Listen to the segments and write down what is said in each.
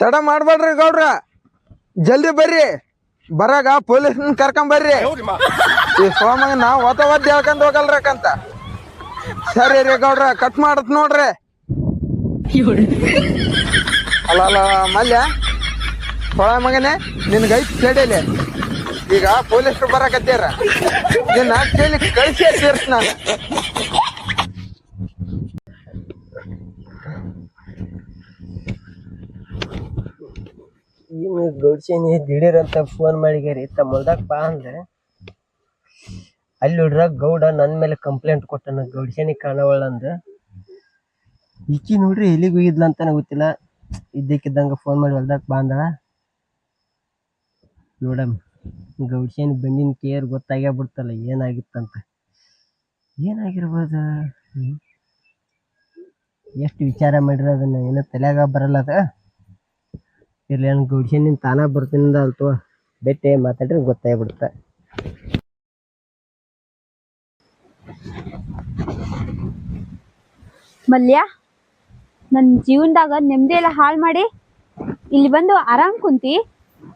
ತಡ ಮಾಡ್ಬೇಡ್ರಿ ಗೌಡ್ರ, ಜಲ್ದಿ ಬರ್ರಿ. ಬರಾಗ ಪೊಲೀಸ್ ಕರ್ಕೊಂಬರ್ರಿ. ಈ ಸೋಮಂಗ ನಾವ್ ಒತ್ತ ಹೇಳ್ಕೊಂಡ್ ಹೋಗಲ್ರಕ್ಕಂತ. ಸರಿ ರೀ ಗೌಡ್ರ, ಕಟ್ ಮಾಡತ್ ನೋಡ್ರಿ. ಅಲ್ಲ ಮಲ್ಯ, ಸೊಳ ಮಗನೇ, ನಿನ್ಗೈತ್ ಚಡಿಲಿ. ಈಗ ಪೊಲೀಸರು ಬರಕತ್ತೀರ, ನಿನ್ನ ಕೇಳಿ ಕಳಿಸಿ ತೀರ್ಸ್ ನಾನು. ಇನ್ನು ಗೌಡ್ಸೇನಿ ದಿಢೀರ್ ಅಂತ ಫೋನ್ ಮಾಡಿಗ್ಯಾರಿ ಹೊಲ್ದಾಗ ಬಾ ಅಂದ್ರೆ ಅಲ್ಲಿ ನೋಡ್ರ ಗೌಡ ನನ್ನ ಮೇಲೆ ಕಂಪ್ಲೇಂಟ್ ಕೊಟ್ಟನ ಗೌಡ್ಸೇನಿ ಕಾಣವಳ ಅಂದ. ಈಕಿ ನೋಡ್ರಿ ಎಲ್ಲಿಗೆ ಹೋಗಿದ್ಲ ಅಂತಾನೆ ಗೊತ್ತಿಲ್ಲ. ಇದ್ದಕ್ಕಿದ್ದಂಗ ಫೋನ್ ಮಾಡಿ ಹೊಲ್ದಾಗ ಬಾ ಅಂದಳ. ನೋಡಮ್ ಗೌಡ್ಸೇನಿ ಬಂದಿನ ಕೇರ್ ಗೊತ್ತಾಗ್ಯಾ ಬಿಡ್ತಲ್ಲ ಏನಾಗಿತ್ತಂತ. ಏನಾಗಿರ್ಬೋದು, ಎಷ್ಟು ವಿಚಾರ ಮಾಡಿರ ಅದನ್ನ ಏನೋ ತಲೆಯಾಗ ಬರಲ್ಲ ಅದ. ಇರ್ಲಿ, ನಾನು ಗೌಡ್ಸೇನಿ ತಾನ ಬರ್ತೀನಿಂದ ಅಲ್ತು ಬೆಟ್ಟೆ ಮಾತಾಡ್ರಿ ಗೊತ್ತಾಗ್ಬಿಡುತ್ತ. ಮಲ್ಯ, ನನ್ನ ಜೀವನದಾಗ ನೆಮ್ಮದಿ ಎಲ್ಲ ಹಾಳು ಮಾಡಿ ಇಲ್ಲಿ ಬಂದು ಆರಾಮ್ ಕುಂತಿ.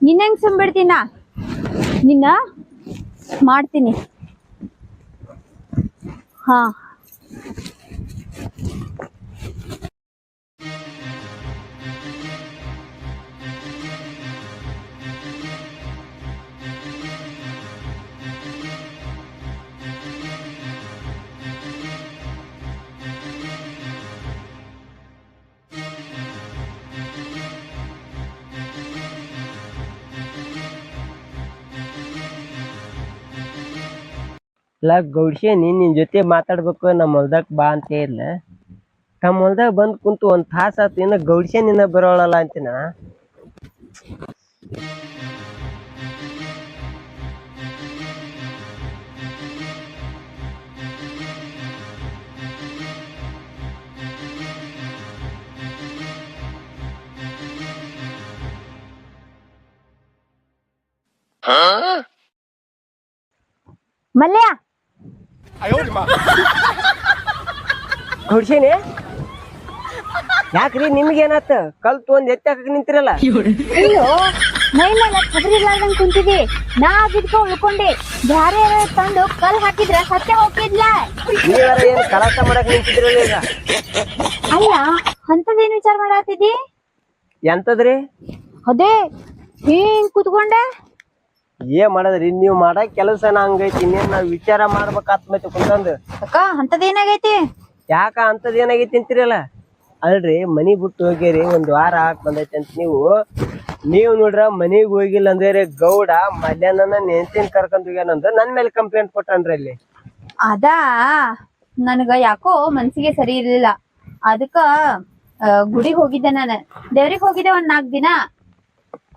ನಿನ್ನ ಹೆಂಗ್ ಸುಮ್ಬಿಡ್ತೀನ? ನಿನ್ನ ಮಾಡ್ತೀನಿ. ಹಾ, ಇಲ್ಲ ಗೌಡ್ಸೇನಿ ನಿನ್ ಜೊತೆ ಮಾತಾಡ್ಬೇಕು, ನಮ್ಮ ಹೊಲ್ದಾಗ ಬಾ ಅಂತ ಇಲ್ಲ. ನಮ್ಮ ಹೊಲ್ದಾಗ ಬಂದ್ ಕುಂತು ಒಂದ್ ತಾಸ ಆತು, ಇನ್ನ ಗೌಡ್ಸೇನಿನ ಬರೋಳಲ್ಲ ಅಂತಿನ. ಮಲ್ಯ, ಗೌಡ್ಸೇನಿ ಯಾಕ್ರಿ ನಿಮ್ಗೇನಾತ? ಕಲ್ತು ಒಂದ್ ಎತ್ತಾಕ ನಿಂತಿರಲ್ಲ. ಅಯ್ಯೋ, ಮೈಲೆಲ್ಲ ಚದರಿಲ್ಲಾರ್ದಂಗ್ ಕುಂತಿದಿ. ನಾ ಬಿದ್ಕೊ ಉಳ್ಕೊಂಡೆ. ಬ್ಯಾರೆ ತಂದು ಕಲ್ ಹಾಕಿದ್ರ ಸತ್ಯ ಹೋಗಿದ್ಲ. ನೀವಾರ ಏನ್ ಕಲಾಸ ಮಾಡಕ್ ನಿಂತಿದ್ರಲ್ಲ ಈಗ? ಅಲ್ಲ, ಅಂತದೇನ್ ವಿಚಾರ ಮಾಡಾತಿದ್ದಿ? ಎಂತದ್ರಿ? ಅದೇ ಹಿಂಗ್ ಕುತ್ಕೊಂಡೆ. ಏನ್ ಮಾಡದ್ರಿ ನೀವ್ ಮಾಡಕ್ ಕೆಲಸನ ಹಂಗೈತಿ. ಇನ್ನೇನ್ ನಾವ್ ವಿಚಾರ ಮಾಡ್ಬೇಕಾತ್ ಮತ್ತೆ ಕುಂತಂದು. ಅಕ್ಕ, ಅಂತದೇನಾಗೈತಿ? ಯಾಕ ಅಂತದ್ ಏನಾಗೈತಿ ಅಂತೀರಲ್ಲ? ಅಲ್ರಿ, ಮನಿ ಬಿಟ್ಟು ಹೋಗ್ಯಾರಿ, ಒಂದ್ ವಾರ ಹಾಕ್ ಬಂದೈತಿ ಅಂತ ನೀವು ನೋಡ್ರ ಮನಿಗ್ ಹೋಗಿಲ್ಲ ಅಂದ್ರೆ ಗೌಡ ಮಧ್ಯಾಹ್ನ ನೆನ್ಸಿನ್ ಕರ್ಕೊಂಡ್ ಹೋಗ್ಯಾನಂದ್ರ ನನ್ ಮೇಲೆ ಕಂಪ್ಲೇಂಟ್ ಕೊಟ್ಟನ್ರಿ ಅಲ್ಲಿ. ಅದಾ, ನನ್ಗ ಯಾಕೋ ಮನ್ಸಿಗೆ ಸರಿ ಇರ್ಲಿಲ್ಲ. ಅದಕ್ಕ ಗುಡಿಗೆ ಹೋಗಿದ್ದೆ. ನಾನು ದೇವ್ರಿಗೆ ಹೋಗಿದ್ದೆ ಒಂದ್ 4 ದಿನ.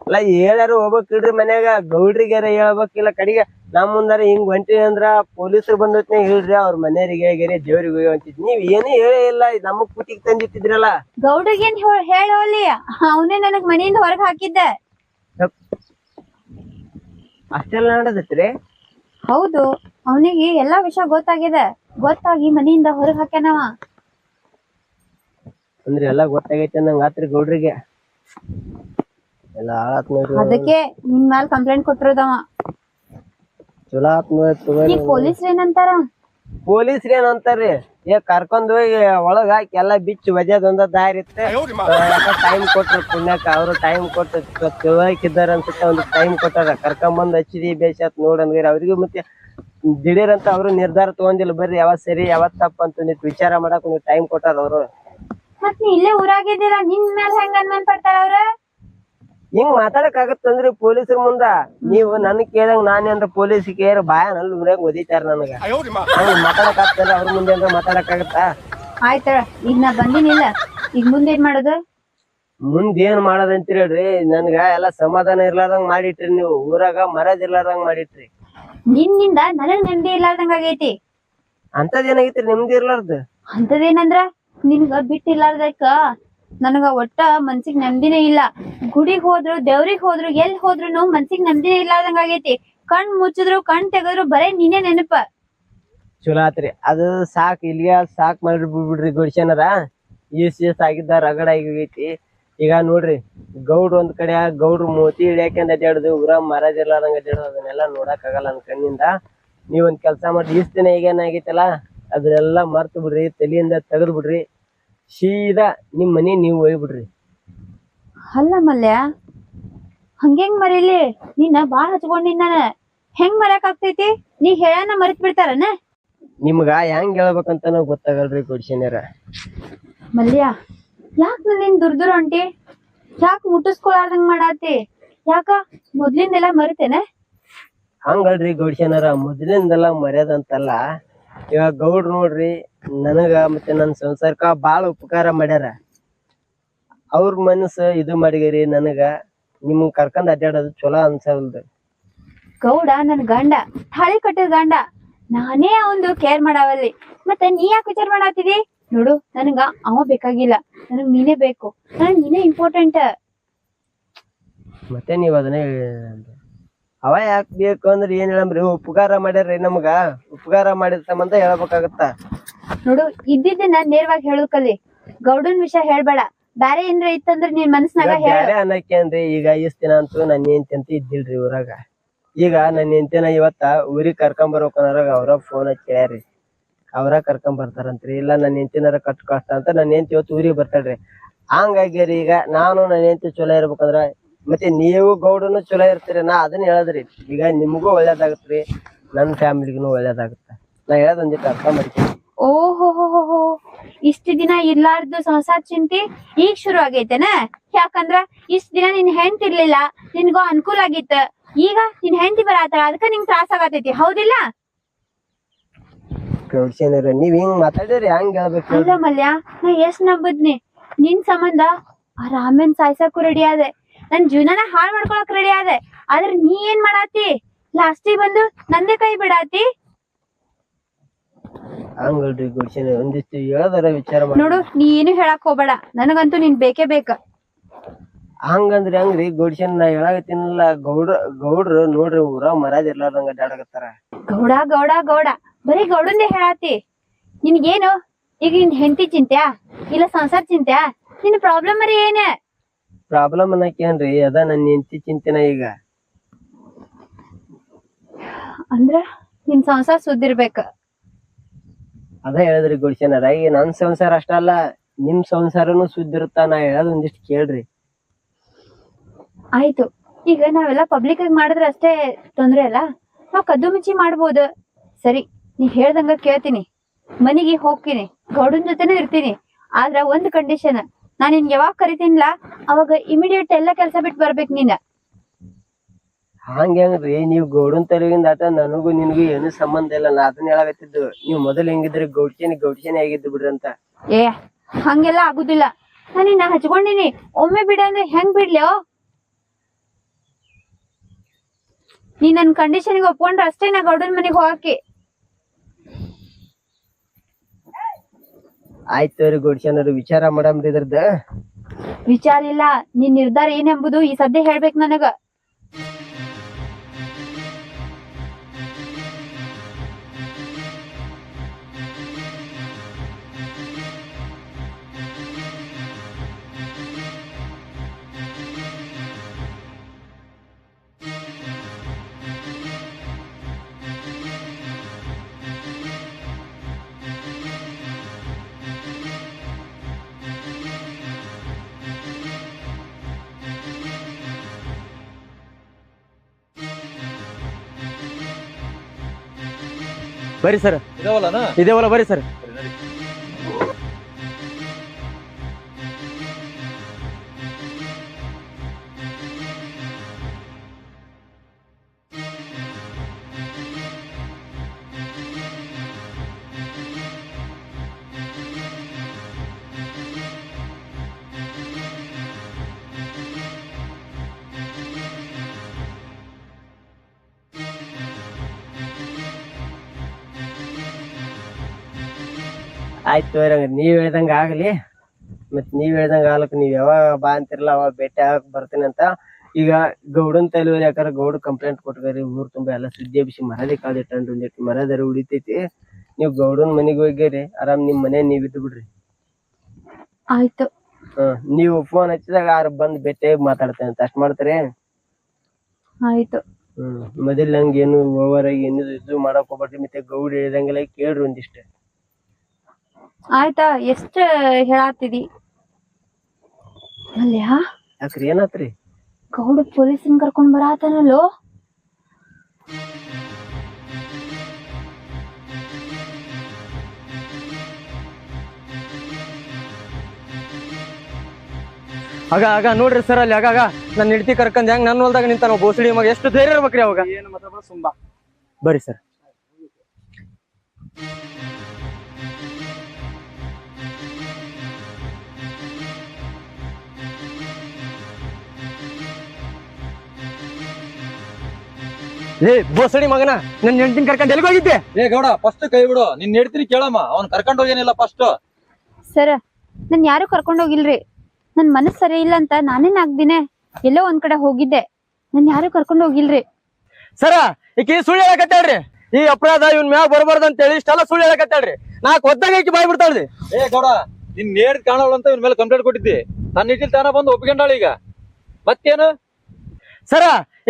ಅಲ್ಲ, ಹೇಳ್ಯಾರು ಹೋಗ್ಬೇಕಿಲ್ರಿ ಮನ್ಯಾಗ. ಗೌಡ್ರಿಗಾರ ಹೇಳ್ಬೇಕಿಲ್ಲ. ಕಡಿಗೆ ನಮ್ ಮುಂದಾರ ಹಿಂಗ್ ಹೊಂಟಿ ಅಂದ್ರ ಪೊಲೀಸರು ಬಂದೈತ್ನ ಹೇಳ್ರಿ, ಅವ್ರ ಮನೆಯವ್ರಿಗೆ ಹೇಗ್ಯಾರಿ ದೇವ್ರಿಗೆ ಹೋಗಿ ಅಂತಿದ್. ನೀವ್ ಏನೂ ಹೇಳೇ ಇಲ್ಲ, ನಮಗ್ ಕೂತಿಗೆ ತಂದಿಟ್ಟಿದ್ರಲ್ಲ. ಗೌಡ್ರಿಗೇನ್ ಹೇಳೋಲಿ, ಅವನೇ ನನಗ್ ಮನೆಯಿಂದ ಹೊರಗ್ ಹಾಕಿದ್ದೆ. ಅಷ್ಟೆಲ್ಲ ನಡೆದತ್ರಿ? ಹೌದು, ಅವನಿಗೆ ಎಲ್ಲಾ ವಿಷಯ ಗೊತ್ತಾಗಿದೆ. ಗೊತ್ತಾಗಿ ಮನೆಯಿಂದ ಹೊರಗ್ ಹಾಕ್ಯಾನವ. ಅಂದ್ರೆ ಎಲ್ಲಾ ಗೊತ್ತಾಗೈತೆ ನಂಗ ಆತ್ರಿ ಗೌಡ್ರಿಗೆ. ಎಲ್ಲ ಹಾಳಾತ್ ನೋಡ್ರಿ. ಅದಕ್ಕೆ ನಿನ್ ಮ್ಯಾಲ ಕಂಪ್ಲೇಂಟ್ ಕೊಟ್ಟಿರೋದವ. ಚಲೋ ಆತ್ ನೋಡ್ರಿ. ಈಗ ಪೊಲೀಸ್ರ ಏನಂತಾರ? ಪೊಲೀಸ್ರ ಏನಂತಾರ್ರಿ, ಕರ್ಕೊಂಡ್ ಹೋಗಿ ಒಳಗ ಹಾಕಿ ಎಲ್ಲಾ ಬಿಚ್ಚಿ ಒದ್ಯದೊಂದ ದಾರಿ ಇತ್ತೆ. ಟೈಮ್ ಕೊಟ್ರ ಪುಣ್ಯಕ, ಅವ್ರು ಟೈಮ್ ಕೊಟ್ಟು ತಿಳ್ಕಿದ್ದಾರ ಅನ್ಸುತ್ತೆ. ಒಂದು ಟೈಮ್ ಕೊಟ್ಟಾರ, ಕರ್ಕೊಂಡ್ ಬಂದ್ ಹಚ್ಚಿದಿ ಬೇಷಾತ್ ನೋಡಂಗಿರ. ಅವ್ರಿಗೂ ಮತ್ತೆ ದಿಢೀರ್ ಅಂತ ಅವ್ರು ನಿರ್ಧಾರ ತಗೊಂಡಿಲ್ಲ. ಬರ್ರಿ ಯಾವತ್ ಸರಿ ಯಾವತ್ ತಪ್ಪ ಅಂತ ವಿಚಾರ ಮಾಡಕ್ ಒಂದು ಟೈಮ್ ಕೊಟ್ಟಾರ ಅವ್ರು. ಮತ್ ನೀ ಇಲ್ಲೇ ಊರಾಗಿದ್ದೀರಾ, ನಿನ್ ಮ್ಯಾಲ ಹೆಂಗ ಅನ್ಮನ್ ಪಡ್ತಾರ ಅವ್ರ? ಹಿಂಗ್ ಮಾತಾಡಕ್ ಆಗತ್ತಂದ್ರಿ ಪೊಲೀಸರ ಮುಂದ? ನೀವು ನನ್ ಕೇಳಂಗ ನಾನೇನ್ರ ಪೊಲೀಸ್ ಕೇರ್ ಬಾಯನಲ್ಲಿ ಊರಾಗ ಒದಿತಾರ ನನಗ. ಮಾತಾಡಕ್ ಆಗ್ತಾರ, ಅವ್ರ ಮುಂದೆ ಏನ್ರ ಮಾತಾಡಕ್ ಆಗತ್ತಾ? ಆಯ್ತ, ಈಗ ನಾ ಬಂದಿನಿಲ್ಲ, ಈಗ ಮುಂದೆ ಏನ್ ಮಾಡೋದು? ಮುಂದ್ ಏನ್ ಮಾಡೋದಂತೀರಿ ಹೇಳ್ರಿ? ನನ್ಗ ಎಲ್ಲಾ ಸಮಾಧಾನ ಇರ್ಲಾರ್ದಂಗ್ ಮಾಡಿಟ್ರಿ ನೀವು. ಊರಾಗ ಮರದ್ ಇರ್ಲಾರ್ದಂಗ್ ಮಾಡಿಟ್ರಿ. ನಿನ್ನಿಂದ ನನಗ್ ನೆಮ್ಮದಿ ಇರ್ಲಾರ್ದಂಗ ಆಗೈತಿ. ಅಂತದ್ ಏನಾಗೈತ್ರಿ ನಿಮ್ದು ಇರ್ಲಾರ್ದು? ಅಂತದೇನಂದ್ರ ನಿನ್ಗ ಬಿಟ್ಟಿರ್ಲಾರ್ದಕ್ಕ ನನಗ ಒಟ್ಟ ಮನ್ಸಿಗ್ ನೆಮ್ಮದಿನೇ ಇಲ್ಲ. ಗುಡಿಗ್ ಹೋದ್ರು, ದೇವ್ರಿಗ್ ಹೋದ್ರು, ಎಲ್ ಹೋದ್ರು ಮನ್ಸಿಗ್ ನೆಮ್ಮದಿನೇ ಇರ್ಲಾರ್ದಂಗ ಆಗೈತಿ. ಕಣ್ ಮುಚ್ಚಿದ್ರು ಕಣ್ ತೆಗದ್ರು ಬರೇ ನೀನೇ ನೆನಪ. ಚಲೋ ಆತ್ರಿ, ಅದು ಸಾಕ್. ಇಲ್ಲಿಗೆ ಸಾಕ್ ಮಾಡ್ರಿ ಬಿಡ್ರಿ ಗೌಡ್ಸೇನರ. ಈಸ್ ಆಗಿದ್ದ ರಗಡ ಆಗೈತಿ. ಈಗ ನೋಡ್ರಿ ಗೌಡ್ರು ಒಂದ್ ಕಡೆ ಗೌಡ್ರು ಮೋತಿ ಹಿಡಿಯಾಕಂದ್ ಅಡ್ಯಾಡುದು ಊರ ಮರಾಜ್ ಇರ್ಲಾರ್ದಂಗ ಅಡ್ಯಾಡುದು ಅದನ್ನೆಲ್ಲ ನೋಡಕ್ ಆಗಲ್ಲ ನನ್ ಕಣ್ಣಿಂದ. ನೀವೊಂದ್ ಕೆಲ್ಸ ಮಾಡಿ ಇಷ್ಟ ದಿನ ಈಗೇನಾಗೈತಲ್ಲ ಅದನ್ನೆಲ್ಲ ಮರ್ತು ಬಿಡ್ರಿ, ತಲೆಯಿಂದ ತೆಗೆದ್ ಬಿಡ್ರಿ, ಸೀದಾ ನಿಮ್ ಮನಿ ನೀವ್ ಒಯ್ಬಿಡ್ರಿ. ಅಲ್ಲ ಮಲ್ಯ ಹಂಗೆಂಗ್ ಮರೀಲಿ, ನಿನ್ನ ಬಾಳ್ ಹಚ್ಕೊಂಡಿನ್ ನಾನ. ಹೆಂಗ್ ಮರ್ಯಾಕ್ ಆಗ್ತೈತಿ? ನೀ ಹೇಳನ ಮರಿತ್ ಬಿಡ್ತಾರನ? ನಿಮ್ಗ ಹೆಂಗ್ ಹೇಳ್ಬೇಕಂತ ಗೊತ್ತಾಗಲ್ರಿ ಕೊಡ್ಸಿನ್ಯಾರ. ಮಲ್ಯ ಯಾಕ ನಿನ್ ದುರ್ದುರ್ ಹೊಂಟಿ? ಯಾಕ ಮುಟ್ಟಿಸ್ಕೊಳಾರ್ದಂಗ್ ಮಾಡಾತಿ? ಯಾಕ ಮೊದ್ಲಿಂದೆಲ್ಲ ಮರಿತೇನೆ? ಹಂಗಲ್ರಿ ಗೌಡ್ಸೇನಾರ, ಮೊದ್ಲಿಂದೆಲ್ಲ ಮರ್ಯಾದಂತಲ್ಲ. ಇವಾಗ ಗೌಡ್ರು ನೋಡ್ರಿ ನನಗ ಮತ್ತೆ ನನ್ ಸಂಸಾರಕ್ಕ ಬಾಳ ಉಪಕಾರ ಮಾಡ್ಯಾರ. ಅವ್ರ ಮನಸ್ಸು ಇದು ಮಾಡಿಗರಿ ನನಗ ನಿಮ್ಗ್ ಕರ್ಕೊಂಡ್ ಅಡ್ಡಾಡೋದು ಚಲೋ ಅನ್ಸಲ್ದು. ಗೌಡ ನನ್ ಗಂಡ, ತಾಳಿ ಕಟ್ಟಿದ ಗಂಡ, ನಾನೇ ಅವಂದು ಕೇರ್ ಮಾಡಾವಲ್ಲಿ. ಮತ್ತೆ ನೀ ಯಾಕೆ ವಿಚಾರ ಮಾಡಾತಿದಿ? ನೋಡು ನನಗ ಅವ ಬೇಕಾಗಿಲ್ಲ, ನನಗ್ ನೀನೇ ಬೇಕು, ನನಗ್ ನೀನೇ ಇಂಪಾರ್ಟೆಂಟ್. ಮತ್ತೆ ನೀವ್ ಅದನ್ನೇ ಅವ ಯಾಕೆ ಬೇಕು ಅಂದ್ರೆ ಏನ್ ಹೇಳಂಬ್ರಿ, ಉಪಕಾರ ಮಾಡ್ಯಾರ್ರಿ ನಮ್ಗ. ಉಪಕಾರ ಮಾಡಿದ ಸಂಬಂಧ ಹೇಳ್ಬೇಕಾಗತ್ತ. ನೋಡು ಇದ್ದಿದ್ದನ್ನ ನೇರವಾಗಿ ಹೇಳೋಕಲ್ಲಿ, ಗೌಡನ್ ವಿಷಯ ಹೇಳ್ಬೇಡ. ಬ್ಯಾರೆ ಏನ್ರ ಇತ್ತಂದ್ರ ನಿನ್ ಮನಸ್ನಾಗ ಹೇಳ. ಬ್ಯಾರೆ ಅನ್ನಕೇನ್ರಿ, ಈಗ ಇಷ್ಟ ದಿನ ಅಂತೂ ನನ್ನ ಹೆಂಡತಿ ಅಂತ ಇದ್ದಿಲ್ರಿ ಊರಾಗ. ಈಗ ನನ್ನ ಹೆಂಡತಿನ ಇವತ್ತ ಊರಿಗ್ ಕರ್ಕೊಂಡ್ ಬರ್ಬೇಕಂದ್ರಾಗ ಅವ್ರ ಫೋನ್ ಹಚ್ಚಿ ಹೇಳ್ಯಾರಿ, ಅವ್ರ ಕರ್ಕೊಂಡ್ ಬರ್ತಾರಂತ್ರಿ. ಇಲ್ಲ ನನ್ನ ಹೆಂಡತಿನಾರ ಕಷ್ಟ ಅಂತ ನನ್ನ ಹೆಂಡತಿ ಇವತ್ತು ಊರಿಗೆ ಬರ್ತಾಳ್ರಿ. ಹಂಗಾಗ್ಯಾರಿ ಈಗ ನಾನು ನನ್ನ ಹೆಂಡತಿ ಚಲೋ ಇರ್ಬೇಕಂದ್ರ ಮತ್ತೆ ನೀವು ಗೌಡನು ಚಲೋ ಇರ್ತೀರಿ. ನಾ ಅದನ್ನ ಹೇಳದ್ರಿ, ಈಗ ನಿಮ್ಗೂ ಒಳ್ಳೇದಾಗತ್ರಿ, ನನ್ ಫ್ಯಾಮಿಲಿಗೂ ಒಳ್ಳೇದಾಗತ್ತ. ನಾ ಹೇಳದ್ ಒಂದಿಟ್ಟು ಅರ್ಥ ಮಾಡ್ತೀನಿ. ಓಹೋ, ಇಷ್ಟ ದಿನ ಇರ್ಲಾರ್ದು ಸಂಸಾರ ಚಿಂತಿ ಈಗ ಶುರು ಆಗೈತೆನ? ಯಾಕಂದ್ರ ಇಷ್ಟ ದಿನ ನಿನ್ ಹೆಂಡತಿ ಇರ್ಲಿಲ್ಲ, ನಿನ್ಗೋ ಅನುಕೂಲ ಆಗಿತ್ತ. ಈಗ ನಿನ್ ಹೆಂಡತಿ ಬರಾತಾಳ, ಅದಕ್ಕ ನಿಂಗ್ ತ್ರಾಸ ಆಗತೈತಿ, ಹೌದಿಲ್ಲ? ಗೌಡ್ಸೇನರ ನೀವ್ ಹಿಂಗ್ ಮಾತಾಡಿರಿ ಹೆಂಗ್ ಹೇಳ್ಬೇಕು? ಅಲ್ಲ ಮಲ್ಯ, ನಾ ಎಷ್ಟ್ ನಂಬುದ್ನಿ ನಿನ್ ಸಂಬಂಧ. ಆ ರಾಮನ್ ಸಾಯ್ಸಕ್ಕೂ ರೆಡಿ ಆದೆ, ನನ್ ಜೀವನನ ಹಾಳ್ ಮಾಡ್ಕೊಳಕ್ ರೆಡಿ ಆದೆ. ಆದ್ರೆ ನೀ ಏನ್ ಮಾಡಾತಿ? ಲಾಸ್ಟಿಗೆ ಬಂದು ನಂದೇ ಕೈ ಬಿಡಾತಿ. ಹಂಗಲ್ರಿ ಗೌಡ್ಸೇನ, ಒಂದಿಷ್ಟು ಹೇಳದಾರ ವಿಚಾರ ಮಾಡಿ. ನೋಡು ನೀ ಏನು ಹೇಳಕ್ ಹೋಗ್ಬೇಡ, ನನಗಂತೂ ನೀನ್ ಬೇಕೇ ಬೇಕ. ಹಂಗಂದ್ರಿ ಹಂಗ್ರಿ ಗೌಡ್ಸೇನ, ನಾ ಹೇಳಾಕತ್ತೀನಲ್ಲ, ಗೌಡ್ರು ನೋಡ್ರಿ ಊರ ಮರಾಜ್ ಇರ್ಲಾರ್ದಂಗ ಅಡ್ಡಾಡಕತ್ತಾರ. ಗೌಡ ಗೌಡ ಗೌಡ ಬರೀ ಗೌಡಂದೇ ಹೇಳಾತಿ. ನಿನ್ಗೇನು ಈಗ ನಿನ್ ಹೆಂಡತಿ ಚಿಂತ್ಯಾ ಇಲ್ಲ ಸಂಸಾರ ಚಿಂತ್ಯಾ? ನಿನ್ ಪ್ರಾಬ್ಲಮ್ ಅರಿ ಏನ? ಪ್ರಾಬ್ಲಮ್ ಅನ್ನಕೇನ್ರಿ, ಅದ ನನ್ನ ಹೆಂಡತಿ ಚಿಂತೆನ. ಈಗ ಅಂದ್ರ ನಿನ್ ಸಂಸಾರ ಸುದ್ದಿರ್ಬೇಕ. ಅದ ಹೇಳಿದ್ರಿ ಗೌಡ್ಸೇನಾರ, ಈಗ ನನ್ ಸಂಸಾರ ಅಷ್ಟ ಅಲ್ಲ ನಿಮ್ ಸಂಸಾರನು ಸುದ್ದಿರುತ್ತ. ನಾ ಹೇಳೋದ್ ಒಂದಿಷ್ಟು ಕೇಳ್ರಿ. ಆಯ್ತು, ಈಗ ನಾವೆಲ್ಲ ಪಬ್ಲಿಕ್ ಆಗಿ ಮಾಡಿದ್ರೆ ಅಷ್ಟೇ ತೊಂದ್ರೆ ಅಲ್ಲ, ನಾವ್ ಕದ್ದು ಮುಚ್ಚಿ ಮಾಡ್ಬೋದು. ಸರಿ, ನೀ ಹೇಳ್ದಂಗ ಕೇಳ್ತೀನಿ, ಮನಿಗೆ ಹೋಗ್ತೀನಿ, ಗೌಡನ್ ಜೊತೆನೂ ಇರ್ತೀನಿ. ಆದ್ರ ಒಂದ್ ಕಂಡೀಷನ್, ನಾನ್ ನಿನ್ ಯಾವಾಗ ಕರಿತೀನಿಲ್ಲ ಅವಾಗ ಇಮಿಡಿಯೇಟ್ ಎಲ್ಲ ಕೆಲ್ಸ ಬಿಟ್ಟು ಬರ್ಬೇಕು ನೀನ. ಹಂಗ್ರಿ, ನೀವ್ ಗೌಡನ್ ತಲೆಗಿಂದ ಆಟ ನನಗೂ ನಿನಗೂ ಏನು ಸಂಬಂಧ ಇಲ್ಲ. ನಾ ಅದನ್ನ ಹೇಳಾಕತ್ತಿದ್ದು, ನೀವ್ ಮೊದಲ್ ಹೆಂಗಿದ್ರಿ ಗೌಡ್ಸೇನಿ ಆಗಿದ್ದು ಬಿಡ್ರಿ ಅಂತ. ಏ ಹಂಗೆಲ್ಲ ಆಗುದಿಲ್ಲ, ನಾನು ನಿನ್ನ ಹಚ್ಕೊಂಡಿನಿ, ಒಮ್ಮೆ ಬಿಡ ಅಂದ್ರೆ ಹೆಂಗ್ ಬಿಡ್ಲ್ಯೋ? ನೀ ನನ್ ಕಂಡೀಷನ್ಗೆ ಒಪ್ಕೊಂಡ್ರೆ ಅಷ್ಟೇ ನಾ ಗೌಡನ್ ಮನೆಗೆ ಹೋಗಕ್ಕೆ. ಆಯ್ತು ಗೌಡ್ಸೇನರು, ವಿಚಾರ ಮಾಡಮ್ರಿ ಇದ್ರದ್ದು. ವಿಚಾರ ಇಲ್ಲ, ನಿನ್ ನಿರ್ಧಾರ ಏನೆಂಬುದು ಈ ಸದ್ಯ ಹೇಳ್ಬೇಕು ನನಗ. ಬರ್ರಿ ಸರ್, ಇದೇವಲ್ಲ ಬರ್ರಿ ಸರ್. ಆಯ್ತು ನೀವ್ ಹೇಳ್ದಂಗ ಆಗ್ಲಿ. ಮತ್ ನೀವ್ ಹೇಳ್ದಂಗ ಆಗ್ಲಕ್ ನೀವ್ ಯಾವಾಗ ಬಾ ಅಂತಿರಲ್ಲ ಅವಾಗ ಭೇಟಿ ಆಗಕ್ ಬರ್ತೀನಿ ಅಂತ. ಈಗ ಗೌಡನ್ ತಲೆ ಯಾಕಾರ ಗೌಡ ಕಂಪ್ಲೇಂಟ್ ಕೊಟ್ಟಾರಿ, ಊರ್ ತುಂಬಾ ಎಲ್ಲ ಸುದ್ದಿ ಎಬ್ಸಿ ಮರದಿ ಕಾದಿಟ್ಟನ್ರಿ, ಒಂದಿಟ್ಟು ಮರದಾರ ಉಳಿತೈತಿ. ನೀವ್ ಗೌಡನ್ ಮನಿಗ್ ಹೋಗ್ಯಾರಿ, ಆರಾಮ್ ನಿಮ್ ಮನೆ ನೀವ್ ಇದ್ದು ಬಿಡ್ರಿ. ಆಯ್ತು, ನೀವು ಫೋನ್ ಹಚ್ಚಿದಾಗ ಯಾರು ಬಂದ್ ಭೇಟಿಯಾಗಿ ಮಾತಾಡ್ತೇನೆ ಅಂತ ಅಷ್ಟ್ ಮಾಡ್ತಾರೆ. ಆಯ್ತು. ಮೊದಲ್ ನಂಗೆ ಏನು ಓವರ್ ಆಗಿ ಏನು ಇದು ಮಾಡಕ್ ಹೋಗ್ಬೇಡ್ರಿ, ಮತ್ತೆ ಗೌಡ್ ಹೇಳಿದಂಗೆಲ್ಲ ಕೇಳ್ರಿ ಒಂದಿಷ್ಟ. ಆಯ್ತಾ, ಎಷ್ಟ ಹೇಳಾತಿದಿ? ಮಲ್ಯ, ಯಾಕ್ರಿ ಏನಾತ್ರಿ? ಗೌಡ ಪೊಲೀಸನ್ ಕರ್ಕೊಂಡ್ ಬರಾತನಲ್ಲೋ. ಆಗ ನೋಡ್ರಿ ಸರ್ ಅಲ್ಲಿ ಆಗ ನನ್ನ ಹೆಂಡತಿ ಕರ್ಕೊಂಡ್ ಹೆಂಗ್ ನನ್ನ ಹೊಲ್ದಾಗ ನಿಂತ ನಾವು ಬೋಸಡಿ ಮಗ ಎಷ್ಟು ಧೈರ್ಯ ಇರ್ಬೇಕ್ರಿ ಅವಾಗ. ಏನು ಮಾತಾಡ ಸುಂಬ ಬರ್ರಿ ಸರ್. ಏ ಬೋಸಡಿ ಮಗನ, ನನ್ನ ಹೆಂಡತಿನ ಕರ್ಕೊಂಡ್ ಎಲ್ಲಿಗೆ ಹೋಗಿದ್ದೆ? ಏ ಗೌಡ, ಫಸ್ಟ್ ಕೈ ಬಿಡು. ನಿನ್ ಹೇಳ್ತೀನಿ ಕೇಳಮ್ಮ, ಅವ್ನ್ ಕರ್ಕೊಂಡ್ ಹೋಗೇನಿಲ್ಲ ಫಸ್ಟ್. ಸರ್, ನನ್ ಯಾರು ಕರ್ಕೊಂಡ್ ಹೋಗಿಲ್ರಿ. ನನ್ ಮನಸ್ ಸರಿ ಇಲ್ಲ ಅಂತ ನಾನೇ 4 ದಿನ ಎಲ್ಲೋ ಒಂದ್ ಕಡೆ ಹೋಗಿದ್ದೆ. ನನ್ ಯಾರು ಕರ್ಕೊಂಡ್ ಹೋಗಿಲ್ರಿ. ಸರ ಈಕಿ ಸುಳ್ಳು ಹೇಳಕತ್ತಾಳ್ರಿ. ಈ ಅಪರಾಧ ಇವ್ನ ಮ್ಯಾಗ ಬರಬಾರ್ದು ಅಂತ ಹೇಳಿ ಇಷ್ಟೆಲ್ಲ ಸುಳ್ಳು ಹೇಳಕತ್ತಾಳ್ರಿ. ನಾಕ್ ಒದ್ದಾಗ ಈಕಿ ಬಾಯ್ ಬಿಡ್ತಾಳ್ರಿ. ಏ ಗೌಡ, ನಿನ್ ನೇಡ್ ಕಾಣವಲ್ಲ ಅಂತ ಇವ್ನ ಮೇಲೆ ಕಂಪ್ಲೇಂಟ್ ಕೊಟ್ಟಿದ್ದಿ. ನನ್ನ ಇಟ್ಟಿಲ್ ತಾನ ಬಂದು ಒಪ್ಕೊಂಡಾಳ ಈಗ. ಮತ್ತೇನು? ಸರ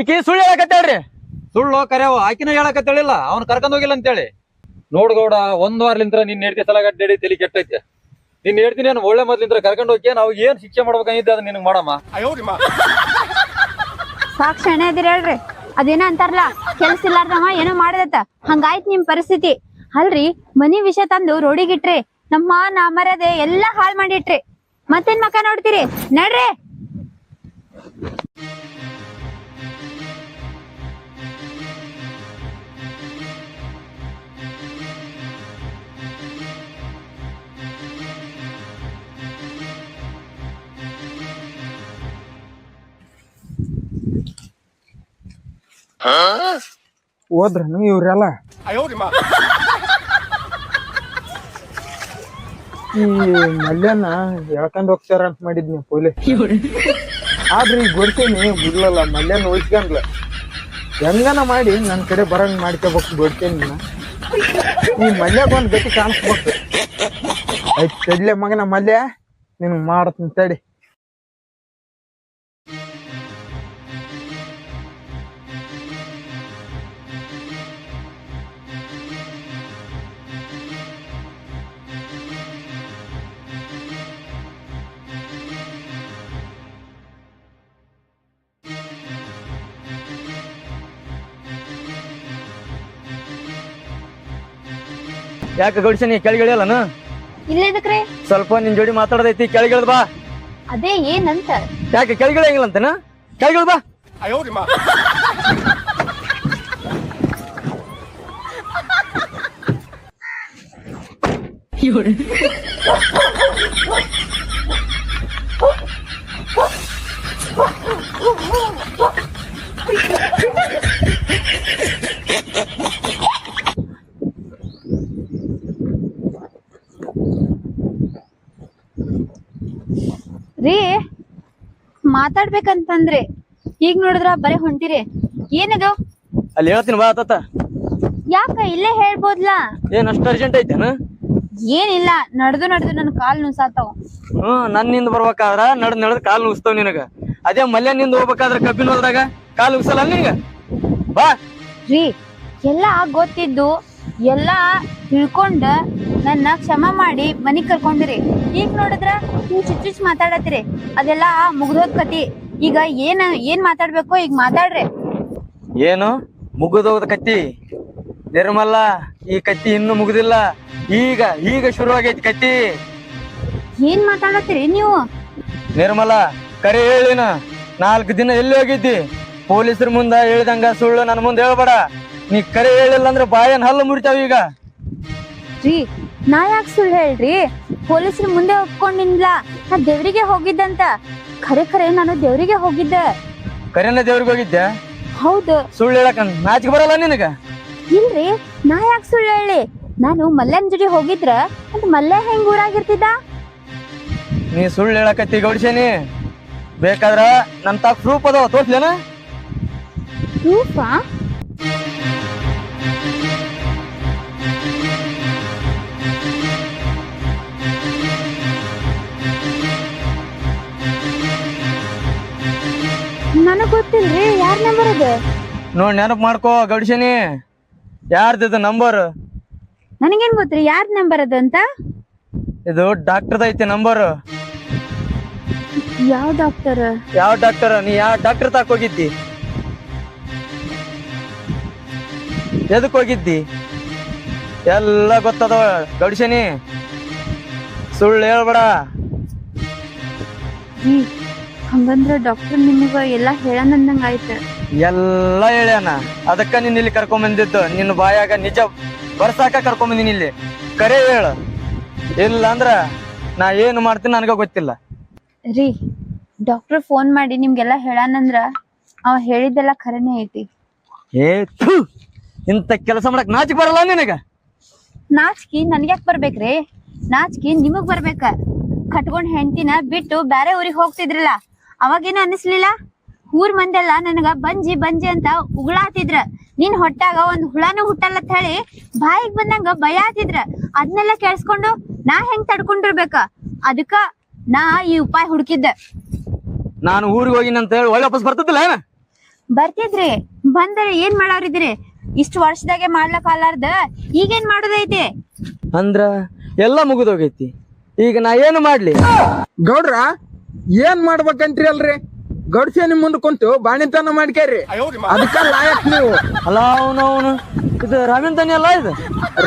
ಈಕಿ ಸುಳ್ಳು ಹೇಳಕತ್ತಾಳ್ರಿ. ಸುಳ್ಳು ಕರೆಯವ ಆಕಿನ ಹೇಳಕತ್ತೇಳಿಲ್ಲ, ಅವ್ನ್ ಕರ್ಕೊಂಡ್ ಹೋಗಿಲ್ಲ ಅಂತೇಳಿ. ನೋಡ್ ಗೌಡ, 1 ವಾರಲಿಂತ್ರ ನಿನ್ ಹೇಳ್ತಿ ಸಲ ಗಡ್ಡಿ ತಲೆ ಕೆಟ್ಟೈತೆ. ನಿನ್ ಹೇಳ್ತೀನಿ ನಾನು ಒಳ್ಳೆ ಮೊದ್ಲಿಂತ್ರ ಕರ್ಕೊಂಡ್ ಹೋಗಿ ನಾವು ಏನ್ ಶಿಕ್ಷೆ ಮಾಡ್ಬೇಕಂಗಿದ್ದೆ ಅದನ್ನ ನಿನಗ್ ಮಾಡಮ್ಮ. ಸಾಕ್ಷಿ ಎಣೆ ಅದಿರ ಹೇಳ್ರಿ. ಅದೇನ ಅಂತಾರಲ್ಲ, ಕೆಲ್ಸ ಇಲ್ಲಾರ್ದವ ಏನೋ ಮಾಡಿದತ್ತ, ಹಂಗಾಯ್ತ್ ನಿಮ್ ಪರಿಸ್ಥಿತಿ. ಅಲ್ರಿ, ಮನಿ ವಿಷಯ ತಂದು ರೋಡಿಗಿಟ್ರಿ, ನಮ್ಮ ಮರ್ಯಾದೆ ಎಲ್ಲಾ ಹಾಳ್ ಮಾಡಿಟ್ರಿ. ಮತ್ತೇನ್ ಮಕ್ಕ ನೋಡ್ತೀರಿ? ನಡ್ರಿ. ಹೋದ್ರನು ಇವ್ರೆಲ್ಲ? ಈ ಮಲ್ಯನ ಹೇಳ್ಕೊಂಡ್ ಹೋಗ್ತಾರ ಅಂತ ಮಾಡಿದ್ನಿ ಪೊಲೀಸ್. ಆದ್ರೆ ಈ ಗೊಡ್ತೇನಿ ಬಿಡ್ಲಲ್ಲ, ಮಲ್ಯನ ಉಳಿಸ್ಕೊಂಡ್ಲ. ಹೆಂಗನ ಮಾಡಿ ನನ್ ಕಡೆ ಬರಂಗ್ ಮಾಡ್ಕೋಬೇಕು ಗೊಡ್ತೇನಿ. ಈ ಮಲ್ಯಾಗ ಒಂದ್ ಗತಿ ಕಾಣಿಸ್ಬೇಕು. ಆಯ್ತು ತಡ್ಲೆ ಮಗನ ಮಲ್ಯ, ನಿನ್ ಮಾಡತ್ತೀನಿ ತಡಿ. ಯಾಕೆ ಗೌಡ್ಸನಿ ಕೆಳಗಿಳಿಯಲ್ಲನ? ಇಲ್ಲ ಇದಕ್ರಿ ಸ್ವಲ್ಪ ನಿನ್ ಜೋಡಿ ಮಾತಾಡದೈತಿ, ಕೆಳಗಿಳದ್ ಬಾ. ಅದೇ ಏನಂತ? ಯಾಕೆ ಕೆಳಗಿಳಿಯಂಗಿಲ್ಲ ಅಂತನ? ಕೆಳಗಿಳ್ ಬಾ. ರೀ, ಮಾತಾಡ್ಬೇಕಂತಂದ್ರಿ, ಈಗ ನೋಡಿದ್ರ ಬರೀ ಹೊಂಟಿರಿ. ಏನದು? ಅಲ್ಲಿ ಹೇಳ್ತೀನಿ ಬಾ ತಾತ. ಯಾಕ ಇಲ್ಲೇ ಹೇಳ್ಬೋದ್ಲಾ? ಏನ್ ಅಷ್ಟು ಅರ್ಜೆಂಟ್ ಐತೇನ? ಏನಿಲ್ಲ, ನಡ್ದು ನನ್ ಕಾಲ್ ನುಸಾತಾವ. ನನ್ನಿಂದ ಬರ್ಬೇಕಾದ್ರ ನಡ್ದ್ ಕಾಲ್ ನುಗ್ಸ್ತಾವ್ ನಿನಗ. ಅದೇ ಮಲ್ಯನಿಂದ ಹೋಗ್ಬೇಕಾದ್ರ ಕಬ್ಬಿನ ಹೋದ್ರಾಗ ಕಾಲ್ ನುಗ್ಸಲ್ಲ ನಿನಗ. ಬಾ. ರೀ, ಎಲ್ಲಾ ಗೊತ್ತಿದ್ದು ಎಲ್ಲಾ ತಿಳ್ಕೊಂಡ ನನ್ನ ಕ್ಷಮ ಮಾಡಿ ಮನಿಗ್ ಕರ್ಕೊಂಡಿರಿ. ಈಗ ನೋಡಿದ್ರ ನೀವು ಚುಚ್ಚುಚ್ ಮಾತಾಡತ್ತೀರಿ. ಅದೆಲ್ಲಾ ಮುಗ್ದೋದ್ ಕತಿ. ಈಗ ಏನ್ ಮಾತಾಡ್ಬೇಕು ಈಗ ಮಾತಾಡ್ರಿ. ಏನು ಮುಗಿದೋದ ಕತ್ತಿ? ನಿರ್ಮಲ್ಲ, ಈ ಕತ್ತಿ ಇನ್ನು ಮುಗುದಿಲ್ಲ. ಈಗ ಶುರುವಾಗೈತಿ ಕತ್ತಿ. ಏನ್ ಮಾತಾಡತ್ತೀರಿ ನೀವು? ನಿರ್ಮಲ, ಕರೆ ಹೇಳಿನ. 4 ದಿನ ಎಲ್ಲಿ ಹೋಗಿದ್ದಿ? ಪೊಲೀಸರ ಮುಂದ ಹೇಳಿದಂಗ ಸುಳ್ಳು ನನ್ನ ಮುಂದೆ ಹೇಳ್ಬೇಡ. ನೀ ಕರೆ ಹೇಳಿಲ್ಲ ಅಂದ್ರೆ ಬಾಯನ್ ಹಲ್ಲು ಮುರಿತಾವ ಈಗ. ರೀ, ನಾ ಯಾಕೆ ಸುಳ್ಳು ಹೇಳ್ರಿ? ಪೊಲೀಸರ ಮುಂದೆ ಒಪ್ಕೊಂಡಿನ್ಲ, ನಾ ದೇವ್ರಿಗೆ ಹೋಗಿದ್ದಂತ. ಖರೆ ನಾನು ದೇವ್ರಿಗೆ ಹೋಗಿದ್ದೆ. ಕರೆನ ದೇವ್ರಿಗೆ ಹೋಗಿದ್ದೆ? ಹೌದು. ಸುಳ್ಳು ಹೇಳಕ ನಾಚಿಕೆ ಬರಲ್ಲ ನಿನಗ? ಇಲ್ರಿ, ನಾ ಯಾಕೆ ಸುಳ್ಳು ಹೇಳಿ? ನಾನು ಮಲ್ಯನ್ ಜೊತೆ ಹೋಗಿದ್ರ ಅಂತ ಮಲ್ಯ ಹೆಂಗ್ ಊರಾಗಿರ್ತಿದ್ದ? ನೀ ಸುಳ್ಳು ಹೇಳಕತ್ತಿ ಗೌಡ್ಸೇನಿ. ಬೇಕಾದ್ರ ನನ್ ತಾ ಪ್ರೂಫ್ ಅದಾವ, ತೋರ್ಸ್ಲೇನ? ಪ್ರೂಫಾ? ನನಗ್ ಗೊತ್ತಿಲ್ರಿ ಯಾರ್ ನಂಬರ್ ಅದು? ನೋಡ್ ನೆನಪು ಮಾಡ್ಕೋ ಗೌಡ್ಸೇನಿ, ಯಾರ್ದಿದು ನಂಬರ್? ನನಗೇನ್ ಗೊತ್ತ್ರಿ ಯಾರ್ ನಂಬರ್ ಅದು ಅಂತ? ಇದು ಡಾಕ್ಟರ್ದ ಐತಿ ನಂಬರ್. ಯಾವ ಡಾಕ್ಟರ್? ಯಾವ ಡಾಕ್ಟರ್? ನೀ ಯಾವ ಡಾಕ್ಟರ್ ತಾಕ ಹೋಗಿದ್ದಿ? ಎದಕ್ ಹೋಗಿದ್ದಿ? ಎಲ್ಲ ಗೊತ್ತದ ಗೌಡ್ಸೇನಿ, ಸುಳ್ಳು ಹೇಳ್ಬೇಡ. ಹಂಗಂದ್ರ ಡಾಕ್ಟರ್ ನಿಮಗ ಎಲ್ಲಾ ಹೇಳನಂದಂಗ ಆಯ್ತ. ಎಲ್ಲ ಹೇಳ್ಯಾನ, ಅದಕ್ಕ ನಿನ್ನ ಇಲ್ಲಿ ಕರ್ಕೊಂಡ್ ಬಂದಿದ್ದು. ನಿನ್ನ ಬಾಯಾಗ ನಿಜ ಬರ್ಸಾಕ ಕರ್ಕೊಂಡ್ ಬಂದಿನಿ ಇಲ್ಲಿ. ಕರೆ ಹೇಳ, ಇಲ್ಲ ಅಂದ್ರ ನಾ ಏನು ಮಾಡ್ತೀನಿ ನನಗ ಗೊತ್ತಿಲ್ಲ. ರೀ ಡಾಕ್ಟರ್ ಫೋನ್ ಮಾಡಿ ನಿಮ್ಗೆಲ್ಲಾ ಹೇಳಾನಂದ್ರ ಅವ ಹೇಳಿದ್ದೆಲ್ಲ ಖರೇನೆ ಐತಿ. ಏ ಥು, ಇಂತ ಕೆಲಸ ಮಾಡಕ್ ನಾಚಿಕ್ ಬರಲ್ಲ ನಿನಗ? ನಾಚಿಕೆ ನನ್ಗ್ಯಾಕ್ ಬರ್ಬೇಕ್ರಿ? ನಾಚಿಕೆ ನಿಮಗ್ ಬರ್ಬೇಕ. ಕಟ್ಕೊಂಡ್ ಹೆಂಡತಿನ ಬಿಟ್ಟು ಬ್ಯಾರೆ ಊರಿಗೆ ಹೋಗ್ತಿದ್ರಲ್ಲ, ಅವಾಗೇನು ಅನಿಸ್ಲಿಲ್ಲ? ಊರ್ ಮಂದೆಲ್ಲ ನನಗ ಬಂಜಿ ಬಂಜಿ ಅಂತ ಉಗುಳಾತಿದ್ರ. ನಿನ್ ಹೊಟ್ಟಾಗ ಒಂದ್ ಹುಳಾನು ಹುಟ್ಟಲ್ಲ ಅಂತ ಹೇಳಿ ಬಾಯಿಗೆ ಬಂದಂಗ ಭಯ ಆತಿದ್ರ. ಅದನ್ನೆಲ್ಲ ಕೇಳಿಸ್ಕೊಂಡು ನಾ ಹೆಂಗ್ ತಡ್ಕೊಂಡಿರ್ಬೇಕ? ಅದಕ್ಕ ನಾ ಈ ಉಪಾಯ ಹುಡುಕಿದ್ದೆ. ನಾನು ಊರಿಗೆ ಹೋಗಿನ ಅಂತ ಹೇಳಿ ಒಳ್ಳೆ ವಾಪಸ್ ಬರ್ತದಿಲ್ಲ ಏನ? ಬರ್ತಿದ್ರಿ, ಬಂದ್ರೆ ಏನ್ ಮಾಡೋರಿದ್ರಿ? ಇಷ್ಟು ವರ್ಷದಾಗೆ ಮಾಡ್ಲಕ್ ಅಲಾರ್ದ ಈಗೇನ್ ಮಾಡೋದೈತಿ? ಅಂದ್ರ ಎಲ್ಲ ಮುಗಿದೋಗೈತಿ. ಈಗ ನಾ ಏನು ಮಾಡ್ಲಿ? ಗೌಡ್ರ ಏನ್ ಮಾಡ್ಬೇಕಂತ್ರಿ ಅಲ್ರಿ? ಗೌಡ್ಸೇನಿ ಮುಂದ್ ಕುಂತು ಬಾಣಿತನ ಮಾಡ್ಕೇರಿ, ಅದಕ್ಕ ಲಾಯಕ್ ನೀವು. ಅಲ್ಲ ಅವನು ಇದು ರಾಮೇನ್ ತಾನಿ ಅಲ್ಲ? ಇದು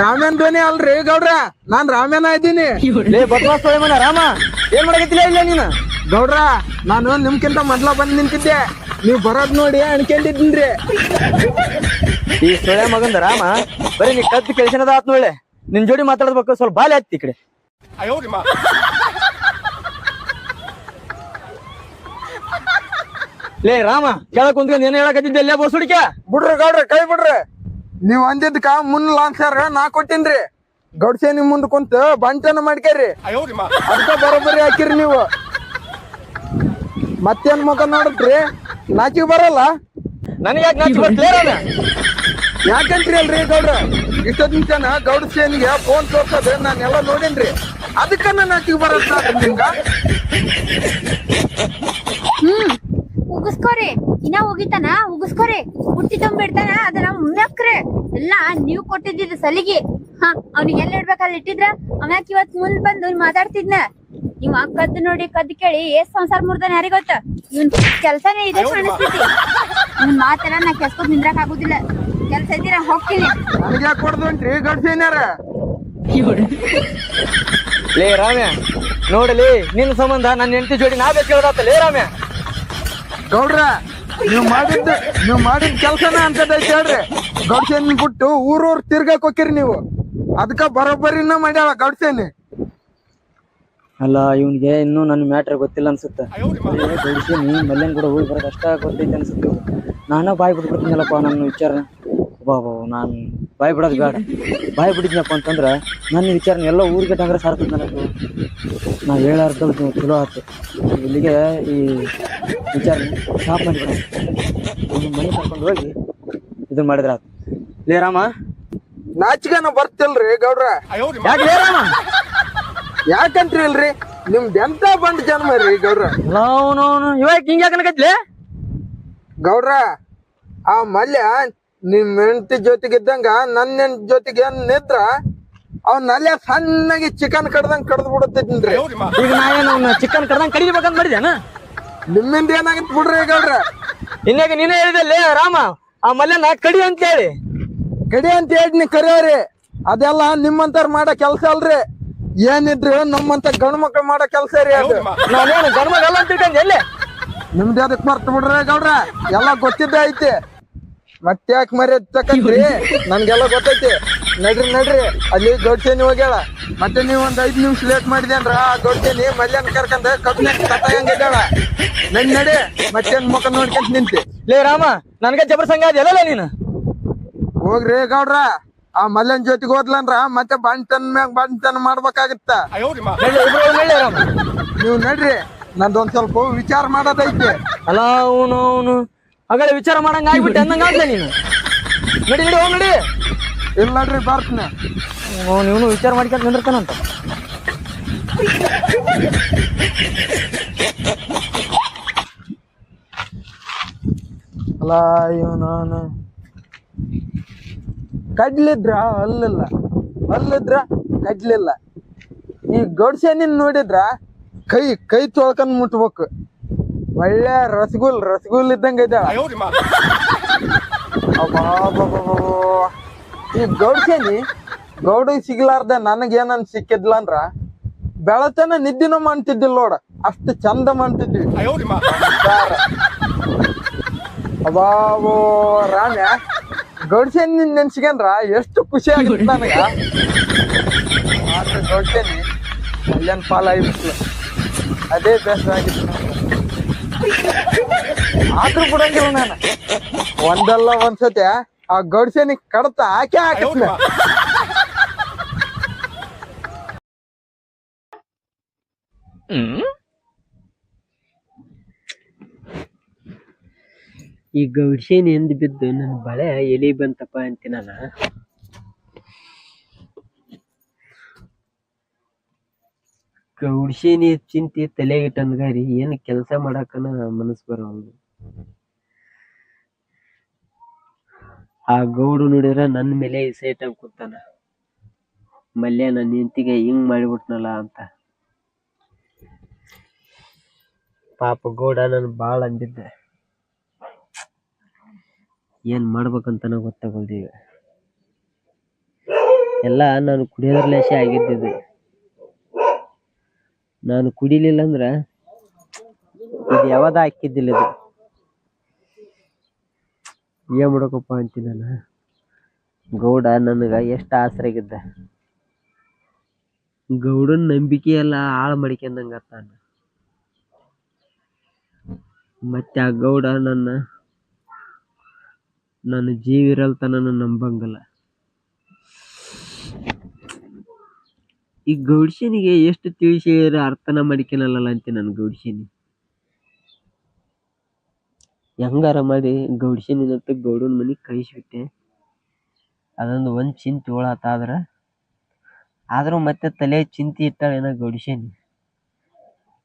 ರಾಮೇನ್ ಧ್ವನಿ ಅಲ್ರಿ ಗೌಡ್ರ, ನಾನ್ ರಾಮೇನ ಇದ್ದೀನಿ. ಲೇ ಬದ್ಮಾಸ್ ಮನ ರಾಮ, ಏನ್ ಮಾಡಕತ್ತಿಲ್ಲ ಇಲ್ಲ ನೀನು? ಗೌಡ್ರ ನಾನು ನಿಮ್ಕಿಂತ ಮೊದ್ಲ ಬಂದ್ ನಿಂತಿದ್ದೆ, ನೀವ್ ಬರೋದ್ ನೋಡಿ ಅನ್ಕೊಂಡಿದ್ದೀನ್ರಿ. ಈ ಸೊಳ್ಳೆ ಮಗಂದ ರಾಮ ಬರೀ ನೀ ಕದ್ದು ಕೆಲಸನದ ಆತ್ ನೋಳೆ. ನಿನ್ ಜೋಡಿ ಮಾತಾಡ್ಬೇಕು, ಸ್ವಲ್ಪ ಬಾಲೆ ಹತ್ತಿ ಈ ಕಡೆ. ಲೇ ರಾಮ, ಕೆಳಕ್ ಕುಂತ್ಕೊಂಡ್ ಏನ್ ಹೇಳಕತ್ತಿದ್ದೆ? ಎಲ್ಲೇ ಬೋಸ್ ಹುಡಿಕ ಬಿಡ್ರಿ ಗೌಡ್ರ, ಕೈ ಬಿಡ್ರಿ. ನೀವ್ ಅಂದಿದ್ಕ ಮುನ್ ಲಾನ್ಸರ್ ನಾ ಕೊಟ್ಟಿನ್ರಿ. ಗೌಡ್ಸೇನಿ ಮುಂದ್ ಕುಂತು ಬಂಟನ ಮಾಡ್ಕೇರಿ, ಅದಕ್ಕ ಬರೋಬ್ಬರಿ ಹಾಕಿರಿ ನೀವು. ಮತ್ತೇನ್ ಮುಖ ನೋಡತ್ರಿ? ನಾಚಿಗೆ ಬರಲ್ಲ? ನನಗೆ ಯಾಕೆ ನಾಚಿ ಬರ್ತಲೇ ರಾಮ? ಯಾಕಂತ್ರಿ ಅಲ್ರಿ ಗೌಡ್ರ, ಇಷ್ಟೊತ್ತಿನ ತನ ಗೌಡ್ಸೇನಿಗೆ ಫೋನ್ ತೋರ್ಸೋದು ನಾನೆಲ್ಲ ನೋಡೇನ್ರಿ, ಅದಕ್ಕ ನಾನು ನಾಚಿಗೆ ಬರತ್ತ ನಿಮ್ಗ. ಉಗಿಸ್ಕೋರಿ, ಇನ್ನ ಹೋಗಿತಾನ ಉಗಿಸ್ಕೋರಿ. ಹುಟ್ಟಿ ತುಂಬಿಡ್ತಾನ ಅದನ್ನ ಮೆಕ್ರೆ ಎಲ್ಲಾ ನೀವ್ ಕೊಟ್ಟಿದ್ದಿದ್ ಸಲಿಗೆ. ಅವ್ನಿಗೆ ಎಲ್ಲಿ ಇಡ್ಬೇಕ ಅಲ್ಲಿ ಇಟ್ಟಿದ್ರ ಅವ್ಯಾಕ ಇವತ್ ಮುಂದ್ ಬಂದು ಮಾತಾಡ್ತಿದ್ನ. ಇವ ಕದ್ದು ನೋಡಿ ಕದ್ದು ಕೇಳಿ ಎಷ್ಟ್ ಸಂಸಾರ ಮುರ್ದಾನ ಯಾರಿಗ ಗೊತ್ತ? ಇವನ್ ಕೆಲ್ಸನೇ ಇದೆ ಕಾಣಿಸ್ತೈತಿ. ಇವ್ನ್ ಮಾತೆಲ್ಲ ನಾ ಕೆಲ್ಸಕೋದ್ ನಿಂದ್ರಕ್ ಆಗುದಿಲ್ಲ. ಕೆಲ್ಸ ಐತಿ ನಾ ಹೋಗ್ತೀನಿ. ನನಗೆ ಯಾಕೆ ಕೊಡ್ದಂತ್ರಿ ಗೌಡ್ಸೇನ್ಯಾರ? ಲೇ ರಾಮ್ಯ ನೋಡಲಿ, ನಿನ್ನ ಸಂಬಂಧ ನನ್ನ ಹೆಂಡತಿ ಜೋಡಿ ನಾ ಬೇಕು ಹೇಳದಾತ. ಲೇ ರಾಮ್ಯ ಗೌಡ್ರ, ನೀವ್ ಮಾಡಿದ್ ಕೆಲ್ಸನ ಅಂತದೈತಿ ಹೇಳ್ರಿ. ಗೌಡ್ಸೇನಿ ಬಿಟ್ಟು ಊರೂರ್ ತಿರ್ಗಾಕ್ ಹೋಗಿರಿ ನೀವು, ಅದಕ್ಕ ಬರೋಬ್ಬರಿನ ಮಾಡ್ಯಾಳ ಗೌಡ್ಸೇನಿ. ಅಲ್ಲ ಇವನ್ಗೆ ಇನ್ನೂ ನನ್ನ ಮ್ಯಾಟ್ರ್ ಗೊತ್ತಿಲ್ಲ ಅನ್ಸುತ್ತೆ. ನೀ ಮಲ್ಯನ್ ಕೂಡ ಹೋಗಿ ಬರೋದು ಅಷ್ಟ ಗೊತ್ತೈತೆ ಅನ್ಸುತ್ತೆ. ನಾನ ಬಾಯ್ ಬಿಟ್ಬಿಡ್ತೀನಲ್ಲಪ್ಪ ನನ್ನ ವಿಚಾರ. ಬಾಬಾ ನಾನು ಬಾಯ್ ಬಿಡೋದು ಬೇಡ. ಬಾಯ್ ಬಿಡಿದ್ನಪ್ಪ ಅಂತಂದ್ರ ನನ್ನ ವಿಚಾರನ ಎಲ್ಲ ಊರಿಗೆ ಟಂಗ್ರೆ ಸಾರ್ತದ ನನಗೆ. ನಾ ಹೇಳಾರ್ದ ಚಲೋ ಆಯ್ತು. ಇಲ್ಲಿಗೆ ಈ ವಿಚಾರ ಸ್ಟಾಪ್ ಮಾಡಿಬಿಡ. ಮನೆ ಕರ್ಕೊಂಡು ಹೋಗಿ ಇದನ್ನ ಮಾಡಿದ್ರ ಆಯ್ತು. ಲೇ ರಾಮ, ನಾಚಿಗೆನ ಬರ್ತಿಲ್ರಿ ಗೌಡ್ರ? ಯಾಕೆ ಲೇ ರಾಮ? ಯಾಕಂತ್ರಿ ಇಲ್ರಿ, ನಿಮ್ದು ಎಂತ ಬಂದ್ ಜನ್ಮ ರೀ ಗೌಡ್ರ. ಅವನು ಇವಾಗ ಹಿಂಗ ಯಾಕನಕೈತ್ಲೆ? ಗೌಡ್ರ, ಆ ಮಲ್ಯ ನಿಮ್ ಹೆಂಡತಿ ಜೊತೆಗಿದ್ದಂಗ ನನ್ನ ಹೆಂಡತಿ ಜೊತೆಗೆ ನಿದ್ರ ಅವ್ನ ಅಲ್ಲೇ ಸಣ್ಣಗೆ ಚಿಕನ್ ಕಡ್ದಂಗ್ ಕಡ್ದು ಬಿಡುತ್ತಿದ್ರಿ. ಈಗ ನಾ ಏನು ಚಿಕನ್ ಕಡ್ದಂಗ್ ಕಡಿಬೇಕಂತ ಮಾಡಿದ್ಯಾನ? ನಿಮ್ಮಿಂದ ಏನಾಗಿತ್ ಬಿಡ್ರಿ ಗೌಡ್ರ. ಇನ್ನಾಗ ನೀನೇ ಹೇಳಿದಲ್ಲಿ ರಾಮ, ಆ ಮಲ್ಯನ ಕಡಿ ಅಂತ ಹೇಳಿ. ಕಡಿ ಅಂತ ಹೇಳಿ ಕರೆಯೋರಿ, ಅದೆಲ್ಲ ನಿಮ್ಮಂತಾರ ಮಾಡೋ ಕೆಲ್ಸ ಅಲ್ರಿ. ಏನಿದ್ರು ನಮ್ಮಂತ ಗಂಡು ಮಕ್ಳು ಮಾಡೋ ಕೆಲ್ಸ ರೀ ಅದು. ನಾನೇನು ಗಂಡ್ಮಗ ಅಲ್ಲ ಅಂತ ತಿಳ್ಕೊಂಡೆ ಎಲ್ಲೇ? ನಿಮ್ದು ಅದಕ್ಕೆ ಮರ್ತು ಬಿಡ್ರಿ ಗೌಡ್ರ, ಎಲ್ಲ ಗೊತ್ತಿದ್ದೆ ಐತಿ. ಮತ್ತೆ ಯಾಕೆ ಮರಿ ತಕಂದ್ರಿ? ನನ್ಗೆಲ್ಲ ಗೊತ್ತೈತಿ. ನಡ್ರಿ ಅಲ್ಲಿ ಗೌಡ್ಸೇನಿ ಹೋಗ್ಯಾಳ. ಮತ್ತೆ ನೀವ್ ಒಂದ್ 5 ನಿಮಿಷ ಲೇಟ್ ಮಾಡಿದೇನ್ರ ಆ ಗೌಡ್ಸೇನಿ ಮಲ್ಯನ್ ಕರ್ಕಂದ ಕಬ್ಬಿನ ತಟ್ಟಂಗಿದ್ದಾಳ. ನಡಿ ಮತ್ತೇನ್ ಮುಖ ನೋಡ್ಕೊಂತ ನಿಂತಿ. ಲೇ ರಾಮ, ನನ್ಗೆ ಜಬರ್ ಸಂಘ ಅದೆಲ್ಲ ನೀನು ಹೋಗ್ರಿ ಗೌಡ್ರ, ಆ ಮಲ್ಯನ್ ಜೊತೆಗೆ ಹೋದ್ಲಂದ್ರ ಮತ್ತೆ ಬಾಣ್ತನ ಮ್ಯಾಗ ಬಾಣ್ತನ ಮಾಡ್ಬೇಕಾಗತ್ತ. ರಾಮ, ನೀವ್ ನಡ್ರಿ, ನಂದೊಂದ್ ಸ್ವಲ್ಪ ವಿಚಾರ ಮಾಡೋದೈತಿ. ಅಲ್ಲ ಅವನು ಹಾಗಾದ್ರೆ ವಿಚಾರ ಮಾಡಂಗ ಆಗ್ಬಿಟ್ಟೆ ಅಂದಂಗ ಆಗ್ಲ ನೀನು. ನಡಿ ಹೋಗ್ ನಡಿ. ಇಲ್ಲ ನಡ್ರಿ ಬರ್ತನ. ಇವನು ವಿಚಾರ ಮಾಡ್ಕೊಂತ ನಿಂದಿರ್ತಾನಂತ. ಅಲ್ಲ ಇವನು ಕಡ್ಲಿದ್ರ ಅಲ್ಲಿಲ್ಲ, ಅಲ್ಲಿದ್ರ ಕಡ್ಲಿಲ್ಲ. ಈ ಗೌಡ್ಸೇನಿನ್ ನೋಡಿದ್ರ ಕೈ ಕೈ ತೊಳ್ಕೊಂಡ್ ಮುಟ್ಬೇಕು. ಒಳ್ಳೆ ರಸಗುಲ್ ಇದ್ದಂಗ ಇದ್ದಾಳ. ಈ ಗೌಡ್ಸೇನಿ ಗೌಡಿಗೆ ಸಿಗ್ಲಾರ್ದ ನನಗೇನನ್ ಸಿಕ್ಕಿದ್ಲ ಅಂದ್ರ ಬೆಳತನ ನಿದ್ದಿನೂ ಮಾಡ್ತಿದ್ದಿಲ್ಲ ನೋಡ, ಅಷ್ಟು ಚಂದ ಮಾಡ್ತಿದ್ವಿ. ಅಬಾಬೋ ರಾಮ್ಯ, ಗೌಡ್ಸೇನಿ ನೆನ್ಸ್ಕೊಂಡ್ರ ಎಷ್ಟು ಖುಷಿ ಆಗುತ್ತೆ ನನಗ. ಗೌಡ್ಸೇನಿ ಅಲ್ಲೇನ್ ಪಾಲಾಗಿತ್ತು, ಅದೇ ಬೇಸರ ಆಗಿತ್ತು. ಆದ್ರೂ ಬಿಡಂಗಿಲ್ಲ ನಾನು, ಒಂದಲ್ಲ ಒಂದ್ಸತಿ ಆ ಗೌಡ್ಸೇನಿ ಕಡತ ಹಾಕಿ ಹಾಕಿದ್ನ. ಈ ಗೌಡ್ಸೇನಿ ಎಂದ್ ಬಿದ್ದು ನನ್ ಬಳೆ ಎಲಿ ಬಂತಪ್ಪ ಅಂತೀನಲ್ಲ. ಗೌಡ್ಸೇನಿ ಚಿಂತಿ ತಲೆಗಿಟ್ಟನ್ಗಾರಿ ಏನ್ ಕೆಲ್ಸ ಮಾಡಾಕನ ಮನಸ್ ಬರೋದು. ಆ ಗೌಡು ನೋಡಿದ್ರ ನನ್ ಮೇಲೆ ಇಸೈಟ್ ಕೂತಾನ, ಮಲ್ಯ ನನ್ನ ಹೆಂಡತಿಗೆ ಹಿಂಗ್ ಮಾಡಿಬಿಟ್ನಲ್ಲ ಅಂತ. ಪಾಪ ಗೌಡ ನನ್ ಬಾಳ ಅಂದಿದ್ದೆ, ಏನ್ ಮಾಡ್ಬೇಕಂತನ ಗೊತ್ತಾಗಲ್ದು ಈಗ. ಎಲ್ಲ ನಾನು ಕುಡಿಯೋದ್ರಲೇಶೆ ಆಗಿದ್ದಿದ್ದು. ನಾನು ಕುಡಿಲಿಲ್ಲ ಅಂದ್ರ ಇದು ಯಾವದ ಹಾಕಿದ್ದಿಲ್ಲ. ಇದು ಏನ್ ಮಾಡಕಪ್ಪ ಅಂತೀನಿ ನಾನು. ಗೌಡ ನನಗ ಎಷ್ಟು ಆಸರಾಗಿದ್ದ, ಗೌಡನ್ ನಂಬಿಕೆ ಎಲ್ಲ ಹಾಳು ಮಾಡ್ಕೊಂಡಂಗ ನಾನು. ಮತ್ತೆ ಆ ಗೌಡ ನನ್ನ ಜೀವಿರಲ್ತನ ನಂಬಂಗಲ್ಲ. ಈ ಗೌಡ್ಸೇನಿಗೆ ಎಷ್ಟು ತಿಳಿಸಿ ಅರ್ಥನ ಮಾಡ್ಕೊಳಲ್ಲ ಅಂತೆ ನಾನು. ಗೌಡ್ಸೇನಿ ಹೆಂಗಾರ ಮಾಡಿ ಗೌಡ್ಸೇನಿನಂತ ಗೌಡನ ಮನೆಗೆ ಕಳಿಸ್ಬಿಟ್ಟೆ. ಅದೊಂದು ಒಂದ್ ಚಿಂತೆ ಉಳಾತಾದ್ರ, ಆದ್ರೂ ಮತ್ತೆ ತಲೆ ಚಿಂತೆ ಇಟ್ಟಾಳೇನ ಗೌಡ್ಸೇನಿ.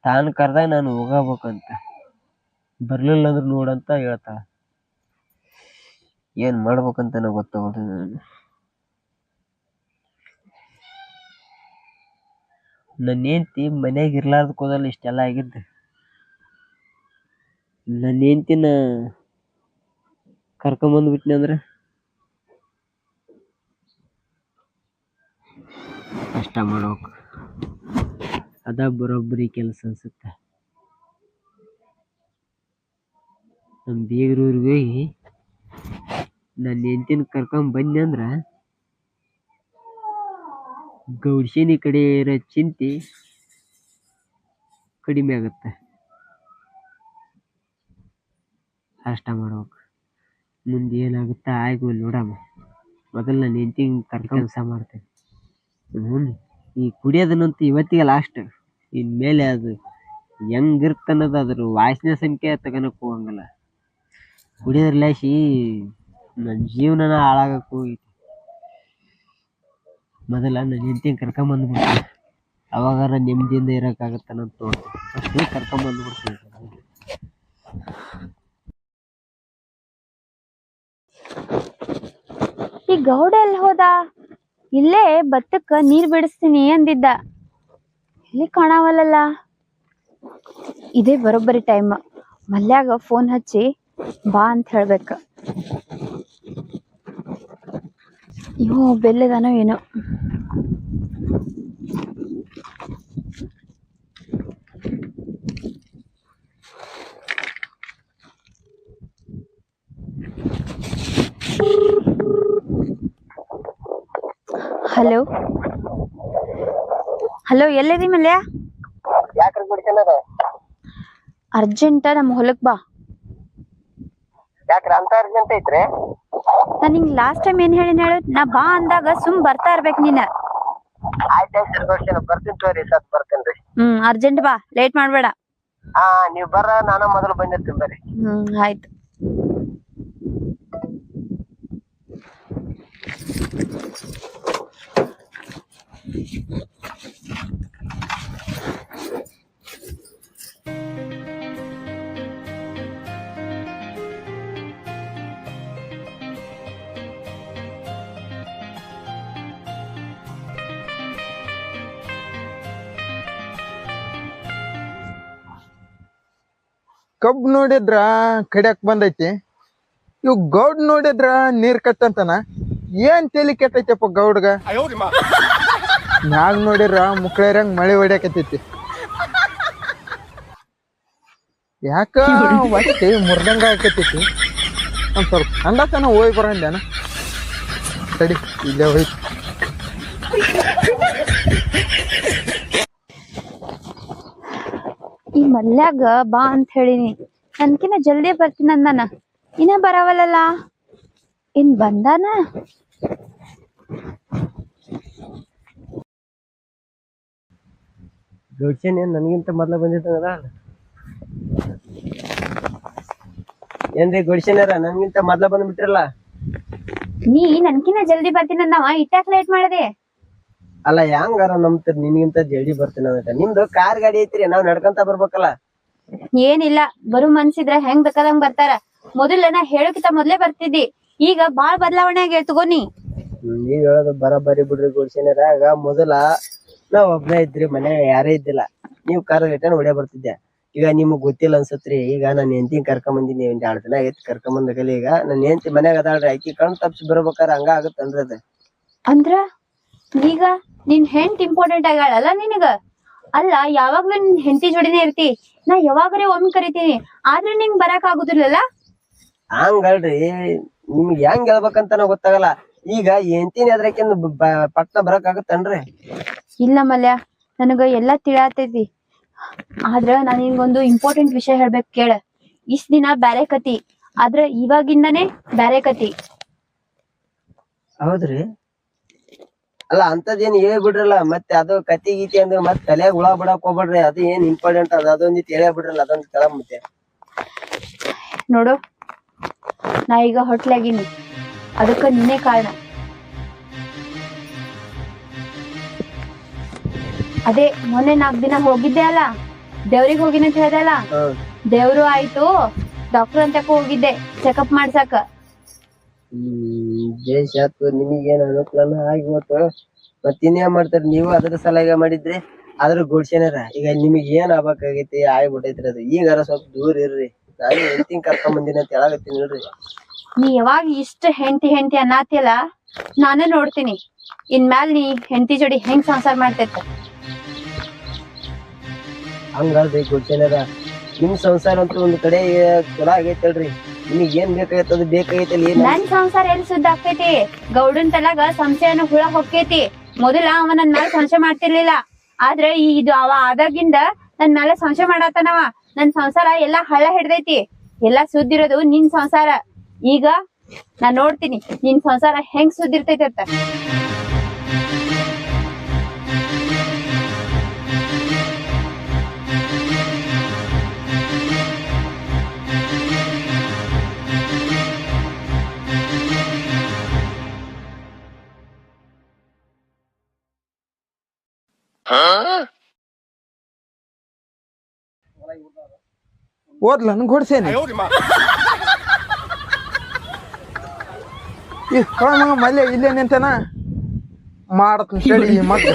ತಾನು ಕರ್ದಾಗ ನಾನು ಹೋಗಬೇಕಂತ, ಬರ್ಲಿಲ್ಲ ಅಂದ್ರ ನೋಡಂತ ಹೇಳ್ತಾಳ. ಏನ್ ಮಾಡ್ಬೇಕಂತ ಗೊತ್ತಾಗೋದು ನಾನು. ನನ್ನ ಹೆಂಡತಿ ಮನ್ಯಾಗ ಇರ್ಲಾರ್ದಕ್ ಹೋದಲ್ಲ ಇಷ್ಟೆಲ್ಲ ಆಗಿದ್ದು. ನನ್ನ ಹೆಂಡತಿನ ಕರ್ಕೊಂಬಂದ್ಬಿಟ್ನಿ ಅಂದ್ರ ಕಷ್ಟ ಮಾಡ್ಬೇಕು. ಅದ ಬರೋಬ್ಬರಿ ಕೆಲಸ ಅನ್ಸುತ್ತೆ. ನಮ್ಮ ಬೀಗ್ರೂರ್ಗೆ ಹೋಗಿ ನನ್ನ ಹೆಂಡತಿನ ಕರ್ಕೊಂಡ್ ಬಂದೆ ಅಂದ್ರ ಗೌಡ್ಸೇನಿ ಕಡೆ ಇರೋ ಚಿಂತೆ ಕಡಿಮೆ ಆಗುತ್ತೆ. ಅಷ್ಟ ಮಾಡ್ಬೇಕು. ಮುಂದೆ ಏನಾಗುತ್ತಾ ಆಯ್ತು ನೋಡಮ್ಮ. ಮೊದಲು ನನ್ನ ಹೆಂಡತಿ ಕೆಲಸ ಮಾಡ್ತೇನೆ. ಈ ಕುಡಿಯೋದನ್ನಂತೂ ಇವತ್ತಿಗೆ ಲಾಸ್ಟ್. ಇನ್ಮೇಲೆ ಅದು ಹೆಂಗಿರ್ತನ್ನೋದು ಅದ್ರ ವಾಸನೆ ಸಂಖ್ಯೆ ತಗೋನಕ್ ಹೋಗಂಗಿಲ್ಲ. ಕುಡಿಯೋದ್ರಲೇಸಿ ನನ್ನ ಜೀವನನ ಹಾಳಾಗಕ್ಕೆ ಹೋಗಿ ಮೊದಲ ನನ್ನ ಹೆಂಡತಿನ ಕರ್ಕೊಂಬಂದ್ಬಿಡ್ತೀನಿ. ಅವಾಗಾರ ನೆಮ್ಮದಿಯಿಂದ ಇರೋಕ್ಕಾಗತ್ತಾನಂತ ನೋಡ್ತೀನಿ. ಅಷ್ಟೇ ಕರ್ಕೊಂಬಂದ್ಬಿಡ್ತೀನಿ. ಈ ಗೌಡ ಎಲ್ಲಿ ಹೋದ? ಇಲ್ಲೇ ಭತ್ತಕ್ಕ ನೀರ್ ಬಿಡಿಸ್ತೀನಿ ಅಂದಿದ್ದ, ಇಲ್ಲಿ ಕಾಣವಲ್ಲ. ಇದೇ ಬರೋಬ್ಬರಿ ಟೈಮ್. ಮಲ್ಯಾಗ ಫೋನ್ ಹಚ್ಚಿ ಬಾ ಅಂತ ಹೇಳ್ಬೇಕ. ಇವು ಬೆಲ್ಲದಾನೋ ಏನೋ. ಹಲೋ ಹಲೋ, ಎಲ್ಲಿದಿ ಮಲ್ಯ? ಅರ್ಜೆಂಟ ನಮ್ಮ ಹೊಲಕ್ ಬಾ. ಯಾಕ್ರ ಅಂತ ಅರ್ಜೆಂಟ್ ಐತ್ರಿ? ನಾ ನಿಂಗ್ ಲಾಸ್ಟ್ ಟೈಮ್ ಏನ್ ಹೇಳಿನ ಹೇಳು, ನಾ ಬಾ ಅಂದಾಗ ಸುಮ್ ಬರ್ತಾ ಇರ್ಬೇಕ್ ನೀನ. ಆಯ್ತಾಯ್ತು ಬರ್ತೀನಿ ತೋರಿ, ಸತ್ ಬರ್ತೇನ್ರಿ. ಅರ್ಜೆಂಟ್ ಬಾ, ಲೇಟ್ ಮಾಡ್ಬೇಡ. ನೀವ್ ಬರ್ರ, ನಾನು ಮೊದಲು ಬಂದಿರ್ತೀನಿ ಬರ್ರಿ. ಆಯ್ತು. ಕಬ್ಬ್ ನೋಡಿದ್ರ ಕಡಿಯಾಕ್ ಬಂದೈತಿ, ಇವ್ ಗೌಡ್ ನೋಡಿದ್ರ ನೀರ್ ಕಟ್ಟಂತನ. ಏನ್ ತಲಿ ಕೆಟ್ಟೈತಪ್ಪ ಗೌಡ್ಗ. ಮ್ಯಾಗ ನೋಡಿದ್ರ ಮುಕ್ಳೇರಂಗ್ ಮಳೆ ಹೊಡ್ಯಾಕತ್ತೈತಿ. ಯಾಕ ಹೊಟ್ಟೆ ಮುರ್ದಂಗ ಆಕತೈತಿ. ಒಂದ್ ಸ್ವಲ್ಪ ಅಂಡತನ ಹೋಗಿ ಬರಂದೇನ. ಸರಿ ಇಲ್ಲೇ ಹೋಯ್ತು. ಈ ಮಲ್ಯಾಗ ಬಾ ಅಂತ ಹೇಳಿನಿ, ನನ್ಕಿನ ಜಲ್ದಿ ಬರ್ತೀನಿ ಅಂದಾನ, ಇನ್ನ ಬರವಲ್ಲಲ್ಲ. ಇನ್ ಬಂದಾನ? ಜೋಡ್ಸೇನ್ ಏನ್ ನನ್ಗಿಂತ ಮೊದ್ಲ ಬಂದಿದ್ದಾನ. ಏನ್ರಿ ಗೊಡ್ಸೇನಾರ ನನ್ಗಿಂತ ಮೊದ್ಲ ಬಂದ್ಬಿಟ್ರಲ್ಲ. ನೀ ನನ್ಕಿನ ಜಲ್ದಿ ಬರ್ತೀನಿ ಅಂದವ, ಇಟ್ಟಾಕ್ ಲೇಟ್ ಮಾಡದೆ. ಅಲ್ಲ ಹೆಂಗಾರ ನಂಬ್ತಿರ್ ನಿನ್ಗಿಂತ ಜಲ್ದಿ ಬರ್ತೀನಿ ಅಂತ. ನಿಮ್ದು ಕಾರ್ ಗಾಡಿ ಐತ್ರಿ, ನಾವ್ ನಡ್ಕಂತ ಬರ್ಬೇಕಲ್ಲ. ಏನಿಲ್ಲ, ಬರು ಮನ್ಸಿದ್ರ ಹೆಂಗ್ ಬೇಕಾದಂಗ್ ಬರ್ತಾರ. ಮೊದಲ ನಾ ಹೇಳೋಕಿಂತ ಮೊದ್ಲೇ ಬರ್ತಿದ್ದಿ, ಈಗ ಬಾಳ್ ಬದಲಾವಣೆ ಆಗ್ಯಾವ ತಗೋನಿ. ನೀವ್ ಹೇಳೋದು ಬರಾಬರಿ ಬಿಡ್ರಿ ಗೊಡ್ಸೇನಾರ. ಆಗ ಮೊದಲ ನಾವ್ ಒಬ್ನೇ ಇದ್ರಿ, ಮನ್ಯಾಗ ಯಾರೇ ಇದ್ದಿಲ್ಲ. ನೀವ್ ಕಾರ್ ಗಟ್ಟನ ಹೊಡ್ಯಾ ಬರ್ತಿದ್ದೆ. ಈಗ ನಿಮಗ್ ಗೊತ್ತಿಲ್ಲ ಅನ್ಸತ್ರಿ. ಈಗ ನಾನ್ ಹೆಂಡತಿನ ಕರ್ಕೊಂಡ್ ಬಂದಿನಿ, ಒಂದ್ 2 ದಿನ ಆಗೈತಿ ಕರ್ಕೊಂಡ್ ಬಂದಾಗಲಿ. ಈಗ ನನ್ ಹೆಂಡತಿ ಮನ್ಯಾಗ ಅದಾಳ್ರಿ, ಆಕಿ ಕಣ್ ತಪ್ಸಿ ಬರ್ಬೇಕಾರ ಹಂಗ ಆಗತ್ತನ್ರಿ ಅದ. ಅಂದ್ರ ಈಗ ನಿನ್ ಹೆಂಟ್ ಇಂಪಾರ್ಟೆಂಟ್ ಆಗ್ಯಾಳಲ್ಲ ನಿನಗ. ಅಲ್ಲ, ಯಾವಾಗ್ಲೂ ನಿನ್ ಹೆಂಡತಿ ಜೋಡಿನೇ ಇರ್ತಿ, ನಾ ಯಾವಾಗ್ರೆ ಒಮ್ಮೆ ಕರಿತೀನಿ, ಆದ್ರೆ ನಿಂಗ್ ಬರಾಕ್ ಆಗುದಿಲ್ಲಲ್ಲ. ಹಂಗಲ್ರಿ, ನಿಮ್ಗ್ ಹೆಂಗ್ ಹೇಳ್ಬೇಕಂತ ಗೊತ್ತಾಗಲ್ಲ. ಈಗ ಹೆಂಡತಿನ ಎದ್ರಕಿಂದ ಪಟ್ನ ಬರಕ್ ಆಗತ್ತನ್ರಿ? ಇಲ್ಲ ಮಲ್ಯ, ನನಗ ಎಲ್ಲಾ ತಿಳಿಯತೈತಿ. ಆದ್ರ ನಾನ್ ನಿನ್ಗೊಂದು ಇಂಪಾರ್ಟೆಂಟ್ ವಿಷಯ ಹೇಳ್ಬೇಕು ಕೇಳ. ಇಷ್ಟ ದಿನ ಬ್ಯಾರೆ ಕತಿ, ಆದ್ರ ಇವಾಗಿಂದಾನೇ ಬ್ಯಾರೆ ಕತಿ. ಹೌದ್ರಿ? ಅಲ್ಲ ಅಂತದೇನ್ ಹೇಳ್ಬಿಡ್ರಲ್ಲ. ಮತ್ತೆ ಅದು ಕತಿ ಗೀತಿ ಅಂದ್ರೆ ಮತ್ ತಲೆಯಾಗ ಹುಳ ಬಿಡಕ್ ಹೋಗ್ಬೇಡ್ರಿ. ಅದು ಏನ್ ಇಂಪಾರ್ಟೆಂಟ್ ಅದ ಅದೊಂದಿತ್ತು ಹೇಳ್ಬಿಡ್ರಲ್ಲ, ಅದೊಂದ್ ಕೇಳ. ಮತ್ತೆ ನೋಡು, ನಾ ಈಗ ಹೊಟ್ಲಾಗಿನಿ, ಅದಕ್ಕ ನೀನೇ ಕಾರಣ. ಅದೇ ಮೊನ್ನೆ 4 ದಿನ ಹೋಗಿದ್ದೆ ಅಲ್ಲ, ದೇವ್ರಿಗೆ ಹೋಗಿನ ಅಂತ ಹೇಳ್ದೆ ಅಲ್ಲ, ದೇವ್ರು ಆಯ್ತು, ಡಾಕ್ಟರ್ ಅಂತಕ ಹೋಗಿದ್ದೆ ಚೆಕಪ್ ಮಾಡ್ಸಾಕ. ಜೈಸಾತ್ ನಿಮಗೇನ್ ಅನುಕೂಲನ ಆಗಿವತ್ತು. ಮತ್ ಇನ್ನೇನ್ ಮಾಡ್ತಾರ ನೀವು? ಅದ್ರ ಸಲಾಗ ಮಾಡಿದ್ರಿ. ಆದ್ರ ಗೊಡ್ಸೇನಾರ ಈಗ ನಿಮಗ್ ಏನ್ ಆಗ್ಬೇಕಾಗೈತಿ ಆಗ್ಬಿಟ್ಟೈತ್ರಿ. ಅದು ಈಗಾರ ಸ್ವಲ್ಪ ದೂರ ಇರ್ರಿ. ನಾನು ಹೆಂಡತಿನ ಕರ್ಕೊಂಡ್ ಬಂದಿನಿ ಅಂತ ಹೇಳಾಕತ್ತೀನಿ ನೋಡ್ರಿ. ನೀ ಯಾವಾಗ ಇಷ್ಟ ಹೆಂಡತಿ ಅನ್ನತಿಯಲ್ಲ, ನಾನೇ ನೋಡ್ತೀನಿ ಇನ್ಮ್ಯಾಲ ನೀ ಹೆಂಡತಿ ಜೋಡಿ ಹೆಂಗ್ ಸಂಸಾರ ಮಾಡ್ತೈತ. ಹಂಗಲ್ರಿ ಗೊಡ್ಸೇನಾರ, ನಿಮ್ ಸಂಸಾರ ಅಂತೂ ಒಂದ್ ಕಡೆ ಚಲೋ ಆಗೈತಲ್ರಿ. ನಿಮಗ್ ಏನ್ ಬೇಕಾಗೈತ ಅದು ಬೇಕಾಗೈತಲ್ಲ. ನನ್ ಸಂಸಾರ ಎಲ್ಲಿ ಸುದ್ದ ಆಕೈತಿ? ಗೌಡನ್ ತಲಾಗ ಸಂಶಯನ ಹುಳ ಹೊಕ್ಕೈತಿ. ಮೊದಲ ಅವ ನನ್ ಮ್ಯಾಲ ಸಂಶಯ ಮಾಡ್ತಿರ್ಲಿಲ್ಲ, ಆದ್ರೆ ಇದು ಅವ ಆದಾಗಿಂದ ನನ್ ಮ್ಯಾಲ ಸಂಶಯ ಮಾಡಾತನವ. ನನ್ ಸಂಸಾರ ಎಲ್ಲಾ ಹಳ್ಳ ಹಿಡ್ದೈತಿ, ಎಲ್ಲಾ ಸುದ್ದಿರೋದು ನಿನ್ ಸಂಸಾರ. ಈಗ ನಾ ನೋಡ್ತೀನಿ ನಿನ್ ಸಂಸಾರ ಹೆಂಗ್ ಸುದ್ದಿರ್ತೈತಿ ಅಂತ. ಓದ್ಲನ್ ಗೊಡ್ಸೇನಿ. ಈ ಮಗ ಮಲ್ಯ ಇಲ್ಲೇ ನಿಂತನ ಮಾಡತ್ನ ತಡಿ ಈ ಮಗ.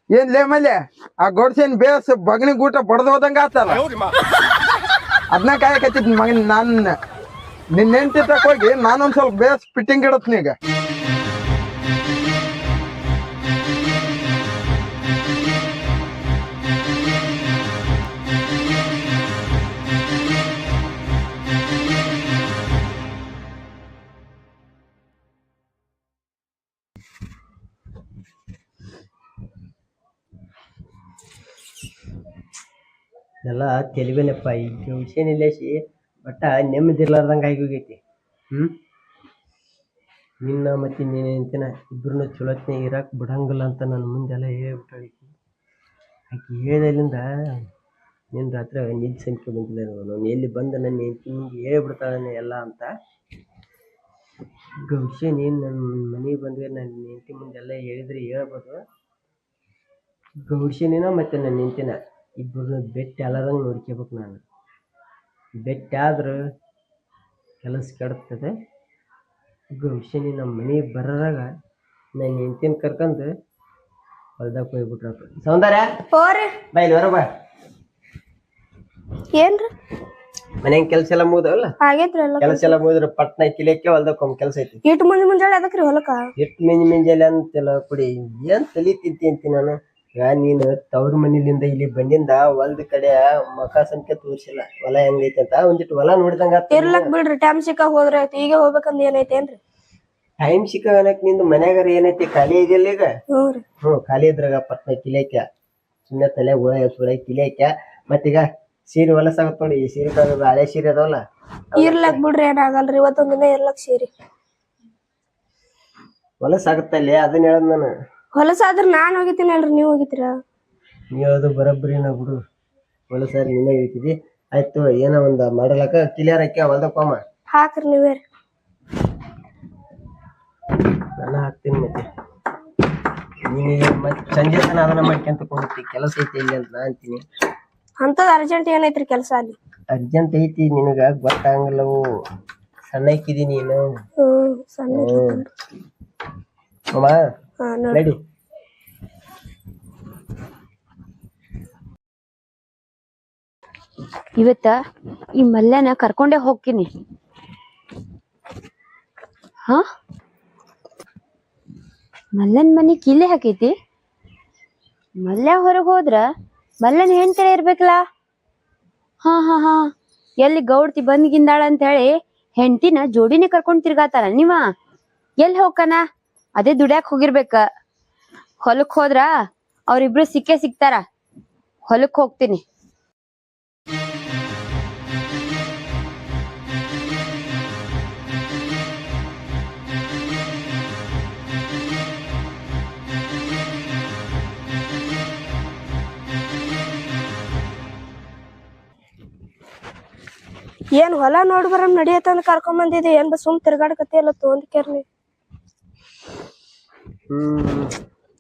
ಏನ್ ಲೇ ಮಲ್ಯ, ಆ ಗೊಡ್ಸೇನ್ ಬೇಸ್ ಬಗನಿ ಗೂಟ ಬಡ್ದು ಹೋದಂಗ ಆತಲ್ಲ. ಅದನ್ನ ಕಾಯಕತ್ತಿದ್ ಮಗನ್. ನಾನ್ ನಿನ್ನ ಹೆಂಡತಿ ತಕ ಹೋಗಿ ನಾನೊಂದ್ ಸ್ವಲ್ಪ ಬೇಸ್ ಫಿಟ್ಟಿಂಗ್ ಇಡತ್ನಿ ಈಗ. ಎಲ್ಲ ತೆಲಿವೇನಪ್ಪ ಈ ವಿಷಯ ನಿಲ್ಲೇಸಿ ಬಟ್ಟ ನೆಮ್ಮದಿರ್ಲಾರ್ದಂಗ ಆಗಿ ಹೋಗೈತಿ. ನಿನ್ನ ಮತ್ತೆ ನೀನ್ ಅಂತಿನ ಇಬ್ರನ್ನ ಚೊಲೋತ್ನೆ ಇರಾಕ್ ಬಿಡಂಗಿಲ್ಲ ಅಂತ ನನ್ನ ಮುಂದೆಲ್ಲ ಹೇಳ್ಬಿಟ್ಟಾಳ ಆಕಿ. ಹೇಳಿದಲ್ಲಿಂದ ನಿನ್ನ ರಾತ್ರಿ ನಿಜ ಸಂಖ್ಯೆ ಬಂದಿಲ್ಲ. ನಾನು ಎಲ್ಲಿ ಬಂದ ನನ್ನ ಹೆಂಡತಿ ಮುಂದೆ ಹೇಳ್ಬಿಡ್ತಾಳೆ ಎಲ್ಲ ಅಂತ. ವಿಷಯ ನೀನು ನನ್ನ ಮನೆಗೆ ಬಂದ್ರೆ ನನ್ನ ಹೆಂಡತಿ ಮುಂದೆಲ್ಲ ಹೇಳಿದ್ರೆ ಹೇಳ್ಬೋದು. ಗೌಡ್ಸಿನ ಮತ್ತೆ ನನ್ನ ಹೆಂಡತಿನ ಇಬ್ಬರನ್ನ ಬೆಟ್ಟಿ ಅಲ್ಲದಂಗೆ ನೋಡ್ಕೋಬೇಕು. ನಾನು ಬೆಟ್ಟಿ ಆದ್ರೆ ಕೆಲಸ ಕೆಡ್ತದೆ. ಗೌಶಿನಿ ನಮ್ಮ ಮನೆಗೆ ಬರೋದಾಗ ನಾನು ಹೆಂಡ್ತಿನ ಕರ್ಕೊಂಡು ಹೊಲ್ದಾಗ ಹೋಗ್ಬಿಟ್ರಪ್ಪ. ಸೌಂದರ್ಯ ಹೋರಿ ಬಾ ಇಲ್ಲಿ ಹೊರ ಬಾ. ಏನ್ರಿ ಮನ್ಯಾಗ ಕೆಲಸ ಎಲ್ಲ ಮುಗ್ದವಲ್ಲ, ಆಗೇತ್ರಿ ಎಲ್ಲ ಕೆಲಸ ಎಲ್ಲ ಮುಗಿದ್ರೆ ಪಟ್ನ ಕಿಲಿಯಕ್ಕೆ ಹೊಲ್ದಕ್ಕೊಮ್ಮೆ ಕೆಲಸ ಐತಿ. ಇಟ್ಟು ಮುಂಜಾನೆ ಅದಕ್ರಿ ಹೊಲಕ್ಕ ಎಷ್ಟು ಮಿಂಜಾಲೆ ಅಂತೆಲ್ಲ ಕುಡಿ ಏನ್ ತಲಿ ತಿಂತಿ ಅಂತಿ ನಾನು. ಈಗ ನೀನು ತವ್ರ ಮನಿಲಿಂದ ಇಲ್ಲಿ ಬಂದಿಂದ ಹೊಲ್ದ ಕಡೆ ಮಕ ಸಂಖ್ಯೆ ತೋರ್ಸಿಲ್ಲ, ಹೊಲ ಹೆಂಗೈತಿ ಅಂತ ಒಂದಿಟ್ಟು ಹೊಲ ನೋಡಿದಂಗ ಇರ್ಲಕ್ ಬಿಡ್ರಿ ಟೈಮ್ ಸಿಕ್ಕಾಗ ಹೋದ್ರ ಆಯ್ತು. ಈಗ ಹೋಗ್ಬೇಕಂದ್ ಏನೈತೇನ್ರಿ? ಟೈಮ್ ಸಿಕ್ಕ ನಿಂದು ಮನ್ಯಾಗಾರ ಏನೈತಿ ಖಾಲಿ ಇದೆಯಲ್ಲ ಈಗ? ಹ್ಞೂ ಖಾಲಿ ಇದ್ರಾಗ ಪಟ್ನ ಕಿಲಿಯಾಕ್ಯ ಸುಮ್ಮನೆ ತಲೆ ಹುಳ ಸುಳ ಕಿಲಿಯಾಕ್ಯ. ಮತ್ತೀಗ ಸೀರೆ ಹೊಲಸಾಗತ್ ನೋಡಿ, ಈ ಸೀರೆ ಹಳೆ ಸೀರೆ ಅದಾವಲ್ಲ ಇರ್ಲಕ್ ಬಿಡ್ರಿ ಏನಾಗಲ್ರಿ. ಇವತ್ತೊಂದ್ ದಿನ ಇರ್ಲಕ್ ಸೇರಿ ಹೊಲಸಾಗತ್ತಲ್ಲಿ ಅದನ್ನ ಹೇಳದ್ ನಾನು. ಹೊಲಸಾದ್ರ ನಾನ್ ಹೋಗಿತೀನಿ ಅಲ್ರಿ, ನೀವ್ ಹೋಗಿತೀರಾ? ನೀ ಹೇಳೋದು ಬರೋಬ್ಬರಿ ನಾ ಬಿಡು. ಹೊಲಸಾರಿ ನೀನೇ ಹೇಳ್ತಿದ್ದಿ. ಆಯ್ತು ಏನೋ ಒಂದ್ ಮಾಡಲಕ್ಕ ಕಿಲಿಯಾರ ಹಾಕ್ಯ ಹೊಲ್ದಕ್ಕೊಮ್ಮ ಹಾಕ್ರಿ ನೀವೇ. ನಾನು ಹಾಕ್ತೀನಿ. ಮತ್ತೆ ನೀನು ಮತ್ತೆ ಸಂಜೆ ತನ ಅದನ್ನ ಮಾಡ್ಕೊಂತ ಹೋಗ್ತಿ, ಕೆಲಸ ಐತಿ ಇಲ್ಲಿ ಅಂತ ನಾ ಅಂತೀನಿ. ಅಂತದ್ ಅರ್ಜೆಂಟ್ ಏನೈತ್ರಿ ಕೆಲ್ಸ ಅಲ್ಲಿ? ಅರ್ಜೆಂಟ್ ಐತಿ ನಿನಗ ಗೊತ್ತಾಗಂಗಿಲ್ಲವು, ಸಣ್ಣ ಹಾಕಿದಿ ನೀನು. ಸಣ್ಣ ಅಮ್ಮ ನಡಿ. ಇವತ್ತ ಈ ಮಲ್ಯನ ಕರ್ಕೊಂಡೇ ಹೋಗ್ತೀನಿ. ಹಾ, ಮಲ್ಲನ್ ಮನಿ ಕಿಲ್ಲಿ ಹಾಕೈತಿ. ಮಲ್ಯ ಹೊರಗ್ ಹೋದ್ರ ಮಲ್ಲನ್ ಹೆಣ್ತರ ಇರ್ಬೇಕಲ್ಲ. ಹಾ ಹಾ ಹಾ, ಎಲ್ಲಿ ಗೌಡ್ತಿ ಬಂದ್ಗಿಂದಾಳ ಅಂತ ಹೇಳಿ ಹೆಂಡತಿನ ಜೋಡಿನೇ ಕರ್ಕೊಂಡ್ ತಿರ್ಗಾತಾರ ನೀವ. ಎಲ್ಲಿ ಹೋಗ್ಕನ? ಅದೇ ದುಡ್ಯಾಕ್ ಹೋಗಿರ್ಬೇಕ. ಹೊಲಕ್ ಹೋದ್ರ ಅವ್ರಿಬ್ರು ಸಿಕ್ಕೇ ಸಿಗ್ತಾರ. ಹೊಲಕ್ ಹೋಗ್ತೀನಿ. ಏನ್ ಹೊಲ ನೋಡ್ ಬರಮ್ ನಡಿಯತ್ತಂದ್ ಕರ್ಕೊಂಡ್ ಬಂದಿದ್ದೆ. ಏನ್ ಸುಮ್ ತಿರ್ಗಾಡಕತ್ತಿ ಎಲ್ಲ ತೊಗೊಂಡ್ ಕೇರ್ನಿ.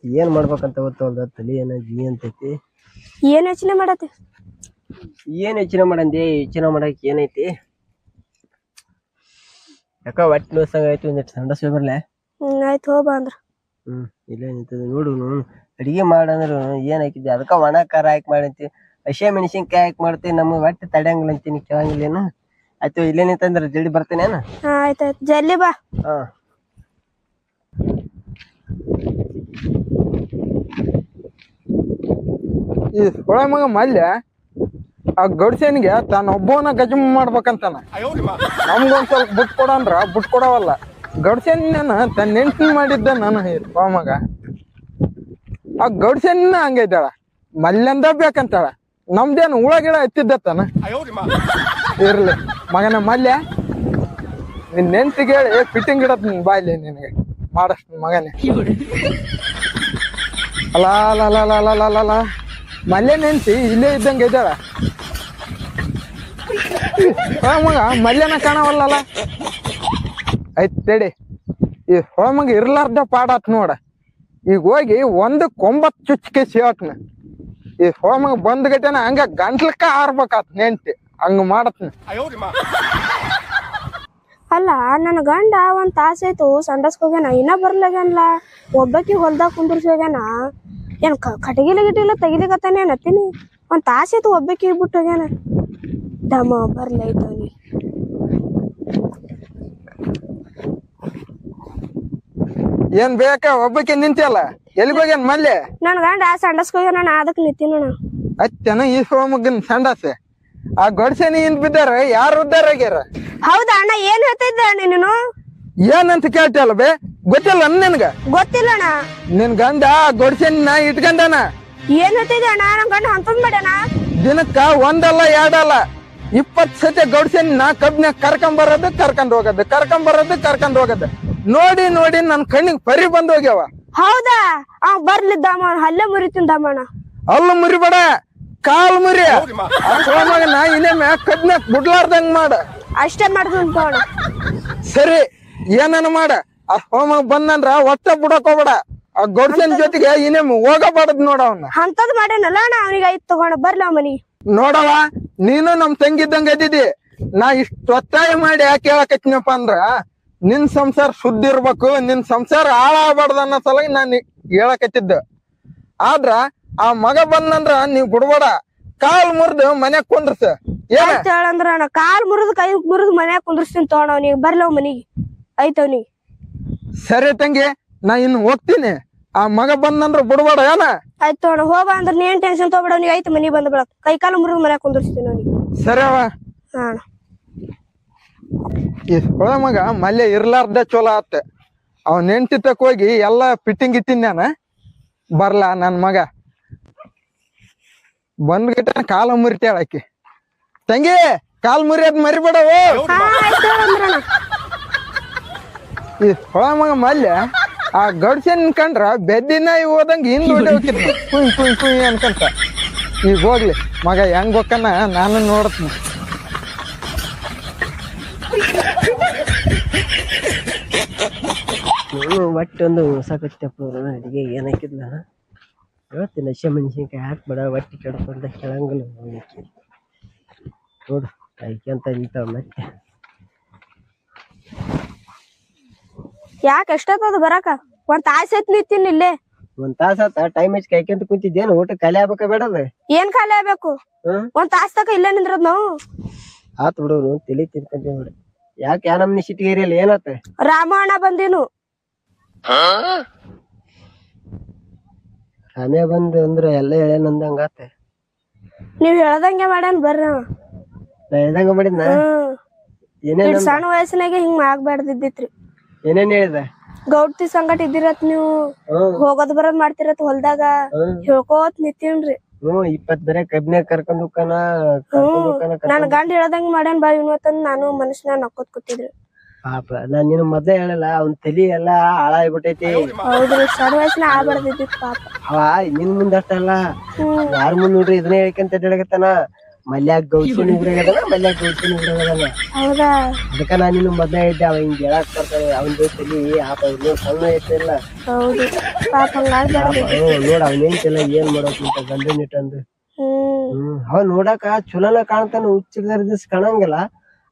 ಏನ್ ಮಾಡ್ಬೇಕಂತ ಗೊತ್ತವಲ್ದ, ತಲಿ ಏನಾಗಿ ಅಂತೈತಿ. ಏನ್ ಯೋಚನೆ ಮಾಡತ್ತಿ? ಏನ್ ಯೋಚನೆ ಮಾಡಂದಿ? ಯೋಚನೆ ಮಾಡಕ್ ಏನೈತಿ? ಯಾಕ ಒಟ್ಟು ನೋಸಂಗ ಆಯ್ತು. ಒಂದಿಟ್ಟು ಸಂಡಸ್ ಬರ್ಲೆ? ಆಯ್ತು ಹೋಗ ಅಂದ್ರ. ಇಲ್ಲ ನಿಂತದ ನೋಡು. ಅಡಿಗೆ ಮಾಡಂದ್ರು ಏನ್ ಹಾಕಿದ್ದೆ? ಅದಕ್ಕ ಒಣ ಖಾರ ಹಾಕಿ ಮಾಡಂತಿ, ಹಸಿ ಮೆಣಸಿನ್ಕಾಯಿ ಹಾಕಿ ಮಾಡ್ತೀನಿ. ನಮ್ಗೆ ಒಟ್ಟು ತಡೆಯಂಗಿಲ್ಲ ಅಂತೀನಿ, ಕೇಳಂಗಿಲ್ಲೇನು? ಆಯ್ತು ಇಲ್ಲೇ ನಿಂತಂದ್ರ ಜಲ್ದಿ ಬರ್ತೇನೇನ? ಆಯ್ತಾಯ್ತು ಜಲ್ದಿ ಬಾ. ಹಾ ಈ ಹೊಳ ಮಗ ಮಲ್ಯ ಆ ಗಡ್ಸೇನಿಗೆ ತಾನ ಒಬ್ಬವನ್ನ ಗಜಮ್ ಮಾಡ್ಬೇಕಂತಾನ. ನಮ್ಗೊಂದ್ ಸ್ವಲ್ಪ ಬಿಟ್ ಕೊಡಂದ್ರ ಬಿಟ್ ಕೊಡವಲ್ಲ. ಗಡ್ಸೇನ ತನ್ನ ನೆಂಟಿನ ಮಾಡಿದ್ದ ನಾನು ಹೊಳ ಮಗ. ಆ ಗಡ್ಸೇನ ಹಂಗೈತಾಳ, ಮಲ್ಯಂದ ಬೇಕಂತಾಳ. ನಮ್ದೇನು ಹುಳ ಗಿಡ ಎತ್ತಿದ್ದತ್ತಾನ. ಇರ್ಲಿ ಮಗನ ಮಲ್ಯ, ನಿನ್ ನೆಂಟಿಗೆ ಹೇಳಿ ಫಿಟ್ಟಿಂಗ್ ಇಡತ್ ಬಾಯ್ಲಿ ನಿನಗೆ ಮಾಡಷ್ಟ ಮಗನೇ. ಅಲ್ಲ ಮಲ್ಯ ನೆನ್ಸಿ ಇಲ್ಲೇ ಇದ್ದಂಗೆ ಇದ್ದಾಳ. ಮಗ ಮಲ್ಯನ ಕಾಣವಲ್ಲ. ಆಯ್ತು ತಡಿ, ಈ ಹೊಳಮಗ ಇರ್ಲಾರ್ದ ಪಾಡಾತ್ ನೋಡ. ಈಗ ಹೋಗಿ 1 ಚುಚ್ಚಿಗೆ ಸೇವತ್ನ. ಈ ಹೊಳಮಗ ಬಂದ್ ಗಟೆನ ಹಂಗ ಗಂಟ್ಲಕ್ಕ ಆರ್ಬೇಕಾತ್ ನೆಂಟಿ, ಹಂಗ ಮಾಡತ್ನ. ಅಲ್ಲ ನನ್ ಗಂಡ ಒಂದ್ ತಾಸ ಆಯ್ತು ಸಂಡಸ್ಕ್ ಹೋಗ್ಯಾನ, ಇನ್ನ ಬರ್ಲಾಗ್ಯಾನಲ್ಲ. ಒಬ್ಬಾಕಿ ಹೊಲ್ದಾಗ ಕುಂದ್ರಸ್ ಹೋಗ್ಯಾನ. ಏನ್ ಕಟಗಿಲ ಗಿಟಿಲ್ಲ ತೆಗಿಲಿಕತ್ತಾನೆ ಅನ್ನತ್ತೀನಿ. ಒಂದ್ ತಾಸ ಆಯ್ತು ಒಬ್ಬಾಕಿ ಬಿಟ್ಟು ಹೋಗ್ಯಾನ. ದಮ ಬರ್ಲೈತು ನೀ. ಏನ್ ಬೇಕ ಒಬ್ಬಕ್ಕೆ ನಿಂತಿಯಲ್ಲ, ಎಲ್ಲಿಗೆ ಹೋಗ್ಯಾನ ಮಲ್ಯ? ನನ್ ಗಂಡ ಸಂಡಸ್ಕ್ ಹೋಗ್ಯಾನ, ನಾ ಅದಕ್ ನಿಂತಿನ. ಅತ್ತನ ಈ ಹೊಳಮಗನ್ ಸಂಡಾಸೆ. ಆ ಗಡ್ಸೆನಿ ಇಂದ ಬಿದ್ದಾರ, ಯಾರು ಉದ್ದಾರ ಆಗ್ಯಾರ? ಹೌದಾ ಅಣ್ಣ, ಏನ್ ಹೇಳ್ತಿದ್ದ ನೀನು? ಏನಂತ ಕೇಳ್ತಿಯಲ್ಲ ಬೇ, ಗೊತ್ತಿಲ್ಲ ನಿನ್ಗ? ಗೊತ್ತಿಲ್ಲಣ್ಣ. ನಿನ್ ಗಂಡ ಗಡ್ಸೆನ ಇಟ್ಕಂದಾನ. ಏನ್ ಹೇಳ್ತಿದ್ದ ಅಣ್ಣ? ನಮ್ ಗಂಡ ಅಂತದ್ ಮಾಡ್ಯಾನ. ದಿನಕ್ಕ 1 ಅಲ್ಲ 2 ಅಲ್ಲ 20 ಸತಿ ಗಡ್ಸೆನ ಕಬ್ನ್ಯಾಗ ಕರ್ಕೊಂಬರೋದು ಕರ್ಕೊಂಡ್ ಹೋಗೋದು ನೋಡಿ ನೋಡಿ ನನ್ ಕಣ್ಣಿಗೆ ಪರಿ ಬಂದ್ ಹೋಗ್ಯಾವ. ಹೌದಾ? ಅವ್ ಬರ್ಲಿದ್ದಮ್ಮ, ಅಲ್ಲೇ ಮುರಿತಿನ್ ದಮ್ಮಣ್ಣ. ಅಲ್ಲ ಮುರಿಬೇಡ, ಕಾಲ್ ಮುರಿ. ಮಗನ ಇನ್ನೇಮ ಕಬ್ನ್ಯಾಗ ಬಿಡ್ಲಾರ್ದಂಗ್ ಮಾಡ. ಅಷ್ಟೇ ಮಾಡ್ದಂತ ಅಣ್ಣ. ಸರಿ, ಏನನ ಮಾಡ. ಆ ಹೋಮ ಬಂದಂದ್ರ ಒಟ್ಟ ಬಿಡಕ್ ಹೋಗ್ಬೇಡ. ಆ ಗೌಡ್ಸನ್ ಜೊತೆಗೆ ಇನ್ನೇಮ್ ಹೋಗಬಾರದ್ ನೋಡ. ಅವನ್ನ ಅಂತದ್ ಮಾಡ್ಯಾನಲ್ಲ ಅಣ್ಣ, ಅವನಿಗೆ ಐತ್ ತಗೊಂಡ ಬರ್ಲ ಮನಿಗೆ. ನೋಡವ, ನೀನು ನಮ್ ತಂಗಿದ್ದಂಗ ಇದ್ದಿದಿ. ನಾ ಇಷ್ಟ ಒತ್ತಾಯ ಮಾಡಿ ಯಾಕೆ ಹೇಳಕತ್ನಪ್ಪ ಅಂದ್ರ ನಿನ್ ಸಂಸಾರ ಶುದ್ಧ ಇರ್ಬೇಕು, ನಿನ್ ಸಂಸಾರ ಹಾಳಾಗಬಾರ್ದು ಅನ್ನೋ ಸಲುವಾಗಿ ನಾನ್ ಹೇಳಕತ್ತಿದ್ದ. ಆದ್ರ ಆ ಮಗ ಬಂದಂದ್ರ ನೀವ್ ಬಿಡ್ಬೇಡ, ಕಾಲ್ ಮುರಿದು ಮನ್ಯಾಗ ಕುಂದ್ರಸ. ಏನ ಹೇಳಂದ್ರ ನಾ ಕಾಲ್ ಮುರಿದ್ ಕೈ ಮುರಿದ್ ಮನ್ಯಾಗ ಕುಂದ್ರಸ್ತೀನಿ ತೋಣ ಅವ್ನಿಗೆ ಬರ್ಲವ್ ಮನಿಗೆ ಐತ ಅವ್ನಿಗೆ. ಸರಿ ತಂಗಿ, ನಾ ಇನ್ನು ಹೋಗ್ತೀನಿ. ಆ ಮಗ ಬಂದಂದ್ರ ಬಿಡ್ಬೇಡ ಏನ. ಆಯ್ತು ತೋಣ ಹೋಗ ಅಂದ್ರ ನೀನ್ ಟೆನ್ಷನ್ ತಗೋಬೇಡ, ಅವ್ನಿಗೆ ಐತ ಮನಿಗೆ ಬಂದ ಬಿಡಕ್ ಕೈ ಕಾಲು ಮುರಿದ್ ಮನ್ಯಾಗ ಕುಂದ್ರಸ್ತೀನಿ ಅವ್ನಿಗೆ. ಸರಿ ಅವ. ಹಾ ಈ ಹೊಳ ಮಗ ಮಲ್ಯ ಇರ್ಲಾರ್ದ ಚಲೋ ಆತ. ಅವನ್ ಹೆಂಡತಿ ತಕ ಹೋಗಿ ಎಲ್ಲಾ ಫಿಟ್ಟಿಂಗ್ ಇಟ್ಟಿನ್ಯಾನ. ಬರ್ಲಾ ನನ್ ಮಗ ಬಂದ್ಗಿಟ್ಟ ಕಾಲ ಮುರಿತಾಳ ಆಕಿ. ತಂಗಿ ಕಾಲ್ ಮುರಿಯೋದ್ ಮರಿಬೇಡವು. ಆಯ್ತು ಅಂದ್ರಣ. ಈ ಹೊಳ ಮಗ ಮಲ್ಯ ಆ ಗಡ್ಸನ್ ಕಂಡ್ರ ಬೆದ್ದಿನ ಹೋದಂಗ ಹಿಂದ್ ಹೊಡೆ ಹೋಗಿದ್ನ ಕುಯ್ ಕುಯ್ ಕುಯ್ ಅನ್ಕಂತ. ಈಗ ಹೋಗ್ಲಿ ಮಗ ಹೆಂಗ್ ಹೋಗನ ನಾನು ನೋಡತ್ನ. ಒಟ್ಟೊಂದು ಹೊಸಕತ್ತಪ್ಪ ಅಡಿಗೆ ಏನ್ ಹಾಕಿದ್ಲ ಹೇಳ್ತೀನಿ. ಹಸಿ ಮೆಣಸಿನ್ಕಾಯಿ ಹಾಕ್ಬೇಡ, ಒಟ್ಟಿ ಕೆಡ್ಕೊಂಡ ಕೆಳಂಗಿಲ್ಲ ನೋಡು ಅಂತ ನಿಂತಾವ. ಮತ್ತೆ ಯಾಕ ಎಷ್ಟೊತ್ತದ ಬರಾಕ? ಒಂದ್ ತಾಸ ಐತ್ ನಿಂತೀನಿ ಇಲ್ಲೇ. ಒಂದ್ ತಾಸ ಆತ ಟೈಮ್ ಹಚ್ಚಿ ಕಾಯ್ಕೊಂತ ಕುಂತಿದ್ದೇನು? ಊಟ ಖಾಲಿ ಆಗ್ಬೇಕ ಬೇಡದ? ಏನ್ ಖಾಲಿ ಆಗ್ಬೇಕು? ಒಂದ್ ತಾಸ ತಕ ಇಲ್ಲೇ ನಿಂದ್ರದ್ ನಾವು. ಆತ್ ಬಿಡೋನು ತಲಿ ತಿನ್ಕೊಂತೀವಿ ನೋಡಿ. ಯಾಕೆ ಯಾ ನಮ್ನಿ ಸಿಟ್ಟಿಗೇರಿಯಲ್ಲ ಏನಾತ? ರಾಮಣ್ಣ ಬಂದಿನು. ರಾಮ್ಯ ಬಂದು ಅಂದ್ರ ಎಲ್ಲ ಹೇಳೇನಂದಂಗ ಆತ. ನೀವ್ ಹೇಳ್ದಂಗೆ ಮಾಡ್ಯಾನ ಬರ್ರಿ ಅವ. ನಾ ಹೇಳ್ದಂಗ ಮಾಡಿದ್ನ? ಏನೇನ್ ಸಣ್ಣ ವಯಸ್ಸಿನಾಗೆ ಹಿಂಗ್ ಆಗ್ಬಾರ್ದಿದ್ದಿತ್ರಿ. ಏನೇನ್ ಹೇಳಿದ? ಗೌಡ್ತಿ ಸಂಗಟ ಇದ್ದಿರತ್ ನೀವು, ಹೋಗೋದ್ ಬರೋದ್ ಮಾಡ್ತಿರತ್ ಹೊಲ್ದಾಗ ಹೇಳ್ಕೋತ್ ನಿಂತೀನ್ರಿ. 20 ಬರೇ ಕಬ್ಬಿನಾಗ ಕರ್ಕೊಂಡ್ ಹೋಗ್ತಾನ. ನನ್ ಗಂಡ ಹೇಳ್ದಂಗ ಮಾಡ್ಯಾನ ಬಾ ಇವತ್ತಂದ್ ನಾನು ಮನುಷ್ಯನ ನಕ್ಕೋತ್ ಕೂತಿದ್ರಿ. ಪಾಪ ನಾನ್ ನಿನ್ ಮೊದ್ಲೇ ಹೇಳಲ್ಲ, ಅವ್ನ್ ತಲಿ ಎಲ್ಲಾ ಹಾಳಾಗ್ಬಿಟ್ಟೈತಿ. ಹೌದ್ರಿ, ಸಣ್ಣ ವಯಸ್ಸಿನ ಆಗ್ಬಾರ್ದಿದ್ದಿತ್ ಪಾಪ. ಅವ ನಿನ್ ಮುಂದಷ್ಟಲ್ಲ, ಯಾರ ಮುಂದ್ ನೋಡ್ರಿ ಇದನ್ನೇ ಹೇಳ್ಕೊಂತ ಅಡ್ಡಾಡಕತ್ತಾನ. ಮಲ್ಯಾಗ ಗೌಸಿನ ಊರಾಗದಾನ, ಮಲ್ಯಾಗ ಗೌಸಿನ ಊರಾಗದಾನ. ಹೌದಾ? ಅದಕ್ಕ ನಾನ್ ನಿನ್ ಮೊದ್ಲೇ ಹೇಳ್ದೆ, ಅವ ಹಿಂಗ್ ಹೇಳಾಕ್ ಬರ್ತಾನೆ. ಅವನ್ ತಲಿ ಸಣ್ಣ ಐತಿಲ್ಲ. ಹೌದು ಪಾಪ ಹಂಗಾಗ್ಬಾರ್ದು. ನೋಡ ಅವನೇಂತಿಲ್ಲ ಏನ್ ಮಾಡೋಕ್ಕಿಂತ ಗಂಡನ್ ಇಟ್ಟಂದು. ಅವ ನೋಡಾಕ ಚಲೋನ ಕಾಣ್ತಾನ, ಹುಚ್ಚಿಲ್ದ ಕಾಣಂಗಿಲ್ಲ.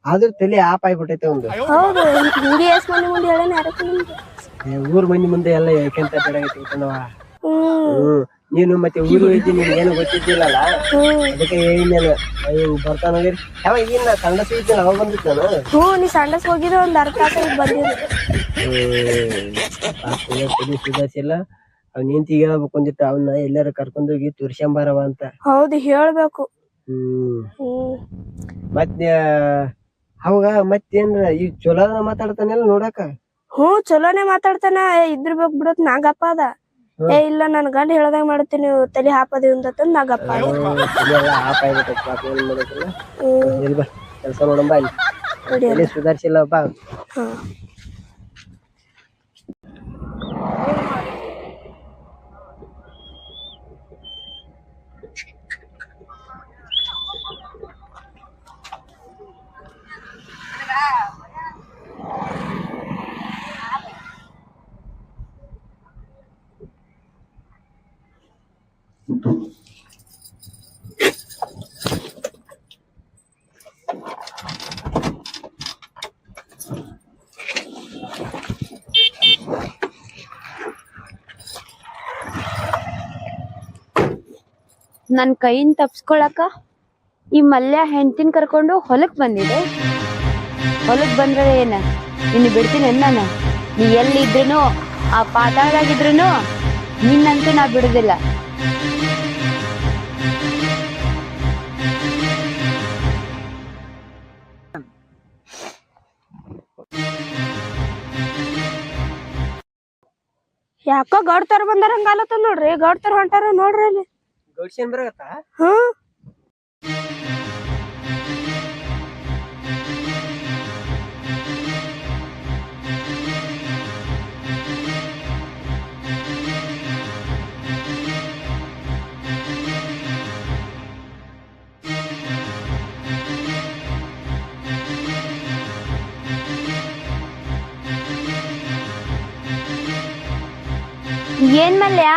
ಆದ್ರೂ ತಲಿ ಆಗ್ಬಿಟ್ಟೈತೆ ಒಂದು. ಹೌದು, ಹಿಂಗೆ ಎಷ್ಟ್ ಮಂದಿ ಮುಂದೆ ಹೇಳೇನ ಯಾರಕ್ಕೆ ನಿಮ್ಗೆ? ಊರ್ ಮಂದಿ ಮುಂದೆ ಎಲ್ಲ ಹೇಳ್ಕೊಂತ ಅಡ್ಡಾಡಕತ್ತಿರ್ತಾನವ. ನೀನು ಮತ್ತೆ ಊರು ಹೋಯ್ತಿ, ನಿನ್ ಏನು ಗೊತ್ತಿದ್ದಿಲ್ಲಲ್ಲ, ಅದಕ್ಕೆ ಹೇಳಿದ್ನೇನು ಬರ್ತಾನ. ಯಾವ ಈಗ ನಾ ಕಂಡ ಸಿಗ್ತೀನಿ, ಅವಾಗ ಬಂದಿತ್ತು ನಾನು. ನೀ ಸಂಡಸ್ ಹೋಗಿದ್ರೆ ಒಂದ್ ಅರ್ಧ ತಾಸ ಬಂದಿದ್ರು. ತಲಿ ಸುಧಾರಿಸಿಲ್ಲ. ಅವ್ನ ನಿಂತಿಗೆ ಹೇಳ್ಬೇಕು ಅಂದಿತ್ತು, ಅವನ್ನ ಎಲ್ಲಾರ ಕರ್ಕೊಂಡೋಗಿ ತುರ್ಸ್ಯಾಂಬಾರವ ಅಂತ. ಹೌದು ಹೇಳ್ಬೇಕು. ಮತ್ತೆ ಅವಾಗ ಮತ್ತೇನ್ರ ಈ ಚಲೋ ಮಾತಾಡ್ತಾನೆಲ್ಲ ನೋಡಾಕ. ಚಲೋನೆ ಮಾತಾಡ್ತಾನ. ಇದ್ರಬೇಕು ಬಿಡತ್ ನಾಗಪ್ಪ ಅದ. ಇಲ್ಲ ನನ್ ಗಂಡ ಹೇಳ್ದಂಗ ಮಾಡ್ತೀನಿ, ತಲೆ ಹಾಪದಿ ಅಂತಂದ್ ನಾಗಪ್ಪ ಕೆಲ್ಸ ನೋಡಂಬ. ಅಲ್ಲಿ ಸುಧಾರಿಸಿಲ್ಲ ಬಾ. ನನ್ ಕೈಯಿಂದ ತಪ್ಸ್ಕೊಳಕ ಈ ಮಲ್ಯ ಹೆಂಡತಿನ ಕರ್ಕೊಂಡು ಹೊಲಕ್ ಬಂದಿದೆ. ಹೊಲಕ್ ಬಂದ್ರೆ ಏನ ನಿನ್ನ ಬಿಡ್ತೀನಿ ನಾನು. ನೀ ಎಲ್ಲಿದ್ರುನು, ಆ ಪಾತಾಳದಾಗಿದ್ರುನು ನಿನ್ನಂತೂ ನಾ ಬಿಡುದಿಲ್ಲ. ಯಾಕೋ ಗೌಡ್ತಾರ ಬಂದಾರ ಹಂಗಾಲತ್ತ ನೋಡ್ರಿ. ಗೌಡ್ತಾರ ಹೊಂಟಾರ ನೋಡ್ರಿ ಅಲ್ಲಿ. ಗೌಡ್ಸೇನ್ ಬರಗತ್ತ? ಏನ್ ಮಲ್ಯ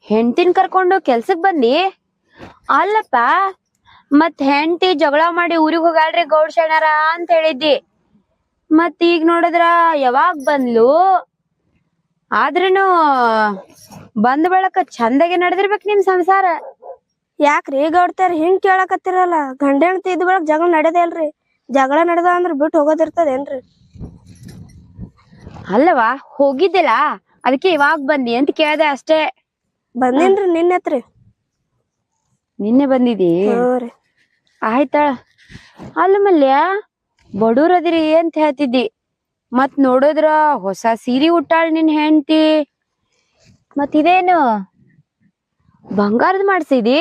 ಹೆಂಡತಿನ ಕರ್ಕೊಂಡು ಕೆಲ್ಸಕ್ ಬಂದಿ? ಅಲ್ಲಪ್ಪ, ಮತ್ ಹೆಂಡತಿ ಜಗಳ ಮಾಡಿ ಊರಿಗ್ ಹೋಗ್ಯಾಳ್ರಿ ಗೌಡ್ ಶರಣರ ಅಂತ ಹೇಳಿದ್ದಿ. ಮತ್ ಈಗ ನೋಡಿದ್ರ ಯಾವಾಗ್ ಬಂದ್ಲು? ಆದ್ರೂನು ಬಂದ ಬಳಕ ಚಂದಾಗೆ ನಡೆದಿರ್ಬೇಕ್ ನಿಮ್ ಸಂಸಾರ. ಯಾಕ್ರಿ ಗೌಡ್ತಾರ ಹಿಂಗ್ ಕೇಳಕತ್ತಿರಲ್ಲ? ಗಂಡ ಹೆಂಡತಿ ಇದ್ ಬಳಕ ಜಗಳ ನಡೆದೇ ಇಲ್ರಿ? ಜಗಳ ನಡೆದ ಅಂದ್ರ ಬಿಟ್ಟು ಹೋಗೋದಿರ್ತದೇನ್ರಿ? ಅಲ್ಲವಾ ಹೋಗಿದ್ದಿಲ್ಲ, ಅದಕ್ಕೆ ಇವಾಗ್ ಬಂದಿ ಅಂತ ಕೇಳ್ದೆ ಅಷ್ಟೇ. ಬಂದೇನ್ರಿ ನಿನ್ನೆತ್ರಿ. ನಿನ್ನೆ ಬಂದಿದಿ? ಹ್ಞೂರಿ. ಆಯ್ತಾಳ. ಅಲ್ಲ ಮಲ್ಯ, ಬಡೂರದಿರಿ ಅಂತ ಹೇಳ್ತಿದ್ದಿ, ಮತ್ ನೋಡಿದ್ರ ಹೊಸ ಸೀರೆ ಉಟ್ಟಾಳ ನಿನ್ ಹೆಂಡತಿ. ಮತ್ ಇದೇನು ಬಂಗಾರದ ಮಾಡ್ಸಿದಿ?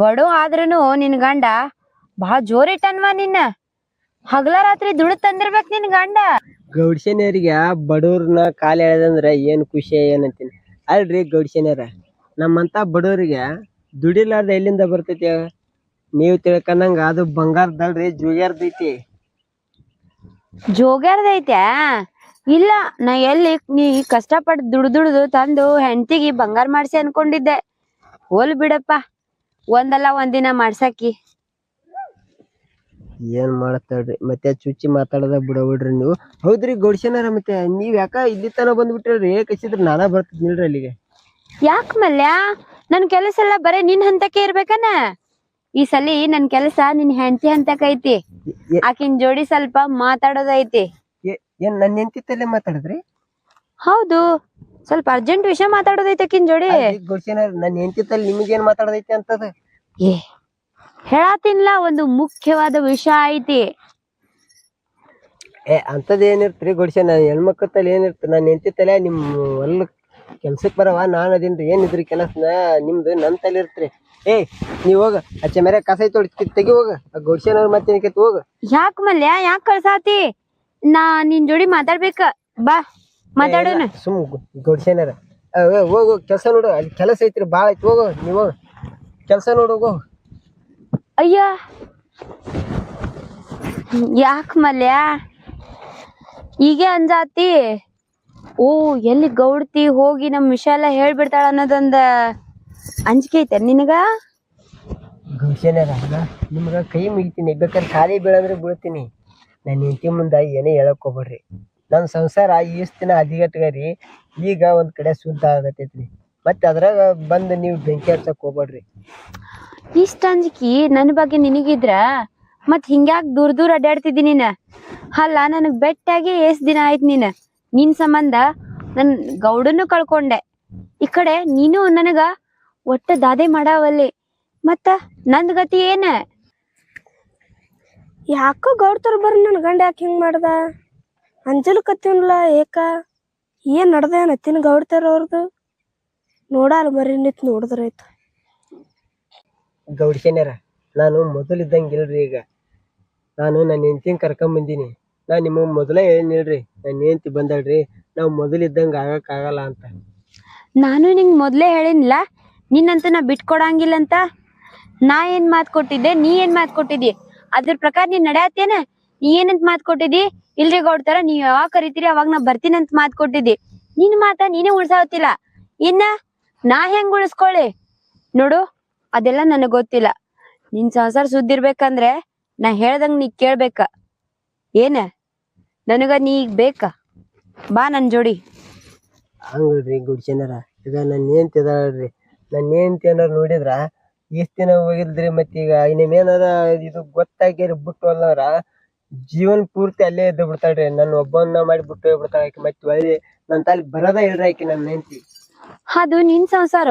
ಬಡು ಆದ್ರೂನು ನಿನ್ ಗಂಡ ಬಹಳ ಜೋರ್ ಇಟ್ಟನ್ವಾ ನಿನ್ನ. ಹಗಲ ರಾತ್ರಿ ದುಡ್ಡು ತಂದಿರ್ಬೇಕ್ ನಿನ್ ಗಂಡ. ಗೌಡ್ಸೇನಿಯರಿಗೆ ಬಡವ್ರನ್ನ ಕಾಲ ಎಳೆದಂದ್ರ ಏನ್ ಖುಷಿ ಏನಂತೀನಿ. ಅಲ್ರಿ ಗೌಡ್ಸೇನಿಯರ, ನಮ್ಮಂತ ಬಡವ್ರಿಗೆ ದುಡಿಲಾರ್ದ ಎಲ್ಲಿಂದ ಬರ್ತೈತಿ? ನೀವ್ ತಿಳ್ಕೊಂಡಂಗ ಅದು ಬಂಗಾರದಲ್ರಿ, ಜೂಗ್ಯಾರ್ದೈತಿ. ಜೋಗ್ಯಾರ್ದೈತೆ? ಇಲ್ಲ, ನಾ ಎಲ್ಲಿ ನೀ ಕಷ್ಟಪಟ್ಟು ದುಡ್ದು ತಂದು ಹೆಂಡತಿಗೆ ಬಂಗಾರ ಮಾಡ್ಸಿ ಅನ್ಕೊಂಡಿದ್ದೆ. ಹೋಲ್ ಬಿಡಪ್ಪ, ಒಂದಲ್ಲ ಒಂದಿನ ಮಾಡ್ಸಕಿ. ಏನ್ ಮಾಡತ್ತಾಳ್ರಿ ಮತ್ತೆ ಚುಚ್ಚಿ ಮಾತಾಡದ ಬಿಡಬಿಡ್ರಿ ನೀವು. ಹೌದ್ರಿ ಗೌಡ್ಸೇನಾರ, ಮತ್ತೆ ನೀವ್ ಯಾಕ ಇಲ್ಲಿ ತನ ಬಂದ್ಬಿಟ್ರಿ? ಕಸಿದ್ರ ನಾನಾ ಬರ್ತಿದ್ನಿಲ್ರಿ ಅಲ್ಲಿಗೆ. ಯಾಕ ಮಲ್ಯ, ನನ್ ಕೆಲಸ ಎಲ್ಲ ಬರೇ ನಿನ್ ಹಂತಕ್ಕೆ ಇರ್ಬೇಕನ? ಈ ಸಲಿ ನನ್ ಕೆಲಸ ನಿನ್ ಹೆಂಡತಿ ಹಂತಕ್ ಐತಿ. ಆಕಿನ್ ಜೋಡಿ ಸ್ವಲ್ಪ ಮಾತಾಡೋದೈತಿ. ಏನ್ ನನ್ನ ಹೆಂಡತಿ ಮಾತಾಡಿದ್ರಿ? ಹೌದು, ಸ್ವಲ್ಪ ಅರ್ಜೆಂಟ್ ವಿಷಯ ಮಾತಾಡೋದೈತಿ ಆಕಿನ್ ಜೋಡಿ. ಗೌಡ್ಸೇನಾರ, ನನ್ನ ಹೆಂಡತಿ ನಿಮಗೇನ್ ಮಾತಾಡೋದೈತಿ ಅಂತದ? ಏ ಹೇಳಾತಿನ್ಲ, ಒಂದು ಮುಖ್ಯವಾದ ವಿಷಯ ಐತಿ. ಅಂತದ್ ಏನಿರ್ತ್ರಿ ಗೌಡ್ಸೇನ? ಹೆಣ್ಮಕ್ಳ ತಲೆ ಏನಿರ್ತ? ನನ್ನ ಹೆಂಡತಿ ತಲೆ ನಿಮ್ ಹೊಲ ಕೆಲ್ಸಕ್ ಬರವ ನಾನ್ ಅದಿನ್ರಿ. ಏನಿದ್ರಿ ಕೆಲಸ ನಿಮ್ದು ನನ್ ತಲೆ ಇರ್ತ್ರಿ. ನೀವ್ ಹೋಗ, ಅಚ್ಚೆ ಮೇರೆ ಕಸ ಐತಿ ತೆಗಿ ಹೋಗ. ಗೌಡ್ಸೇನವ್ರ ಮತ್ತೆ ಹೋಗ. ಯಾಕ ಮಲ್ಯ, ಯಾಕ ಕಳ್ಸಾತಿ? ನಾ ನಿನ್ ಜೋಡಿ ಮಾತಾಡ್ಬೇಕ, ಬಾ ಮಾತಾಡೋಣ. ಸುಮ್ ಗೌಡ್ಸೇನಾರ ಹೋಗು, ಕೆಲ್ಸ ನೋಡು. ಅಲ್ಲಿ ಕೆಲಸ ಐತ್ರಿ ಬಾಳ ಐತಿ, ಹೋಗು ನೀವ್ ಹೋಗ ಕೆಲ್ಸ ನೋಡು ಹೋಗು. ಅಯ್ಯ ಯಾಕ ಮಲ್ಯ ಈಗ ಅಂಜಾತಿ? ಓ, ಎಲ್ಲಿ ಗೌಡ್ತಿ ಹೋಗಿ ನಮ್ ವಿಷಯ ಎಲ್ಲ ಹೇಳ್ಬಿಡ್ತಾಳ ಅನ್ನೋದೊಂದ ಅಂಜಿಕೆ ಐತೆ ನಿನಗ? ಗೌಡ್ಸೇನಾರ, ನಿಮ್ಗ ಕೈ ಮುಗಿತೀನಿ, ಬೇಕಾದ್ರೆ ಖಾಲಿ ಬೀಳಂದ್ರೆ ಬೀಳ್ತೀನಿ. ನನ್ನ ಹೆಂಡತಿ ಮುಂದ ಏನೇ ಹೇಳಕ್ ಹೋಗ್ಬೇಡ್ರಿ. ನನ್ನ ಸಂಸಾರ ಈಸ್ಟ್ ದಿನ ಅದಿಗಟ್ಗರಿ, ಈಗ ಒಂದ್ ಕಡೆ ಶುದ್ಧ ಆಗತೈತ್ರಿ. ಮತ್ತೆ ಅದ್ರಾಗ ಬಂದ್ ನೀವ್ ಬೆಂಕಿ ಹಚ್ಚಕ್ ಹೋಗ್ಬೇಡ್ರಿ. ಇಷ್ಟ ಅಂಜಿಕಿ ನನ್ ಬಗ್ಗೆ ನಿನಗಿದ್ರ ಮತ್ ಹಿಂಗ್ಯಾಕ್ ದೂರ ದೂರ ಅಡ್ಡಾಡ್ತಿದ್ದಿ ನೀನ? ಅಲ್ಲ, ನನಗ್ ಬೆಟ್ಟಾಗಿ ಎಷ್ಟ್ ದಿನ ಆಯ್ತು ನಿನ್ ಸಂಬಂಧ ನನ್ ಗೌಡನ್ನು ಕಳ್ಕೊಂಡೆ. ಈ ಕಡೆ ನೀನು ನನಗ ಒಟ್ಟ ದಾದೆ ಮಾಡಾವಲ್ಲಿ. ಮತ್ತ ನಂದ್ ಗತಿ ಏನ? ಯಾಕೋ ಗೌಡ್ತಾರ ಬರ್ರಿ ನನ್ ಗಂಡ ಯಾಕೆ ಹಿಂಗ್ ಮಾಡ್ದ? ಅಂಜಲ್ಕತ್ತಿನ್ಲ ಏಕ. ಏನ್ ನಡ್ದ ಏನತ್ತಿನ ಗೌಡ್ತಾರ ಅವ್ರದ್ದು? ನೋಡಲ್ಲ ಮರಿ ನಿತ್ ನೋಡಿದ್ರಾಯ್ತು. ಗೌಡ್ಸೇನಾರ, ನಾನು ಮೊದಲಿದ್ದಂಗಿಲ್ರಿ. ಈಗ ನಾನು ನನ್ನ ಹೆಂಡತಿನ ಕರ್ಕೊಂಡ್ ಬಂದೀನಿ. ನಾ ನಿಮಗ್ ಮೊದಲೇ ಹೇಳಿಲ್ರಿ, ನನ್ನ ಹೆಂಡತಿ ಬಂದಳ್ರಿ, ನಾವ್ ಮೊದಲಿದ್ದಂಗ ಆಗಕ್ ಆಗಲ್ಲ ಅಂತ. ನಾನು ನಿಂಗ್ ಮೊದ್ಲೇ ಹೇಳಿನ್ಲ, ನಿನ್ನಂತೂ ನಾ ಬಿಟ್ಕೊಡಂಗಿಲ್ಲ ಅಂತ. ನಾ ಏನ್ ಮಾತ್ ಕೊಟ್ಟಿದ್ದೆ, ನೀ ಏನ್ ಮಾತ್ ಕೊಟ್ಟಿದ್ದಿ, ಅದ್ರ ಪ್ರಕಾರ ನೀನ್ ನಡೆಯತ್ತೇನ? ನೀ ಏನಂತ ಮಾತ್ ಕೊಟ್ಟಿದ್ದಿ? ಇಲ್ರಿ ಗೌಡ್ತಾರ, ನೀವ್ ಯಾವಾಗ ಕರಿತೀರಿ ಅವಾಗ ನಾ ಬರ್ತೀನಂತ ಮಾತ್ ಕೊಟ್ಟಿದ್ದಿ. ನಿನ್ ಮಾತ ನೀನೇ ಉಳ್ಸಾವತ್ತಿಲ್ಲ, ಇನ್ನ ನಾ ಹೆಂಗ್ ಉಳಿಸ್ಕೊಳ್ಳಿ? ನೋಡು, ಅದೆಲ್ಲ ನನಗ್ ಗೊತ್ತಿಲ್ಲ. ನಿನ್ ಸಂಸಾರ ಸುದ್ದಿರ್ಬೇಕಂದ್ರೆ ನಾ ಹೇಳ್ದಂಗ ನೀ ಕೇಳ್ಬೇಕ. ಏನ ನನಗ ನೀ ಈಗ ಬೇಕ? ಬಾ ನನ್ ಜೋಡಿ. ಹಂಗಲ್ರಿ ಗೌಡ್ಸೇನಾರ, ಈಗ ನನ್ನ ಹೆಂಡತಿ ಅದಾಳ್ರಿ. ನನ್ನ ಹೆಂಡತಿ ಏನಾರ ನೋಡಿದ್ರ ಇಷ್ಟ ದಿನ ಹೋಗಿಲ್ರಿ, ಮತ್ತೀಗ ಇನ್ನೇನಾರ ಇದು ಗೊತ್ತಾಗ್ಯಾರ ಬಿಟ್ಟು ಅಲ್ಲವ್ರ ಜೀವನ್ ಪೂರ್ತಿ ಅಲ್ಲೇ ಇದ್ದು ಬಿಡ್ತಾಳ್ರಿ. ನನ್ನ ಒಬ್ಬನ್ನ ಮಾಡಿ ಬಿಟ್ಟು ಹೋಗ್ಬಿಡ್ತಾಳ ಆಕಿ. ಮತ್ತೆ ಒಳ್ಳೆ ನನ್ನ ತಾಲಿ ಬರೋದ ಇಲ್ರಿ ಆಕಿ ನನ್ನ ಹೆಂಡತಿ. ಅದು ನಿನ್ ಸಂಸಾರ,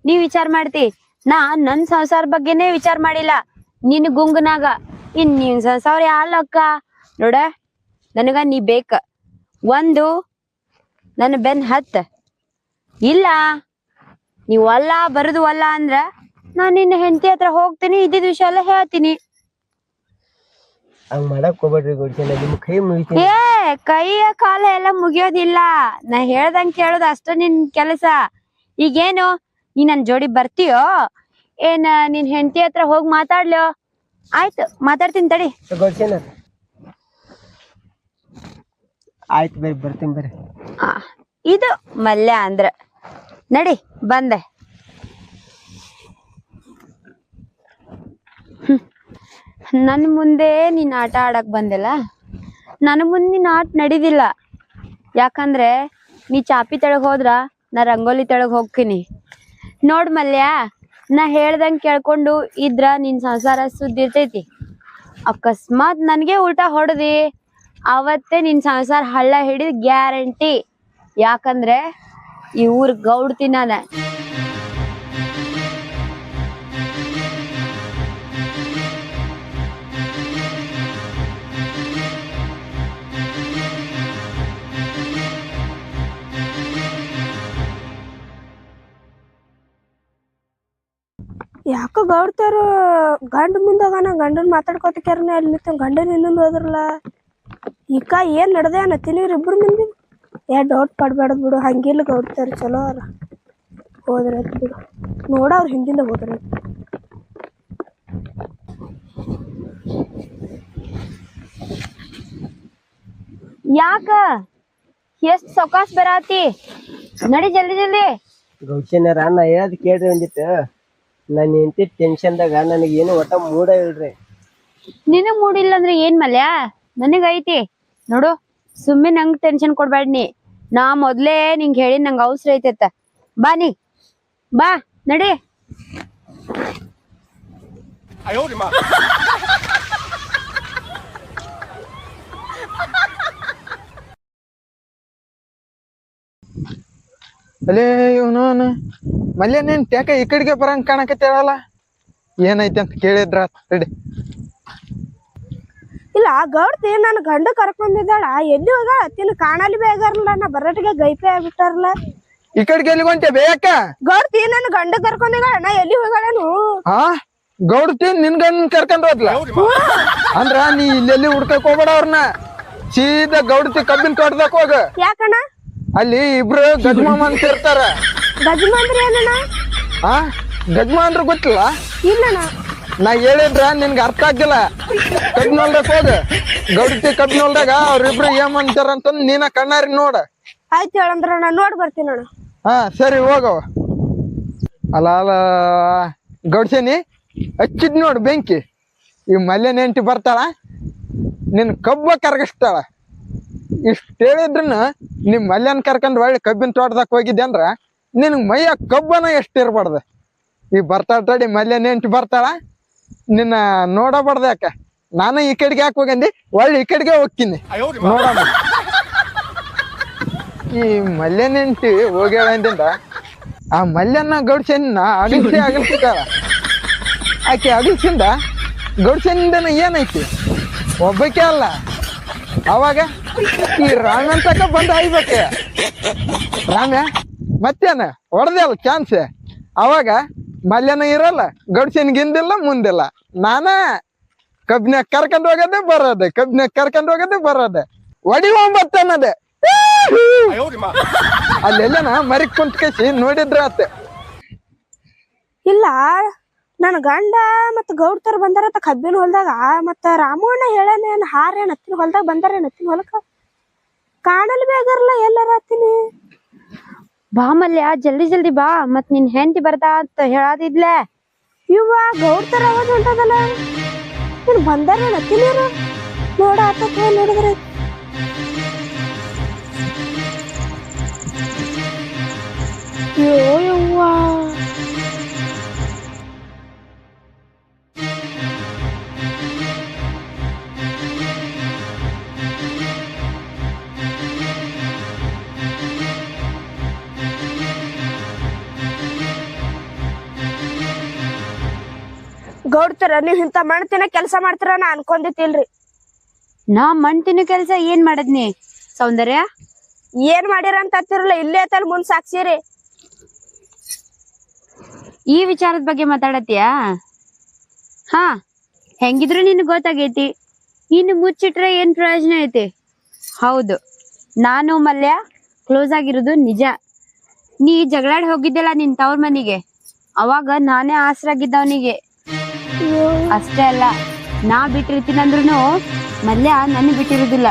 ನೀ ವಿಚಾರ ಮಾಡ್ತಿ. ನಾ ನನ್ ಸಂಸಾರ ಬಗ್ಗೆನೇ ವಿಚಾರ ಮಾಡಿಲ್ಲ. ನಿನ್ ಗುಂಗನಾಗ ಇನ್ ನಿನ್ ಸಂಸಾರ ಯಾಲಕ್ಕ? ನೋಡ, ನನಗ ನೀ ಬೇಕ. ಒಂದು ನನ್ನ ಬೆನ್ ಹತ್ತ, ಇಲ್ಲ ನೀವ್ ಅಲ್ಲ ಬರುದು ಅಲ್ಲ ಅಂದ್ರ ನಾನ್ ನಿನ್ನ ಹೆಂಡತಿ ಹತ್ರ ಹೋಗ್ತೀನಿ, ಇದ್ದಿದ್ ವಿಷಯ ಎಲ್ಲ ಹೇಳ್ತೀನಿ. ಹಂಗ್ ಮಾಡಕ್ ಹೋಗ್ಬೇಡ್ರಿ ಗೌಡ್ಸೇನ, ನಿಮ್ ಕೈ ಮುಗಿತೀನಿ. ಕೈಯ ಕಾಲ ಎಲ್ಲ ಮುಗಿಯೋದಿಲ್ಲ. ನಾ ಹೇಳ್ದಂಗ್ ಕೇಳೋದು ಅಷ್ಟ ನಿನ್ ಕೆಲಸ. ಈಗೇನು ನೀ ನನ್ ಜೋಡಿ ಬರ್ತೀಯೋ ಏನ ನಿನ್ ಹೆಂಡತಿ ಹತ್ರ ಹೋಗಿ ಮಾತಾಡ್ಲೋ? ಆಯ್ತು, ಮಾತಾಡ್ತೀನಿ ತಡಿ. ಗೌಡ್ಸೇನ ಆಯ್ತು, ಬರ್ರಿ ಬರ್ತೀನಿ ಬರ್ರಿ. ಇದು ಮಲ್ಯ ಅಂದ್ರ. ನಡಿ ಬಂದೆ. ನನ್ ಮುಂದೆ ನೀನ್ ಆಟ ಆಡಕ್ ಬಂದಿಲ್ಲ, ನನ್ ಮುಂದೆ ನೀನ್ ಆಟ ನಡಿದಿಲ್ಲ. ಯಾಕಂದ್ರೆ ನೀ ಚಾಪಿ ತೆಳಗ್ ಹೋದ್ರ ನಾ ರಂಗೋಲಿ ತೆಳಗ್ ಹೋಗ್ತೀನಿ. ನೋಡ್ ಮಲ್ಯ, ನಾ ಹೇಳ್ದಂಗ್ ಕೇಳ್ಕೊಂಡು ಇದ್ರ ನಿನ್ ಸಂಸಾರ ಸುದ್ದಿರ್ತೈತಿ. ಅಕಸ್ಮಾತ್ ನನ್ಗೆ ಉಲ್ಟಾ ಹೊಡೆದಿ ಅವತ್ತೇ ನಿನ್ ಸಂಸಾರ ಹಳ್ಳ ಹಿಡಿದ್ ಗ್ಯಾರಂಟಿ. ಯಾಕಂದ್ರೆ ಈ ಊರ್ ಗೌಡ್ತಿ ನಾನ. ಯಾಕ ಗೌಡ್ತಾರು ಗಂಡ ಮುಂದೋಗನ ಗಂಡನ್ ಮಾತಾಡ್ಕೋತಿಕ್ಯಾರನ ಅಲ್ಲಿ ನಿಂತ ಗಂಡನ ಇನ್ನೊಂದು ಹೋದ್ರಲ್ಲ. ಈಕ ಏನ್ ನಡ್ದೆ ಅನ್ನತ್ತೀನಿ ಇಬ್ರು ಮಂದಿ. ಡೌಟ್ ಪಡ್ಬೇಡ ಬಿಡು, ಹಂಗಿಲ್ಲ ಗೌಡ್ತಾರು ಚಲೋ ಅಲ್ಲ. ಹೋದ್ರೈತ್ ಬಿಡು, ನೋಡ ಅವ್ರ ಹಿಂದಿಂದ ಹೋದ್ರೈತ್. ಯಾಕ ಎಷ್ಟ್ ಸೊಕಾಸ್ ಬರಾತಿ? ನಡಿ ಜಲ್ದಿ ಜಲ್ದಿ. ಗೌಶನ್ಯರ ನಾ ಹೇಳದ್ ಕೇಳ್ರಿ ಒಂದಿಟ್ಟು. ನನ್ನ ಹೆಂಡತಿ ಟೆನ್ಷನ್ದಾಗ ನನಗೆ ಏನು ಒಟ್ಟ ಮೂಡ ಇಲ್ರಿ. ನಿನಗ್ ಮೂಡಿಲ್ಲ ಅಂದ್ರೆ ಏನ್ ಮಲ್ಯ, ನನಗ್ ಐತಿ ನೋಡು. ಸುಮ್ಮನೆ ನಂಗ್ ಟೆನ್ಷನ್ ಕೊಡ್ಬೇಡ ನೀ. ನಾ ಮೊದ್ಲೇ ನಿಂಗ್ ಹೇಳಿ ನಂಗ್ ಅವಸರ ಐತೆತ್ತ. ಬಾ ನೀ ಬಾ, ನಡಿ. ಅಲೇ ಇವನು ಮಲ್ಯನೇನ್ ಟ್ಯಾಕ ಈ ಕಡೆಗೆ ಬರಂಗ್ ಕಾಣಕತ್ತೇಳಲ್ಲ, ಏನೈತಿ ಅಂತ ಕೇಳಿದ್ರ ತಡಿ. ಇಲ್ಲ ಗೌಡ್ತಿ ನನ್ನ ಗಂಡ ಕರ್ಕೊಂಡಿದ್ದಾಳ, ಎಲ್ಲಿ ಹೋಗಾಳ ತಿನ್ ಕಾಣಲಿ ಬೇಗಾರಲ್ಲ. ನಾ ಬರಟಿಗೆ ಗೈಪೆ ಆಗ್ಬಿಟ್ಟಾರಲ್ಲ. ಈ ಕಡೆಗೆ ಎಲ್ಲಿ ಹೊಂಟೆ ಬೇಯಕ್ಕ? ಗೌಡ್ತಿ ನನ್ನ ಗಂಡ ಕರ್ಕೊಂಡಿದ್ದಾಳ, ನಾ ಎಲ್ಲಿ ಹೋಗಾಳನು? ಹಾ, ಗೌಡ್ತಿ ನಿನ್ ಗಂಡನ್ ಕರ್ಕೊಂಡ್ ಹೋದ್ಲ ಅಂದ್ರ ನೀ ಇಲ್ಲೆಲ್ಲಿ ಹುಡ್ಕಕ್ ಹೋಗ್ಬೇಡ ಅವ್ರನ್ನ. ಸೀದಾ ಗೌಡ್ತಿ ಕಬ್ಬಿನ ತೋಟದಾಗ ಹೋಗ. ಯಾಕಣ್ಣ? ಅಲ್ಲಿ ಇಬ್ರು ಗಜಮಾಮ ಅಂತ ಇರ್ತಾರ. ಗಜಮ ಅಂದ್ರೆ ಏನಣ್ಣ? ಹಾ, ಗಜಮ ಅಂದ್ರ ಗೊತ್ತಿಲ್ಲ? ಇಲ್ಲಣ್ಣ. ನಾ ಹೇಳಿದ್ರ ನಿನ್ಗ ಅರ್ಥ ಆಗಿಲ್ಲ. ಕಬ್ಬಿನೊಲ್ದಾಗ ಹೋಗ, ಗೌಡ್ತಿ ಕಬ್ಬಿನೊಲ್ದಾಗ ಅವ್ರಿಬ್ರು ಏನ್ ಅಂತಾರಂತ ನೀನ ಕಣ್ಣಾರಿ ನೋಡ. ಆಯ್ತು ಹೇಳಂದ್ರ ನಾ ನೋಡ್ ಬರ್ತೀನಣ್ಣ. ಹಾ ಸರಿ ಹೋಗವ. ಅಲ್ಲ ಅಲ್ಲ ಗೌಡ್ಸೇನಿ ಹಚ್ಚಿದ್ ನೋಡು ಬೆಂಕಿ. ಈ ಮಲ್ಯನ ಹೆಂಡತಿ ಬರ್ತಾಳ, ನಿನ್ ಕಬ್ಬ ಕರಗಿಸ್ತಾಳ. ಇಷ್ಟ ಹೇಳಿದ್ರನ್ನ ನಿಮ್ ಮಲ್ಯನ್ ಕರ್ಕೊಂಡ್ ಒಳ್ಳೆ ಕಬ್ಬಿನ ತೋಟದಾಗ ಹೋಗಿದ್ದೆ ಅಂದ್ರ ನಿನಗ್ ಮೈಯ ಕಬ್ಬನ ಎಷ್ಟ್ ಇರ್ಬಾರ್ದ. ಈಗ ಬರ್ತಾಳ ತಡಿ, ಮಲ್ಯನ ಹೆಂಡತಿ ಬರ್ತಾಳ, ನಿನ್ನ ನೋಡಬಾರ್ದ. ಯಾಕ ನಾನು ಈ ಕಡೆಗೆ ಯಾಕೆ ಹೋಗಂದಿ, ಒಳ್ಳೆ ಈ ಕಡೆಗೆ ಹೋಗ್ತೀನಿ ನೋಡಮ್ಮ. ಈ ಮಲ್ಯನ ಹೆಂಡತಿ ಹೋಗ್ಯಾಳ ಅಂದಿಂದ ಆ ಮಲ್ಯನ ಗೌಡ್ಸೇನ ಅಗಲ್ಸಿದ್ದಾಳ. ಆಕೆ ಅಗಲ್ಸಿಂದ ಗೌಡ್ಸೇನಿಂದನ ಏನೈತಿ, ಒಬ್ಬಕ್ಕೆ ಅಲ್ಲ. ಅವಾಗ ಈ ರಾಮನ್ ತಕ ಬಂದ ಆಯ್ಬೇಕ. ರಾಮ್ಯ ಮತ್ತೇನ ಹೊಡೆದೆ ಅಲ್ಲ ಚಾನ್ಸ್. ಅವಾಗ ಮಲ್ಯನ ಇರಲ್ಲ, ಗೌಡ್ಸೇನಿಗಿಂದಿಲ್ಲ ಮುಂದಿಲ್ಲ. ನಾನ ಕಬ್ಬಿನಾಗ ಕರ್ಕೊಂಡ್ ಹೋಗೋದೆ ಬರೋದೆ, ಕಬ್ಬಿನಾಗ ಕರ್ಕೊಂಡ್ ಹೋಗೋದೆ ಬರೋದೆ. ಒಡಿವಂಬತ್ತನ್ನದೆ ಅಲ್ಲೆಲ್ಲನ ಮರಿಕ್ ಕುಂತ್ ಕಸಿ ನೋಡಿದ್ರ ಆತ. ಇಲ್ಲ ನನ್ ಗಂಡ ಮತ್ತ ಗೌಡ್ತಾರ ಬಂದಾರತ್ತ ಕಬ್ಬಿನ ಹೊಲ್ದಾಗ. ಮತ್ತ ರಾಮಣ್ಣ ಹೇಳೇನೇನ್ ಹಾರೇನ್ ಹತ್ತಿನ ಹೊಲ್ದಾಗ ಬಂದಾರೇನ್ ಹತ್ತಿನ ಹೊಲಕ್ಕ? ಕಾಣಲ್ ಬೇಗಾರಲ್ಲ ಎಲ್ಲಾರ ಹತ್ತೀನಿ. ಬಾ ಮಲ್ಯ, ಜಲ್ದಿ ಜಲ್ದಿ ಬಾ, ಮತ್ ನಿನ್ ಹೆಂಡತಿ ಬರ್ತಾ ಅಂತ ಹೇಳಾದಿದ್ಲೆ. ಇವ ಗೌಡ್ತಾರ ಅವಾಜ್ ಹೊಂಟದಲ್ಲ, ನೀನ್ ಬಂದಾರೇನ್ ಹತ್ತೀನಿ ನೋಡ ಆತ ನೋಡಿದ್ರೆ. ಯವ್ವ ಗೌಡ್ತಾರ ನೀವ್ ಇಂತ ಮಾಡ್ತೀನ ಕೆಲ್ಸ ಮಾಡ್ತೀರ ನಾ ಅನ್ಕೊಂಡಿತಿಲ್ರಿ. ನಾ ಮಣ್ತಿನ ಕೆಲ್ಸ ಏನ್ ಮಾಡದ್ನಿ ಸೌಂದರ್ಯ? ಏನ್ ಮಾಡಿರ ಅಂತ ಹತ್ತಿರಲ್ಲ, ಇಲ್ಲೇ ಐತಲ್ ಮುಂದ್ ಸಾಕ್ಷಿರಿ. ಈ ವಿಚಾರದ ಬಗ್ಗೆ ಮಾತಾಡತ್ತೀಯಾ? ಹಾ, ಹೆಂಗಿದ್ರು ನಿನ್ ಗೊತ್ತಾಗೈತಿ. ಇನ್ನು ಮುಚ್ಚಿಟ್ರೆ ಏನ್ ಪ್ರಯೋಜನ ಐತಿ? ಹೌದು, ನಾನು ಮಲ್ಯ ಕ್ಲೋಸ್ ಆಗಿರೋದು ನಿಜ. ನೀ ಜಗಳಾಡಿ ಹೋಗಿದ್ದೆಲ್ಲ ನಿನ್ ತವ್ರ ಮನಿಗೆ, ಅವಾಗ ನಾನೇ ಆಸರಾಗಿದ್ದವನಿಗೆ. ಅಷ್ಟೇ ಅಲ್ಲ, ನಾ ಬಿಟ್ಟಿರ್ತೀನಂದ್ರೂ ಮಲ್ಯ ನನ್ನ ಬಿಟ್ಟಿರುದಿಲ್ಲ.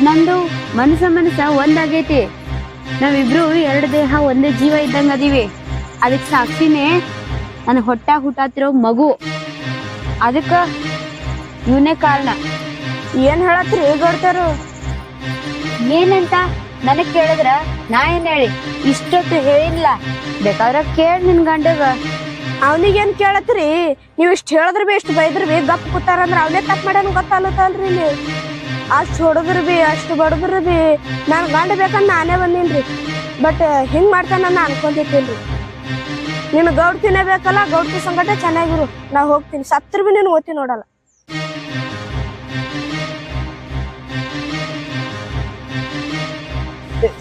ನಂದು ಮನಸ ಒಂದಾಗೈತಿ. ನಾವಿಬ್ರು ಎರಡು ದೇಹ ಒಂದೇ ಜೀವ ಇದ್ದಂಗ ಅದೀವಿ. ಅದಕ್ ಸಾಕ್ಷಿನೇ ನನ್ನ ಹೊಟ್ಟಾಗ ಹುಟ್ಟಾತಿರೋ ಮಗು. ಅದಕ್ಕ ಇವನೇ ಕಾರಣ. ಏನ್ ಹೇಳತ್ರಿ ಗೌಡ್ತಾರು? ಏನಂತ ನನಗ್ ಕೇಳಿದ್ರ ನಾ ಏನ್ ಹೇಳಿ? ಇಷ್ಟೊತ್ತು ಹೇಳಿಲ್ಲ, ಬೇಕಾದ್ರ ಕೇಳಿ ನಿನ್ ಗಂಡಗ. ಅವನಿಗೇನ್ ಕೇಳತ್ರಿ? ನೀವ್ ಇಷ್ಟ ಹೇಳಿದ್ರ ಬಿ ಇಷ್ಟ ಬೈದ್ರ ಬಿ ಗಪ್ ಕೂತಾರಂದ್ರ ಅವನೇ ತಪ್ಪ ಮಾಡ್ಯಾನ ಗೊತ್ತಾಗತ್ತಲ್ರಿ ಇಲ್ಲಿ. ಅಷ್ಟ್ ಹೊಡದ್ರ ಬಿ ಅಷ್ಟ್ ಬಡದ್ರ ಬಿ ನಾನ್ ಗಂಡ ಬೇಕಂದ್ ನಾನೇ ಬಂದೀನ್ರಿ. ಬಟ್ ಹಿಂಗ್ ಮಾಡ್ತಾನ ನಾ ಅನ್ಕೊಂತಿರ್ತೀನ್ರಿ. ನೀನು ಗೌಡ್ತಿನೇ ಬೇಕಲ್ಲ, ಗೌಡ್ತಿ ಸಂಗಟ ಚೆನ್ನಾಗಿರು. ನಾ ಹೋಗ್ತೀನಿ, ಸತ್ರ ಬಿ ನೀನು ಓದ್ತಿ ನೋಡಲ್ಲ.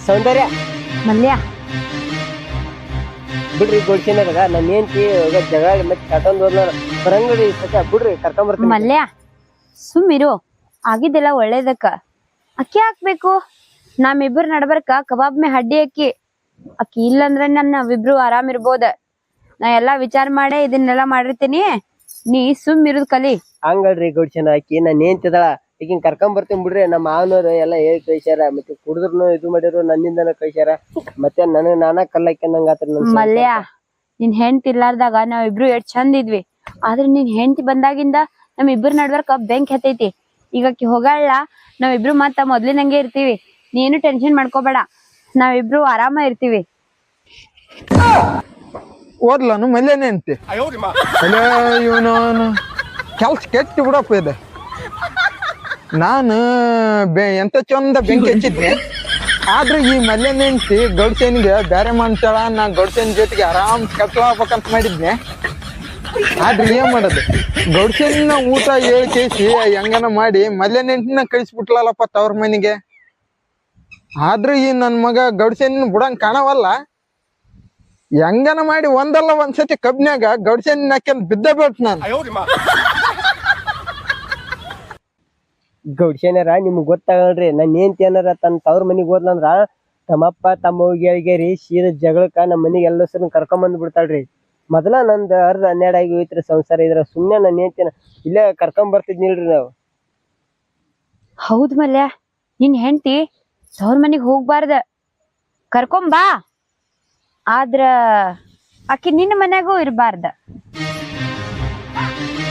ಸೌಂದರ್ಯ ಮಲ್ಯ, ಬಿಡ್ರಿ ಗೋಡ್ಸಿನಾಗ ನನ್ನ ಹೆಂಡತಿ ಜಗ ಮತ್ತೆ ಕರ್ಕೊಂಡ್ ಹೋದ್ನ ಬರಂಗಡಿ ಸತ್ಯ ಬಿಡ್ರಿ ಕರ್ಕೊಂಬರ್ತೀನಿ. ಮಲ್ಯ ಸುಮ್ಮಿರು, ಆಗಿದ್ದೆಲ್ಲ ಒಳ್ಳೇದಕ್ಕ. ಅಕ್ಕಿ ಹಾಕ್ಬೇಕು, ನಮ್ಮಿಬ್ಬರು ನಡ್ಬರ್ಕ ಕಬಾಬ್ ಮೇ ಹಡ್ಡಿ ಅಕ್ಕಿ ಇಲ್ಲಂದ್ರ ನಾವಿಬ್ರು ಆರಾಮ್ ಇರ್ಬೋದ. ನಾ ಎಲ್ಲಾ ವಿಚಾರ ಮಾಡೇ ಇದನ್ನೆಲ್ಲಾ ಮಾಡಿರ್ತೀನಿ, ನೀ ಸುಮ್ಮಿರುದ್ ಕಲಿ. ಹಂಗಲ್ರಿ ಗೌಡ್ಸನ ಆಕಿ ನನ್ನ ಹೆಂಡತಿದಳ, ಈಗಿನ ಕರ್ಕೊಂಡ್ ಬರ್ತೀನಿ ಬಿಡ್ರಿ. ನಮ್ಮ ಮಾವನವ್ರು ಎಲ್ಲ ಹೇಳಿ ಕಳ್ಸ್ಯಾರ, ಮತ್ತೆ ಕುಡಿದ್ರು ಇದು ಮಾಡಿದ್ರು ನನ್ನಿಂದನ ಕಳ್ಸ್ಯಾರ. ಮತ್ತೆ ನನಗ್ ನಾನಾ ಕಲ್ಲಾಕ್ಯಂದಂಗ ಆತ್ರಿ. ಮಲ್ಯ, ನಿನ್ ಹೆಂಡತಿ ಇರ್ಲಾರ್ದಾಗ ನಾವಿಬ್ರು ಎಷ್ಟ್ ಚಂದ ಇದ್ವಿ. ಆದ್ರೆ ನಿನ್ ಹೆಂಡತಿ ಬಂದಾಗಿಂದ ನಮ್ ಇಬ್ರು ನಡ್ಬರ್ಕ ಬೆಂಕಿ ಹತ್ತೈತಿ. ಈಗ ಆಕಿ ಹೋಗಾಳ, ನಾವಿಬ್ರು ಮತ್ತ ಮೊದ್ಲಿನಂಗೆ ಇರ್ತೀವಿ. ನೀನು ಟೆನ್ಷನ್ ಮಾಡ್ಕೋಬೇಡ, ನಾವಿಬ್ರು ಆರಾಮ ಇರ್ತೀವಿ. ಓದ್ಲನು ಮಲ್ಯನೇ ಅಂತೆ. ಅಲ್ಲ ಇವನು ಕೆಲ್ಸ ಕೆಟ್ಟು ಬಿಡಪ್ಪ ಇದೆ. ನಾನು ಎಂತ ಚಂದ ಬೆಂಕಿ ಹಚ್ಚಿದ್ನೆ, ಆದ್ರೆ ಈ ಮಲ್ಯನೇ ಅಂತಿ ಗೌಡ್ಸೇನಿಗೆ ಬ್ಯಾರೆ ಮಾಡ್ತಾಳ. ನಾ ಗೌಡ್ಸೇನ್ ಜೊತೆಗೆ ಆರಾಮ್ ಕಟ್ಲಾಗ್ಬೇಕಂತ ಮಾಡಿದ್ನೆ. ಆದ್ರೆ ಏನ್ ಮಾಡೋದು, ಗೌಡ್ಸೇನ ಊಟ ಹೇಳಿ ಕೇಸಿ ಹೆಂಗನ ಮಾಡಿ ಮಲ್ಯನೆಂಟಿನ ಕಳಿಸ್ಬಿಟ್ಲಲ್ಲಪ್ಪ ತವ್ರ ಮನೆಗೆ. ಆದ್ರೂ ಈ ನನ್ ಮಗ ಗೌಡ್ಸೇನ ಬಿಡಂಗ್ ಕಾಣವಲ್ಲ. ಹೆಂಗನ ಮಾಡಿ ಒಂದಲ್ಲ ಒಂದ್ಸತಿ ಕಬ್ನ್ಯಾಗ ಗೌಡ್ಸೇನ ಹಾಕ್ಯಂದ್ ಬಿದ್ದ ಬಿಟ್ ನಾನು. ಗೌಡ್ಸೇನಾರ ನಿಮ್ಗ್ ಗೊತ್ತಾಗಲ್ರಿ, ನನ್ನ ಹೆಂಡತಿ ಏನಾರ ತನ್ನ ತವ್ರ ಮನಿಗ್ ಹೋದ್ಲಂದ್ರ ತಮ್ಮಪ್ಪ ತಮ್ಮ ಹೇಳ್ಗೇರಿ ಸೀದಾ ಜಗಳಕ್ಕ ನಮ್ಮ ಮನಿಗೆ ಎಲ್ಲಸರು ಕರ್ಕೊಂಬಂದ್ ಬಿಡ್ತಾಳ್ರಿ. ಮೊದಲ ನಂದು 10-12 ಆಗಿ ಹೋಯ್ತ್ರಿ ಸಂಸಾರ. ಇದ್ರ ಸುಮ್ನೆ ನನ್ನ ಹೆಂಡತಿನ ಇಲ್ಲೇ ಕರ್ಕೊಂಡ್ ಬರ್ತಿದ್ನಿಲ್ರಿ ನಾವು. ಹೌದ್ ಮಲ್ಯ, ನಿನ್ ಹೆಂಡತಿ ತವ್ರ ಮನಿಗ್ ಹೋಗ್ಬಾರ್ದ, ಕರ್ಕೊಂಬಾ. ಆದ್ರ ಆಕಿ ನಿನ್ನ ಮನ್ಯಾಗೂ ಇರ್ಬಾರ್ದ.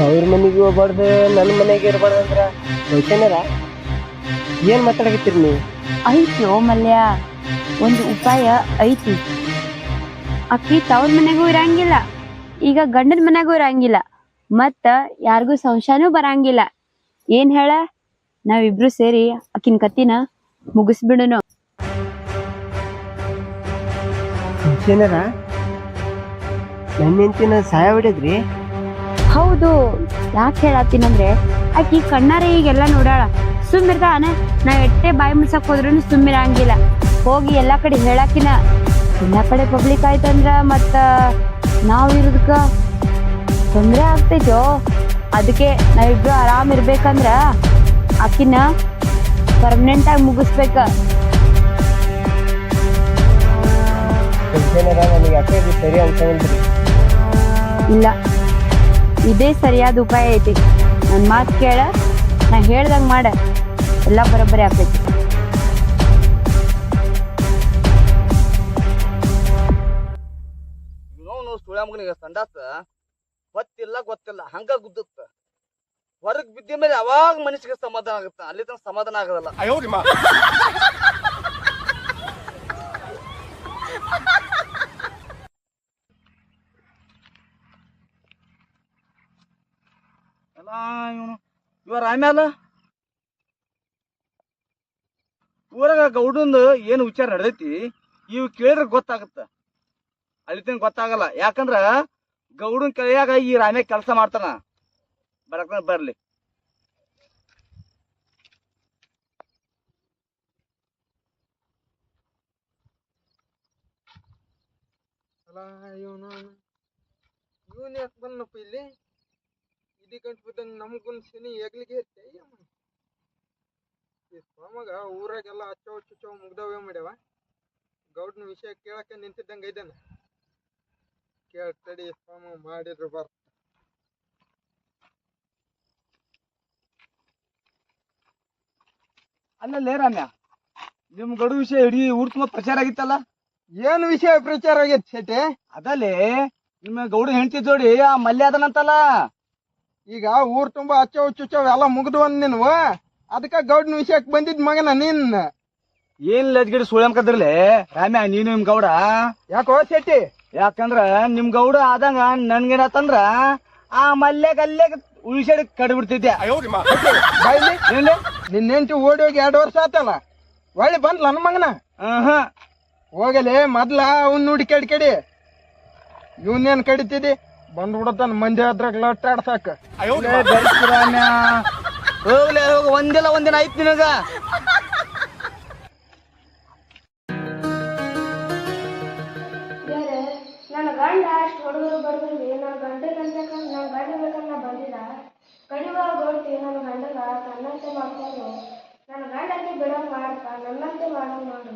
ಅವ್ರ ಮನಿಗೆ ಹೋಗ್ಬಾರ್ದು, ನನ್ನ ಮನೆಗೆ ಇರ್ಬಾರ್ದು ಅಂದ್ರ ಗೌಡ್ಸೇನಾರ ಏನ್ ಮಾತಾಡಕತ್ತೀರಿ ನೀವು? ಐತ್ಯೋ ಮಲ್ಯ, ಒಂದು ಉಪಾಯ ಐತಿ. ಅಕ್ಕಿ ತವ್ರ ಮನೆಗೂ ಇರಂಗಿಲ್ಲ, ಈಗ ಗಂಡನ ಮನೆಗೂ ಇರಂಗಿಲ್ಲ, ಮತ್ತ ಯಾರಿಗೂ ಸಂಶಯನೂ ಬರಂಗಿಲ್ಲ. ಏನ್ ಹೇಳ? ನಾವಿಬ್ರು ಸೇರಿ ಅಕ್ಕಿನ ಕತ್ತಿನ ಮುಗಿಸ್ಬಿಡುನು. ಗೌಡ್ಸೇನಾರ ನನ್ನ ಹೆಂಡತಿನ ಸಹಾಯ ಹೊಡೆದ್ರಿ? ಹೌದು, ಯಾಕೆ ಹೇಳತ್ತೀನಂದ್ರೆ ಆಕಿ ಕಣ್ಣಾರೆ ಈಗೆಲ್ಲ ನೋಡಾಳ. ಸುಮ್ಮಿರ್ತಾನ, ನಾವ್ ಎಟ್ಟೆ ಬಾಯಿ ಮುಡ್ಸಕ್ ಹೋದ್ರೂ ಸುಮ್ಮಿರಂಗಿಲ್ಲ. ಹೋಗಿ ಎಲ್ಲಾ ಕಡೆ ಹೇಳಾಕಿನ. ಎಲ್ಲಾ ಕಡೆ ಪಬ್ಲಿಕ್ ಆಯ್ತಂದ್ರ ಮತ್ತ ನಾವ್ ಇರೋದಕ್ಕ ತೊಂದ್ರೆ ಆಗ್ತೈತೋ. ಅದಕ್ಕೆ ನಾವಿಬ್ರು ಆರಾಮ್ ಇರ್ಬೇಕಂದ್ರ ಆಕಿನ ಪರ್ಮನೆಂಟ್ ಆಗಿ ಮುಗಿಸ್ಬೇಕ. ನನಗೆ ಯಾಕೆ ಸರಿ ಅನ್ಸಲ್ರಿ. ಇಲ್ಲ, ಇದೇ ಸರಿಯಾದ ಉಪಾಯ ಐತಿ. ನನ್ ಮಾತು ಕೇಳ, ನಾ ಹೇಳ್ದಂಗ್ ಮಾಡ, ಎಲ್ಲ ಬರೋಬ್ಬರಿ ಆಗ್ತೈತಿ. ಸುಳ್ಯ ಮಗನಿಗೆ ಸಂಡಾಸ ಗೊತ್ತಿಲ್ಲ ಹಂಗ ಗುದ್ದುತ್ತ. ಹೊರಗ್ ಬಿದ್ದ ಮೇಲೆ ಅವಾಗ ಮನಸ್ಸಿಗೆ ಸಮಾಧಾನ ಆಗುತ್ತ, ಅಲ್ಲಿ ತನಕ ಸಮಾಧಾನ ಆಗೋದಲ್ಲ. ಎಲ್ಲ ಇವ ಆಮ್ಯಾಲ ಊರಾಗ ಗೌಡಂದು ಏನು ವಿಚಾರ ನಡೆದೈತಿ ಇವ್ ಕೇಳಿದ್ರೆ ಗೊತ್ತಾಗತ್ತ, ಅಲ್ಲಿ ತನಕ ಗೊತ್ತಾಗಲ್ಲ. ಯಾಕಂದ್ರ ಗೌಡನ್ ಕೈಯಾಗ ಈ ರಾಮ್ಯ ಕೆಲಸ ಮಾಡ್ತಾನ. ಬರಕ ಬರ್ಲಿ. ಇವನ್ ಯಾಕೆ ಬಂದಪ್ಪ ಇಲ್ಲಿ? ಇದಿ ಗಂಟು ಬಿದ್ದಂಗ ನಮಗೊಂದು ಶನಿ ಎಗ್ಲಿಗೆ ಮಗ ಊರಾಗೆಲ್ಲ ಹಚ್ಚೋ ಮುಗ್ದವೇ ಮಾಡ್ಯಾವ. ಗೌಡ್ನ ವಿಷಯ ಕೇಳಕ್ಕೆ ನಿಂತಿದ್ದಂಗ ಇದ್ದಾನ. ಕೇಳ್ತಡಿ ಸ್ವಾಮ ಮಾಡಿದ್ರು ಬರ್ತ. ಅಲ್ಲೇ ರಾಮ್ಯ, ನಿಮ್ ಗಡು ವಿಷಯ ಇಡೀ ಊರ್ ತುಂಬಾ ಪ್ರಚಾರ ಆಗಿತ್ತಲ್ಲ. ಏನ್ ವಿಷಯ ಪ್ರಚಾರ ಆಗೈತಿ ಶೆಟ್ಟಿ? ಅದಲ್ಲೇ ನಿಮ್ಮ ಗೌಡ ಹೆಂಡತಿ ಜೋಡಿ ಆ ಮಲ್ಯ ಅದನಂತಲ್ಲ. ಈಗ ಊರ್ ತುಂಬಾ ಹಚ್ಚವ್ ಚುಚ್ಚವ್ ಎಲ್ಲ ಮುಗ್ದು ಅಂದ್ ನೀನು ಅದಕ್ಕ ಗೌಡ್ನ ವಿಷಯಕ್ಕೆ ಬಂದಿದ್ ಮಗನ ನೀನ್ ಏನ್ ಲಜ್ಗಿಡಿ ಸುಳ್ಯಂಕದ್ರಲೆ ರಾಮ್ಯ ನೀನು ನಿಮ್ ಗೌಡ ಯಾಕೋ ಶೆಟ್ಟಿ ಯಾಕಂದ್ರ ನಿಮ್ ಗೌಡ ಆದಂಗ ನನ್ಗೇನತ್ತಂದ್ರ ಆ ಮಲ್ಯಾಗ ಅಲ್ಲೇ ಉಳಿಸಾಡಿ ಕಡ್ಬಿಡ್ತಿದ್ದೆ ಬಾಯ್ಲಿ ನಿನ್ನ ಹೆಂಡತಿ ಓಡಿ ಹೋಗಿ 2 ವರ್ಷ ಆತಲ್ಲ ಒಳ್ಳೆ ಬಂದ್ಲ ನನ್ನ ಮಗನ ಹೋಗಲೆ ಮೊದ್ಲ ಅವ್ನ್ ನೋಡಿ ಕಡಿ ಇವನ್ನೇನ್ ಕಡಿತಿದಿ ಬಂದ್ಬಿಡತಾನ ಮಂದಿ ಅದ್ರಾಗ ಲಟ್ಟಾಡ್ಸಾಕ ರಾಮ್ಯ ಹೋಗ್ಲೇ ಹೋಗ ಒಂದಿನ ಆಯ್ತು ನಿನಗ ನನ್ನ ಗಂಡ ಅಷ್ಟು ಹುಡುಗರು ಬಡಬರಿಗೆ ನನ್ನ ಗಂಡ ಬೇಕಂತ ಬಂದಿಲ್ಲ ಕಡಿವಾಗ ಗೊತ್ತಿ ನನ್ನ ಗಂಡಗ ನನ್ನಂತೆ ಮಾಡ್ಕೊಂಡು ನನ್ನ ಗಂಡಕ್ಕೆ ಬಿಡೋಂಗ್ ಮಾಡಪ್ಪ ನನ್ನಂತೆ ಮಾಡೋಂಗ್ ಮಾಡು.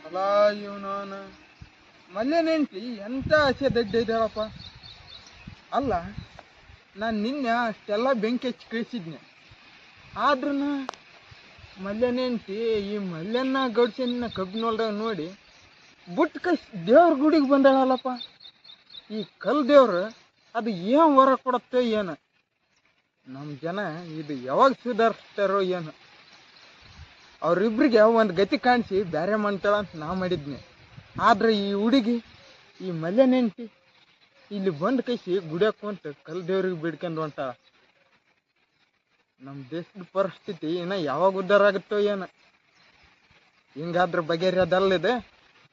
ಅಲ್ಲ ಇವನ ಮಲ್ಲೇನೇಂಟಿ ಎಂತ ಆಸೆ ದಡ್ಡ ಇದ್ದಾಳಪ್ಪ. ಅಲ್ಲ ನಾನು ನಿನ್ನೆ ಅಷ್ಟೆಲ್ಲ ಬೆಂಕಿ ಹಚ್ಚಿ ಕಳಿಸಿದ್ನೆ ಆದ್ರೂ ಮಲ್ಲೇನೇಂಟಿ ಈ ಮಲ್ಯನ್ನ ಗೌಡ್ಸನ್ನ ಕಬ್ಬಿನೊಳದಾಗ ನೋಡಿ ಬುಟ್ ಕೈ ದೇವ್ರ ಗುಡಿಗೆ ಬಂದಾಳಲ್ಲಪ್ಪ. ಈ ಕಲ್ ದೇವ್ರು ಅದು ಏನು ವರ ಕೊಡತ್ತೋ ಏನು, ನಮ್ಮ ಜನ ಇದು ಯಾವಾಗ ಸುಧಾರಿಸ್ತಾರೋ ಏನು. ಅವ್ರಿಬ್ರಿಗೆ ಒಂದು ಗತಿ ಕಾಣಿಸಿ ಬೇರೆ ಮಾಡ್ತಾಳ ಅಂತ ನಾ ಮಾಡಿದ್ನಿ. ಆದ್ರೆ ಈ ಹುಡುಗಿ ಈ ಮಲ್ಯನೆಂಟಿ ಇಲ್ಲಿ ಬಂದು ಕೈಸಿ ಗುಡಿಯಾಕ ಕುಂತ ಕಲ್ ದೇವ್ರಿಗೆ ಬಿಡ್ಕೊಂಡು ಹೊಂಟಾಳ. ನಮ್ಮ ದೇಶದ ಪರಿಸ್ಥಿತಿ ಇನ್ನ ಯಾವಾಗ ಉದ್ಧಾರ ಆಗುತ್ತೋ ಏನು. ಹಿಂಗಾದ್ರ ಬಗೆಹರಿಯೋದಲ್ಲಿದೆ.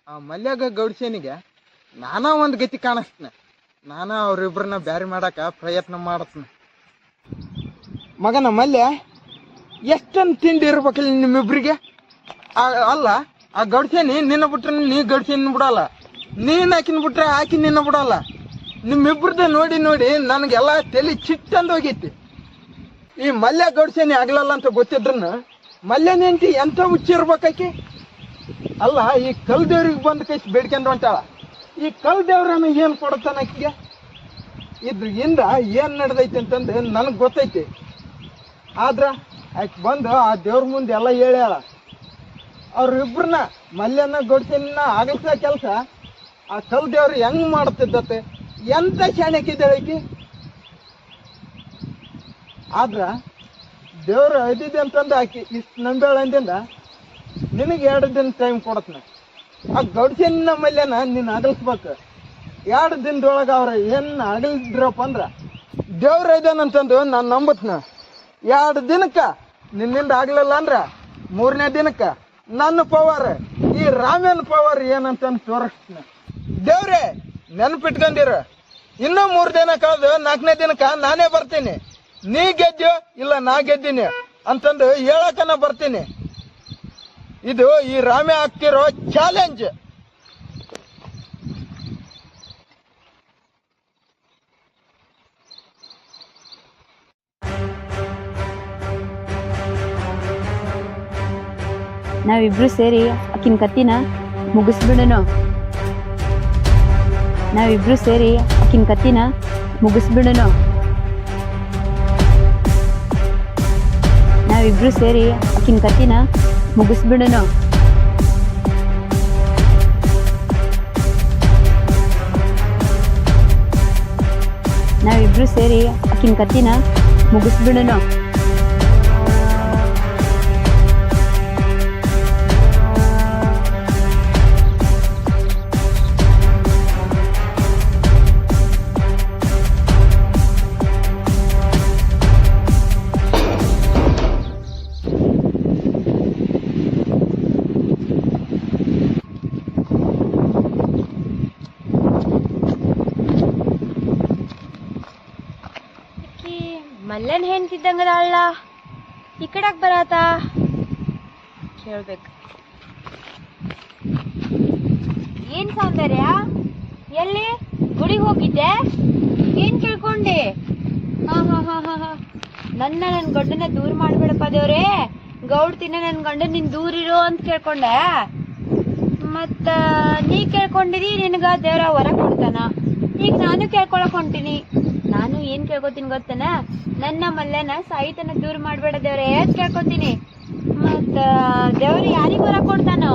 ಆ ಮಲ್ಯಾಗ ಗೌಡ್ಸೇನಿಗೆ ನಾನಾ ಒಂದು ಗತಿ ಕಾಣಿಸ್ತೀನಿ. ನಾನಾ ಅವ್ರಿಬ್ರನ್ನ ಬ್ಯಾರಿ ಮಾಡಾಕ ಪ್ರಯತ್ನ ಮಾಡತ್ತೀನಿ. ಮಗನ ಮಲ್ಯ ಎಷ್ಟೊಂದು ತಿಂಡಿ ಇರ್ಬೇಕಿಲ್ಲ ನಿಮ್ಮಿಬ್ರಿಗೆ. ಅಲ್ಲ ಆ ಗೌಡ್ಸೇನಿ ನಿನ್ನ ಬಿಟ್ರೆ ನೀ ಗೌಡ್ಸೇನಿ ಬಿಡಲ್ಲ, ನೀನ್ ಆಕಿನ ಬಿಟ್ರೆ ಆಕಿ ನಿನ್ನ ಬಿಡಲ್ಲ. ನಿಮ್ಮಿಬ್ರದ್ದು ನೋಡಿ ನೋಡಿ ನನಗೆಲ್ಲ ತಲೆ ಚಿಟ್ಟಂದು ಹೋಗೈತಿ. ಈ ಮಲ್ಯ ಗೌಡ್ಸೇನಿ ಆಗ್ಲಲ್ಲ ಅಂತ ಗೊತ್ತಿದ್ರನ್ನ ಮಲ್ಯನೇಂಟಿ ಎಂತ ಹುಚ್ಚಿರ್ಬೇಕಾಕಿ. ಅಲ್ಲ ಈ ಕಲ್ ದೇವ್ರಿಗೆ ಬಂದು ಕೈಸಿ ಬೇಡ್ಕೊಂಡು ಹೊಂಟಾಳ. ಈ ಕಲ್ ದೇವ್ರನ್ನ ಏನು ಕೊಡ್ತಾನ ಆಕಿಗೆ? ಇದ್ರಿಂದ ಏನು ನಡೆದೈತಿ ಅಂತಂದು ನನಗೆ ಗೊತ್ತೈತಿ. ಆದ್ರ ಆಕೆ ಬಂದು ಆ ದೇವ್ರ ಮುಂದೆ ಎಲ್ಲ ಹೇಳ್ಯಾಳ. ಅವ್ರಿಬ್ರನ್ನ ಮಲ್ಯನ ಗೌಡ್ಸೇನ ಆಗಲ್ಸ ಕೆಲಸ ಆ ಕಲ್ ದೇವ್ರು ಹೆಂಗ್ ಮಾಡ್ತಿದ್ದತ್ತೆ. ಎಂತ ಶಾಣಕ್ಕಿದ್ದಾಳೆ ಆಕಿ. ಆದ್ರ ದೇವ್ರು ಐದಿದೆ ಅಂತಂದು ಆಕಿ ಇಷ್ಟು ನಂಬೇಳ ಅಂದಿಂದ ನಿನಗೆ 2 ದಿನ ಟೈಮ್ ಕೊಡತ್ನ. ಆ ಗೌಡ್ಸೇನ ಮಲ್ಯನ ನೀನು ಅಗಲ್ಸ್ಬೇಕು. 2 ದಿನದೊಳಗೆ ಅವ್ರ ಏನ್ ಅಗಲ್ದ್ರಪ್ಪ ಅಂದ್ರ ದೇವ್ರ ಐದೇನಂತಂದು ನಾನು ನಂಬತ್ನ. 2 ದಿನಕ್ಕ ನಿನ್ನಿಂದ ಆಗ್ಲಿಲ್ಲ ಅಂದ್ರ 3ನೇ ದಿನಕ್ಕ ನನ್ನ ಪವರ್ ಈ ರಾಮ್ಯನ ಪವರ್ ಏನಂತ ತೋರಿಸ್ತೀನಿ. ದೇವ್ರೆ ನೆನಪಿಟ್ಕೊಂಡಿರ, ಇನ್ನೂ 3 ದಿನ ಕಳೆದು 4ನೇ ದಿನಕ್ಕ ನಾನೇ ಬರ್ತೀನಿ. ನೀ ಗೆದ್ದೆ ಇಲ್ಲ ನಾ ಗೆದ್ದೀನಿ ಅಂತಂದು ಹೇಳಕನ ಬರ್ತೀನಿ. ಇದು ಈ ರಾಮ್ಯ ಆಗ್ತಿರೋ ಚಾಲೆಂಜ್. ನಾವಿಬ್ರು ಸೇರಿ ಆಕಿನ ಕತ್ತಿನ ಮುಗಿಸ್ಬಿಡೋಣ. ನಾವಿಬ್ರು ಸೇರಿ ಆಕಿನ ಕತ್ತಿನ ಮುಗಿಸ್ಬಿಡೋಣ. ನಾವಿಬ್ರು ಸೇರಿ ಆಕಿನ ಕತ್ತಿನ ಮುಗಿಸ್ಬಿಡೋಣ. ನಾವಿಬ್ರು ಸೇರಿ ಆಕಿನ ಕತ್ತಿನ ಮುಗಿಸ್ಬಿಡೋಣ. ಮಲ್ಲನ್ ಹೆಂಡ್ತಿದ್ದಂಗದ ಈ ಕಡೆಗ್ ಬರತ್ತ ಕೇಳ್ಬೇಕು. ಏನ್ ಸೌಂದರ್ಯ, ಎಲ್ಲಿ ಗುಡಿಗೆ ಹೋಗಿದ್ದೆ? ಏನ್ ಕೇಳ್ಕೊಂಡೆ? ಹಾ ನನ್ನ ಗಂಡನ ದೂರ ಮಾಡ್ಬೇಡಪ್ಪ ದೇವ್ರೇ, ಗೌಡ್ತಿನ ನನ್ ಗಂಡ ನಿನ್ ದೂರ ಇರೋ ಅಂತ ಕೇಳ್ಕೊಂಡೆ. ಮತ್ತ ನೀ ಕೇಳ್ಕೊಂಡಿದಿ ನಿನಗ ದೇವ್ರ ವರ ಕೊಡ್ತಾನ. ಈಗ ನಾನು ಕೇಳ್ಕೊಳಕ್ ಹೊಂಟಿನಿ. ನಾನು ಏನ್ ಕೇಳ್ಕೊತೀನಿ ಗೊತ್ತನ? ನನ್ನ ಮಲ್ಲನ ಸಾಯಿತನ ದೂರ ಮಾಡ್ಬೇಡ ದೇವ್ರೇ ಅಂತ ಕೇಳ್ಕೊತೀನಿ. ಮತ್ತ ದೇವ್ರ ಯಾರಿಗ ವರ ಕೊಡ್ತಾನೋ?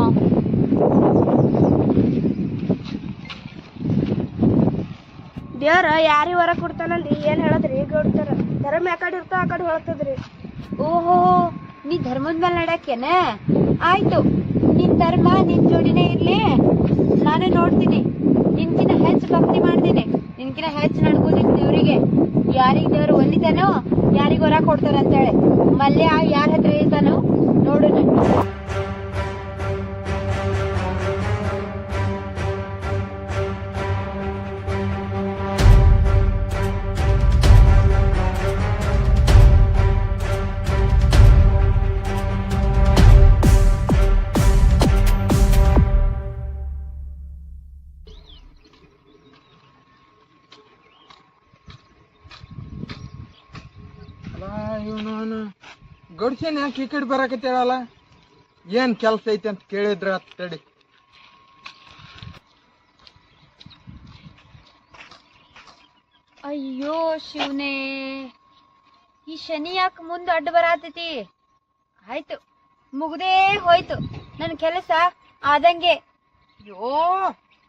ದೇವ್ರ ಯಾರಿ ಹೊರ ಕೊಡ್ತಾನಲ್ಲಿ ಏನ್ ಹೇಳದ್ರಿ ಗೌಡ್ತಾರ? ಧರ್ಮ ಯಾಕಡೆ ಇರ್ತ ಆ ಕಡೆ ಹೊಳತದ್ರಿ. ಓಹೋ, ನೀ ಧರ್ಮದ ಮೇಲೆ ನಡ್ಯಾಕೇನ? ಆಯ್ತು, ನಿನ್ ಧರ್ಮ ನಿನ್ ಜೋಡಿನೇ ಇರ್ಲಿ. ನಾನು ನೋಡ್ತೀನಿ, ನಿನ್ಕಿನ ಹೆಚ್ಚು ಭಕ್ತಿ ಮಾಡ್ತೀನಿ, ನಿನ್ಕಿನ ಹೆಚ್ಚು ನಡ್ಕೋತೀನಿ ದೇವ್ರಿಗೆ. ಯಾರಿಗ್ ದೇವ್ರು ಒಲಿತಾನೋ, ಯಾರಿಗ ಹೊರ ಕೊಡ್ತಾರ ಅಂತೇಳಿ. ಮಲ್ಯ ಯಾರ ಹತ್ರ ಇರ್ತಾನೋ ನೋಡು. ಇವನು ಗಡ್ಸೇನ್ ಯಾಕೆ ಈ ಕಡೆ ಬರಾಕತ್ತೇಳಲ್ಲ? ಏನ್ ಕೆಲ್ಸ ಐತಿ ಅಂತ ಕೇಳಿದ್ರ ತಡಿ. ಅಯ್ಯೋ ಶಿವನೇ, ಈ ಶನಿ ಯಾಕೆ ಮುಂದೆ ಅಡ್ಡ ಬರಾತೈತಿ? ಆಯ್ತು, ಮುಗ್ದೇ ಹೋಯ್ತು ನನ್ ಕೆಲಸ ಆದಂಗೆ. ಅಯ್ಯೋ,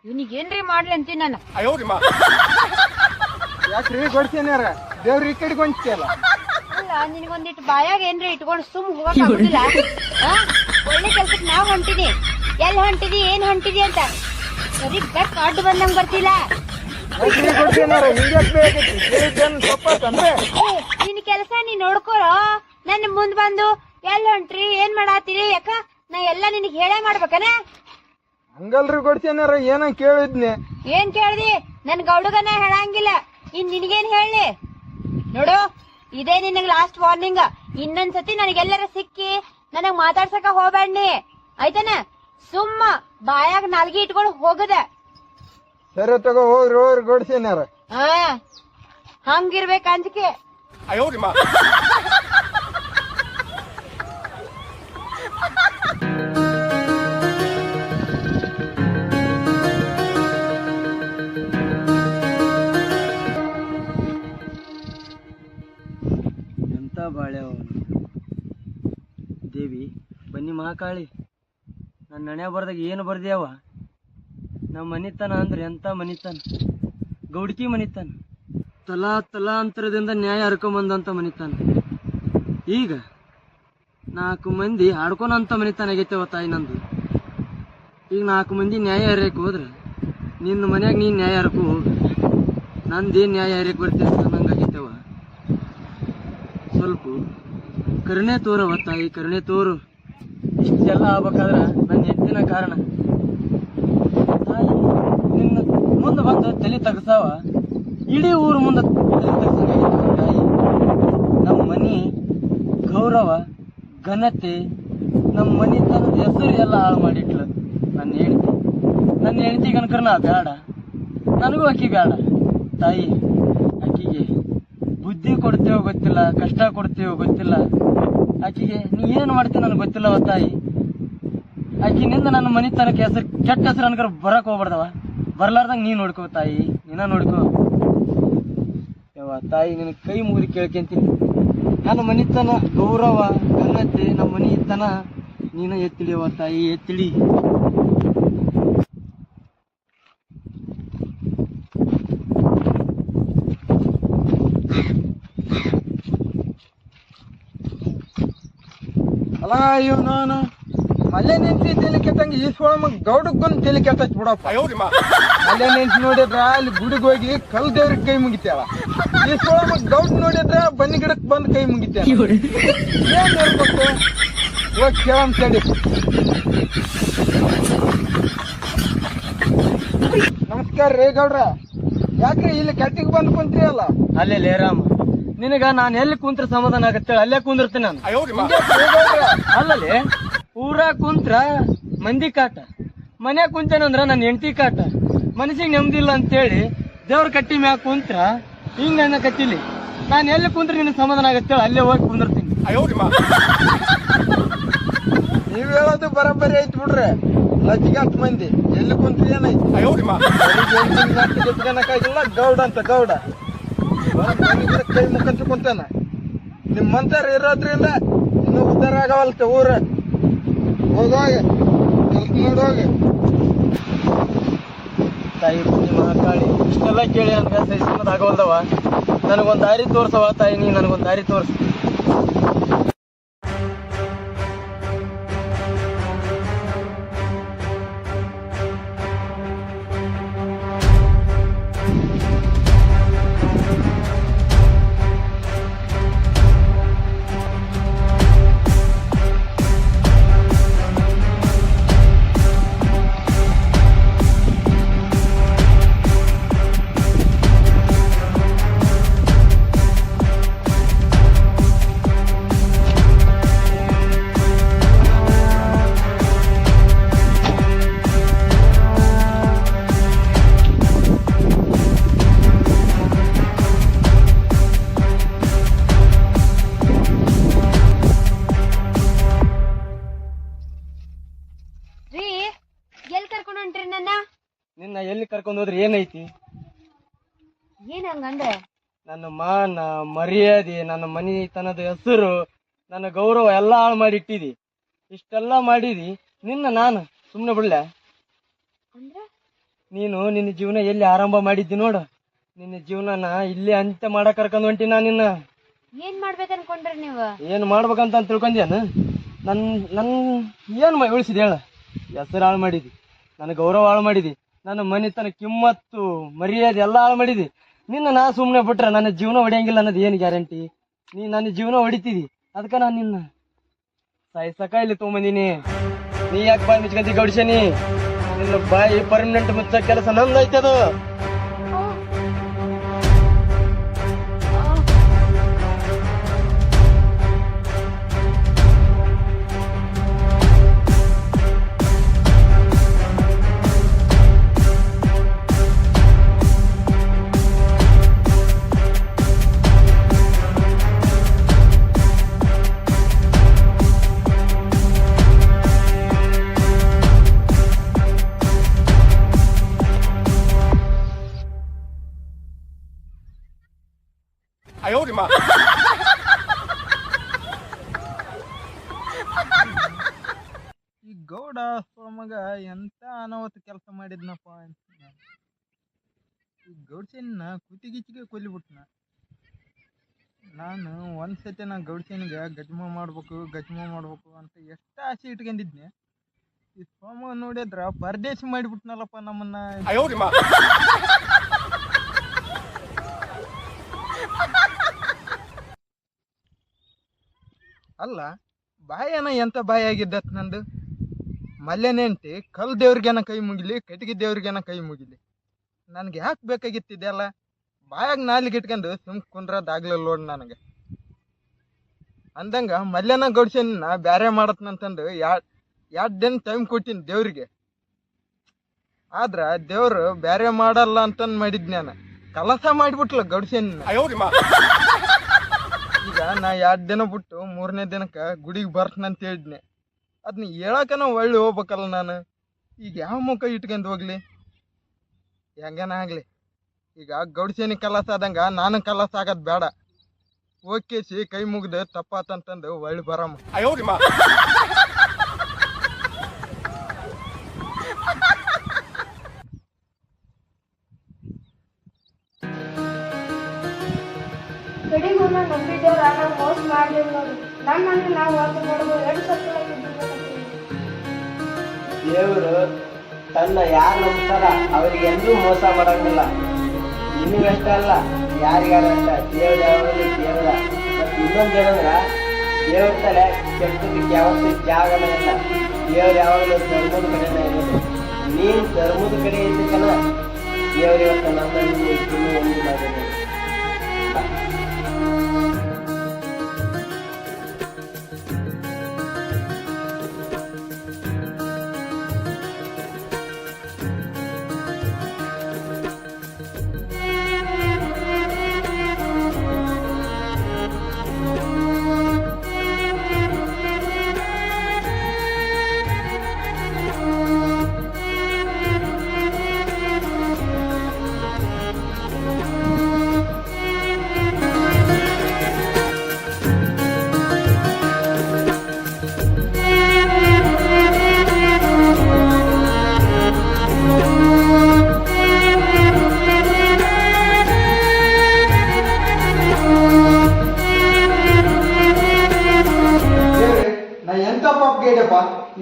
ಇವನಿಗೇನ್ರಿ ಮಾಡ್ಲಿ ಅಂತೀನಿ ನಾನು. ಯಾಕ್ರಿ ಗಡ್ಸೇನ್ಯಾರ ದೇವ್ರ ಈ ಕಡೆ ಗೊಂಚಲ್ಲ? ಅಲ್ಲ, ನಿನಗೊಂದಿಟ್ಟು ಬಾಯಾಗ ಏನ್ರಿ ಇಟ್ಕೊಂಡು ಸುಮ್ ಹೋಗಕ್ ಆಗುದಿಲ್ಲ? ಒಳ್ಳೆ ಕೆಲ್ಸಕ್ಕೆ ನಾವ್ ಹೊಂಟಿದಿ, ಎಲ್ಲಿ ಹೊಂಟಿದಿ, ಏನ್ ಹೊಂಟಿದಿ ಅಂತ ಸರಿ ಬೆಕ್ ಅಡ್ಡು ಬಂದಂಗ್ ಬರ್ತಿಲ್ಲ. ನಿನ್ ಕೆಲಸ ನೀ ನೋಡ್ಕೋರೋ. ನನ್ನ ಮುಂದ್ ಬಂದು ಎಲ್ಲಿ ಹೊಂಟ್ರಿ, ಏನ್ ಮಾಡಾತಿರಿ, ಯಾಕ ನಾ ಎಲ್ಲ ನಿನಗ್ ಹೇಳೇ ಮಾಡ್ಬೇಕನ? ಹಂಗಲ್ರಿ ಗಡ್ಸೇನ್ಯಾರ, ಏನ ಕೇಳಿದ್ನಿ. ಏನ್ ಕೇಳ್ದಿ? ನನ್ ಗೌಡಗನ ಹೇಳಂಗಿಲ್ಲ, ಇನ್ ನಿನಗೇನ್ ಹೇಳಿ? ನೋಡು, ಇದೇ ನಿನಗ್ ಲಾಸ್ಟ್ ವಾರ್ನಿಂಗ್. ಇನ್ನೊಂದ್ಸತಿ ನನಗೆಲ್ಲರ ಸಿಕ್ಕಿ ನನಗ್ ಮಾತಾಡ್ಸಕ ಹೋಗ್ಬೇಡಿ, ಆಯ್ತಾನ? ಸುಮ್ಮ ಬಾಯಾಗ ನಾಲ್ಗಿ ಇಟ್ಕೊಂಡು ಹೋಗದ. ಸರಿ ತಗೋ, ಹೋಗ್ರಿ ಗಡ್ಸೇನ್ಯಾರ. ಹಂಗಿರ್ಬೇಕ ಅಂಜಿಕೆ. ಎಂತ ಬಾಳೆ ದೇವಿ, ಬನ್ನಿ ಮಹಾಕಾಳಿ, ನನ್ನ ನಣೆ ಬರ್ದಾಗ ಏನು ಬರ್ದ್ಯಾವ? ನಮ್ಮ ಮನಿತನ ಅಂದ್ರೆ ಎಂತ ಮನಿತನ, ಗೌಡ್ಕಿ ಮನಿತನ, ತಲಾಂತರದಿಂದ ನ್ಯಾಯ ಹರ್ಕೊಂಬಂದಂತ ಮನಿತನ. ಈಗ 4 ಮಂದಿ ಆಡ್ಕೊನಂತ ಮನಿತನ ಆಗೈತೆವ ತಾಯಿ ನಂದು. ಈಗ 4 ಮಂದಿ ನ್ಯಾಯ ಹರಿಯಕ್ಕೆ ಹೋದ್ರೆ ನಿನ್ನ ಮನ್ಯಾಗ ನೀನ್ ನ್ಯಾಯ ಹರ್ಕೊ ಹೋಗ, ನಂದೇನ್ ನ್ಯಾಯ ಹರಿಯಕ್ಕೆ ಬರ್ತೇವೆ ನಂಗಾಗೈತೆವ. ಸ್ವಲ್ಪ ಕರುಣೆ ತೋರವ ತಾಯಿ, ಕರುಣೆ ತೋರು. ಇಷ್ಟೆಲ್ಲ ಆಗ್ಬೇಕಾದ್ರ ನನ್ನ ಹೆಂಡತಿನ ಕಾರಣ. ತಾಯಿ ನಿನ್ನ ಮುಂದೆ ಬಂದು ತಲೆ ತಗಸಾವ, ಇಡೀ ಊರು ಮುಂದೆ ತಲೆ ತಗಸ. ತಾಯಿ, ನಮ್ಮ ಮನಿ ಗೌರವ ಘನತೆ, ನಮ್ಮ ಮನಿತನದ ಹೆಸರು ಎಲ್ಲ ಹಾಳು ಮಾಡಿಟ್ಲು ನನ್ನ ಹೆಂಡತಿ. ನನ್ನ ಹೆಂಡತಿ ಕನಕರ ನಾ ಬೇಡ, ನನಗೂ ಅಕ್ಕಿ ಬೇಡ. ತಾಯಿ, ಆಕಿಗೆ ಬುದ್ಧಿ ಕೊಡ್ತೇವೋ ಗೊತ್ತಿಲ್ಲ, ಕಷ್ಟ ಕೊಡ್ತೇವೋ ಗೊತ್ತಿಲ್ಲ. ಆಕಿಗೆ ನೀ ಏನು ಮಾಡ್ತೀವಿ ನನಗೆ ಗೊತ್ತಿಲ್ಲವ ತಾಯಿ. ಆಕಿನಿಂದ ನನ್ನ ಮನಿತನಕ್ಕೆ ಹೆಸರು, ಕೆಟ್ಟ ಹೆಸರು ಅನ್ಕರ ಬರಕ್ ಹೋಗ್ಬಾರ್ದವ. ಬರ್ಲಾರ್ದಂಗ ನೀ ನೋಡ್ಕೋ ತಾಯಿ, ನೀನ ನೋಡ್ಕೋ ಯವ್ವ. ತಾಯಿ, ನಿನ್ ಕೈ ಮುಗಿದು ಕೇಳ್ಕೊಂತೀನಿ, ನನ್ನ ಮನಿತನ ಗೌರವ ಘನತೆ, ನಮ್ಮ ಮನಿತನ ನೀನ ಎತ್ತಿಳಿಯವ ತಾಯಿ, ಎತ್ತಿಳಿ. ಅಲ್ಲ ಇವನು ಮಲ್ಲೆ ನೆನ್ಸಿ ತಲೆ ಕೆಟ್ಟಂಗ ಈ ಸೋಳ ಗೌಡಕ್ ಬಂದು ತಲೆ ಕೆಟ್ಟೈತ್ ಬಿಡಪ್ಪ. ಮಲ್ಲೆ ನೆನ್ಸಿ ನೋಡಿದ್ರ ಅಲ್ಲಿ ಗುಡಿಗೆ ಹೋಗಿ ಕಲ್ ದೇವ್ರಿಗೆ ಕೈ ಮುಗಿತಾಳ. ಈ ಸೋಳ ಗೌಡ್ ನೋಡಿದ್ರ ಬನ್ನಿ ಗಿಡಕ್ ಬಂದ್ ಕೈ ಮುಗಿತಾಳ. ಏನ್ ಹೇಳ್ಬೇಕು? ಹೋಗಿ ಕೇಳಂ ತಡಿ. ನಮಸ್ಕಾರ ರೀ ಗೌಡ್ರ, ಯಾಕ್ರಿ ಇಲ್ಲಿ ಕಟ್ಟಿಗೆ ಬಂದ್ ಕುಂತ್ರಿ ಅಲ್ಲ? ಅಲ್ಲೇ ಲೇರಾಮ, ನಿನಗ ನಾನು ಎಲ್ಲಿ ಕುಂತ್ರ ಸಮಾಧಾನ ಆಗತ್ತೆ ಅಲ್ಲೇ ಕುಂದಿರ್ತೀನಿ ನಾನು. ಅಲ್ಲಲ್ಲಿ ಊರ ಕುಂತ್ರ ಮಂದಿ ಕಾಟ, ಮನ್ಯಾಗ ಕುಂತೇನಂದ್ರ ನನ್ನ ಹೆಂಡತಿ ಕಾಟ, ಮನಸ್ಸಿಗೆ ನೆಮ್ಮದಿಲ್ಲ ಅಂತೇಳಿ ದೇವ್ರ ಕಟ್ಟಿ ಮ್ಯಾಗ ಕುಂತ್ರ ಹಿಂಗ ಅನ್ನಕತ್ತಿಲಿ. ನಾನು ಎಲ್ಲಿ ಕುಂತ್ರ ನಿನಗೆ ಸಮಾಧಾನ ಆಗತ್ತೆ ಅಲ್ಲೇ ಹೋಗಿ ಕುಂದಿರ್ತೀನಿ. ನೀವ್ ಹೇಳೋದು ಬರೋಬ್ಬರಿ ಐತಿ ಬಿಡ್ರಿ. ಲಜ್ಜಿಗಂತ ಮಂದಿ ಎಲ್ಲಿ ಕುಂತ್ರಿ ಏನೈತಿ ಇಟ್ಕೊಳಕಾಗಿಲ್ಲ. ಗೌಡ ಅಂತ ಗೌಡ ಕೈ ಮುಖಂತ ಕುಂತಾನ. ನಿಮ್ಮಂತಾರ ಇರೋದ್ರಿಂದ ಇನ್ನೂ ಉದ್ದಾರ ಆಗವಲ್ತ ಊರ. ಹೋಗೋಗ ಕೆಲ್ಸ ನೋಡೋಗ. ತಾಯಿ ಪುಣ್ಯ ಮಹಾಕಾಳಿ, ಇಷ್ಟೆಲ್ಲ ಕೇಳಿ ನನ್ಗೆ ಸಹಿಸ್ಕೊಂಡ್ ಆಗೋಲ್ದವ. ನನಗೊಂದ್ ದಾರಿ ತೋರ್ಸವ ತಾಯಿ, ನೀ ನನಗೊಂದ್ ದಾರಿ ತೋರ್ಸ. ರೀ ಎಲ್ ಕರ್ಕೊಂಡು ಹೊಂಟ್ರಿ ನನ್ನ? ನಿನ್ನ ಎಲ್ಲಿ ಕರ್ಕೊಂಡ್ ಹೋದ್ರೆ ಏನೈತಿ? ಏನ್ ಹಂಗಂದ್ರೆ? ನನ್ನ ಮಾನ ಮರ್ಯಾದೆ, ನನ್ನ ಮನಿತನದ ಹೆಸರು, ನನ್ನ ಗೌರವ ಎಲ್ಲ ಹಾಳು ಮಾಡಿ ಇಟ್ಟಿದಿ. ಇಷ್ಟೆಲ್ಲ ಮಾಡಿದಿ, ನಿನ್ನ ನಾನು ಸುಮ್ನೆ ಬಿಡ್ಲೆ? ನೀನು ನಿನ್ನ ಜೀವನ ಎಲ್ಲಿ ಆರಂಭ ಮಾಡಿದ್ದಿ ನೋಡು, ನಿನ್ನ ಜೀವನನ ಇಲ್ಲಿ ಅಂತ್ಯ ಮಾಡಕ್ ಕರ್ಕೊಂಡ್ ಹೊಂಟಿ ನಾ ನಿನ್ನ. ಏನ್ ಮಾಡ್ಬೇಕು ಅನ್ಕೊಂಡ್ರಿ ನೀವು? ಏನ್ ಮಾಡ್ಬೇಕಂತ ತಿಳ್ಕೊಂಡ್ಯಾನ? ನನ್ ಏನ್ ಉಳಿಸಿದೆ ಹೇಳ? ಹೆಸರು ಹಾಳು ಮಾಡಿದಿ, ನನ್ನ ಗೌರವ ಹಾಳು ಮಾಡಿದಿ, ನನ್ನ ಮನಿತನ ಕಿಮ್ಮತ್ತು ಮರ್ಯಾದೆ ಎಲ್ಲ ಹಾಳು ಮಾಡಿದಿ. ನಿನ್ನ ನಾ ಸುಮ್ನೆ ಬಿಟ್ರೆ ನನ್ನ ಜೀವನ ಹೊಡೆಯಂಗಿಲ್ಲ ಅನ್ನೋದು ಏನು ಗ್ಯಾರಂಟಿ? ನೀ ನನ್ನ ಜೀವನ ಹೊಡಿತಿದಿ, ಅದಕ್ಕ ನಾನು ನಿನ್ನ ಸಾಯ್ಸಕ ಇಲ್ಲಿ ತೊಗೊಂಬಂದಿನಿ. ನೀ ಯಾಕೆ ಬಾಯಿ ಮುಚ್ಕಂತಿ ಗೌಡಿಸನಿ? ನಿನ್ನ ಬಾಯಿ ಪರ್ಮನೆಂಟ್ ಮುಚ್ಚ ಕೆಲಸ ನಂದೈತದು. ಈ ಗೌಡ ಮಗ ಎಂತ ಅನಾಹುತ ಕೆಲಸ ಮಾಡಿದ್ನಪ್ಪ. ಈ ಗೌಡ್ಸೇನ ಕುತಿಗಿಚ್ಚಿಗೆ ಕೊಲ್ಲಿಬಿಟ್ನ. ನಾನು ಒಂದ್ಸತಿ ನಾ ಗೌಡ್ಸೇನಿಗೆ ಗಜ್ಮ ಮಾಡ್ಬೇಕು ಅಂತ ಎಷ್ಟ ಆಸೆ ಇಟ್ಕೊಂಡಿದ್ನೆ. ಈ ಸೋಮ ನೋಡಿದ್ರ ಪರದೇಶ ಮಾಡಿಬಿಟ್ನಲ್ಲಪ್ಪ ನಮ್ಮನ್ನ. ಅಲ್ಲ ಬಾಯನ ಎಂತ ಬಾಯಿ ಆಗಿದ್ದತ್ ನಂದು. ಮಲ್ಯನೆಂಟಿ ಕಲ್ ದೇವ್ರಿಗೇನ ಕೈ ಮುಗಿಲಿ, ಕಟ್ಟಿಗೆ ದೇವ್ರಿಗೇನ ಕೈ ಮುಗಿಲಿ, ನನ್ಗೆ ಯಾಕೆ ಬೇಕಾಗಿತ್ತಿದೆಯಲ್ಲ? ಬಾಯಾಗ ನಾಲಿಗೆ ಇಟ್ಕೊಂಡು ಸುಮ್ ಕುಂದ್ರದಾಗ್ಲಿಲ್ಲ ನೋಡ್ ನನಗೆ. ಅಂದಂಗ ಮಲ್ಯನ ಗೌಡ್ಸೇನ ಬ್ಯಾರೆ ಮಾಡತ್ನಂತಂದು ಎರಡ್ ದಿನ ಟೈಮ್ ಕೊಟ್ಟಿನಿ ದೇವ್ರಿಗೆ. ಆದ್ರ ದೇವ್ರು ಬ್ಯಾರೆ ಮಾಡಲ್ಲ ಅಂತಂದ್ ಮಾಡಿದ್ ನಾನು. ಕಲಸ ಮಾಡಿಬಿಟ್ಲ ಗೌಡ್ಸೇನ. ಈಗ ನಾ 2 ದಿನ ಬಿಟ್ಟು 3ನೇ ದಿನಕ್ಕೆ ಗುಡಿಗೆ ಬರ್ತನಂತ ಹೇಳಿದ್ನೆ. ಅದನ್ನ ಹೇಳಕನ ಒಳ್ಳೆ ಹೋಗ್ಬೇಕಲ್ಲ ನಾನು. ಈಗ ಯಾವ ಮುಖ ಇಟ್ಕೊಂಡು ಹೋಗ್ಲಿ? ಹೆಂಗನ ಆಗ್ಲಿ, ಈಗ ಗೌಡ್ಸೇನಿ ಕಲಸ ಆದಂಗ ನಾನು ಕಲಸ ಆಗದ್ ಬೇಡ. ಹೋಗ್ಕೇಸಿ ಕೈ ಮುಗ್ದು ತಪ್ಪಾತಂತಂದು ಒಳ್ಳೆ ಬರಮ್ಮ. ಕಡೆಗೂ ನಂಬಿದ್ದವ್ರ ನಾವು ಮೋಸ ಮಾಡ್ಲಿಲ್ಲ ನೋಡಿ. ನಮ್ಮನ್ನ ನಾವು ವಾಸ ಮಾಡೋದು 2 ಸಲ ದೇವರು ತನ್ನ ಯಾರು ನಂಬ್ತಾರ ಅವ್ರಿಗೆ ಎಂದೂ ಮೋಸ ಮಾಡಂಗಿಲ್ಲ. ನಿನಗಷ್ಟೇ ಅಲ್ಲ, ಯಾರಿಗಾರಷ್ಟ ದೇವ್ರ ಯಾವಾಗಲೂ ದೇವ್ರ. ಮತ್ತು ಇನ್ನೊಂದೇನಂದ್ರ ದೇವ್ರ ತಲೆ ಕೆಟ್ಟದಕ್ಕೆ ಯಾವತ್ತೂ ಜಾಗನ ಇಲ್ಲ. ದೇವ್ರು ಯಾವಾಗಲೂ ಧರ್ಮದ ಕಡೆನೇ ಇರೋದು. ನೀನು ಧರ್ಮದ ಕಡೆ ಇದ್ದಕ್ಕನ ದೇವ್ರ ಇವತ್ತು ನನ್ನ ಇಬ್ಬರು ಒಂದು ಮಾಡಿದೆ.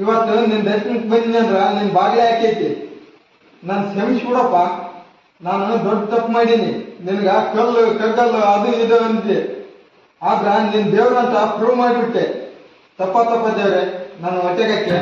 ಇವತ್ತು ನಿನ್ ದರ್ಶನಕ್ಕೆ ಬಂದಿನಿ ಅಂದ್ರ ನಿನ್ ಬಾಗ್ಲೆ ಹಾಕೈತಿ. ನನ್ ಕ್ಷಮಿಸ್ಬಿಡಪ್ಪ. ನಾನು ದೊಡ್ಡ ತಪ್ಪು ಮಾಡೀನಿ. ನಿನ್ಗ ಕಗ್ಗಲ್ಲು ಅದು ಇದು ಅಂತಿ. ಆದ್ರ ನಿನ್ ದೇವ್ರಂತ ಪ್ರೂವ್ ಮಾಡಿಬಿಟ್ಟೆ. ತಪ್ಪ ದೇವ್ರೆ, ನಾನು ಹೊಟ್ಟೆಗಕ್ಕೆ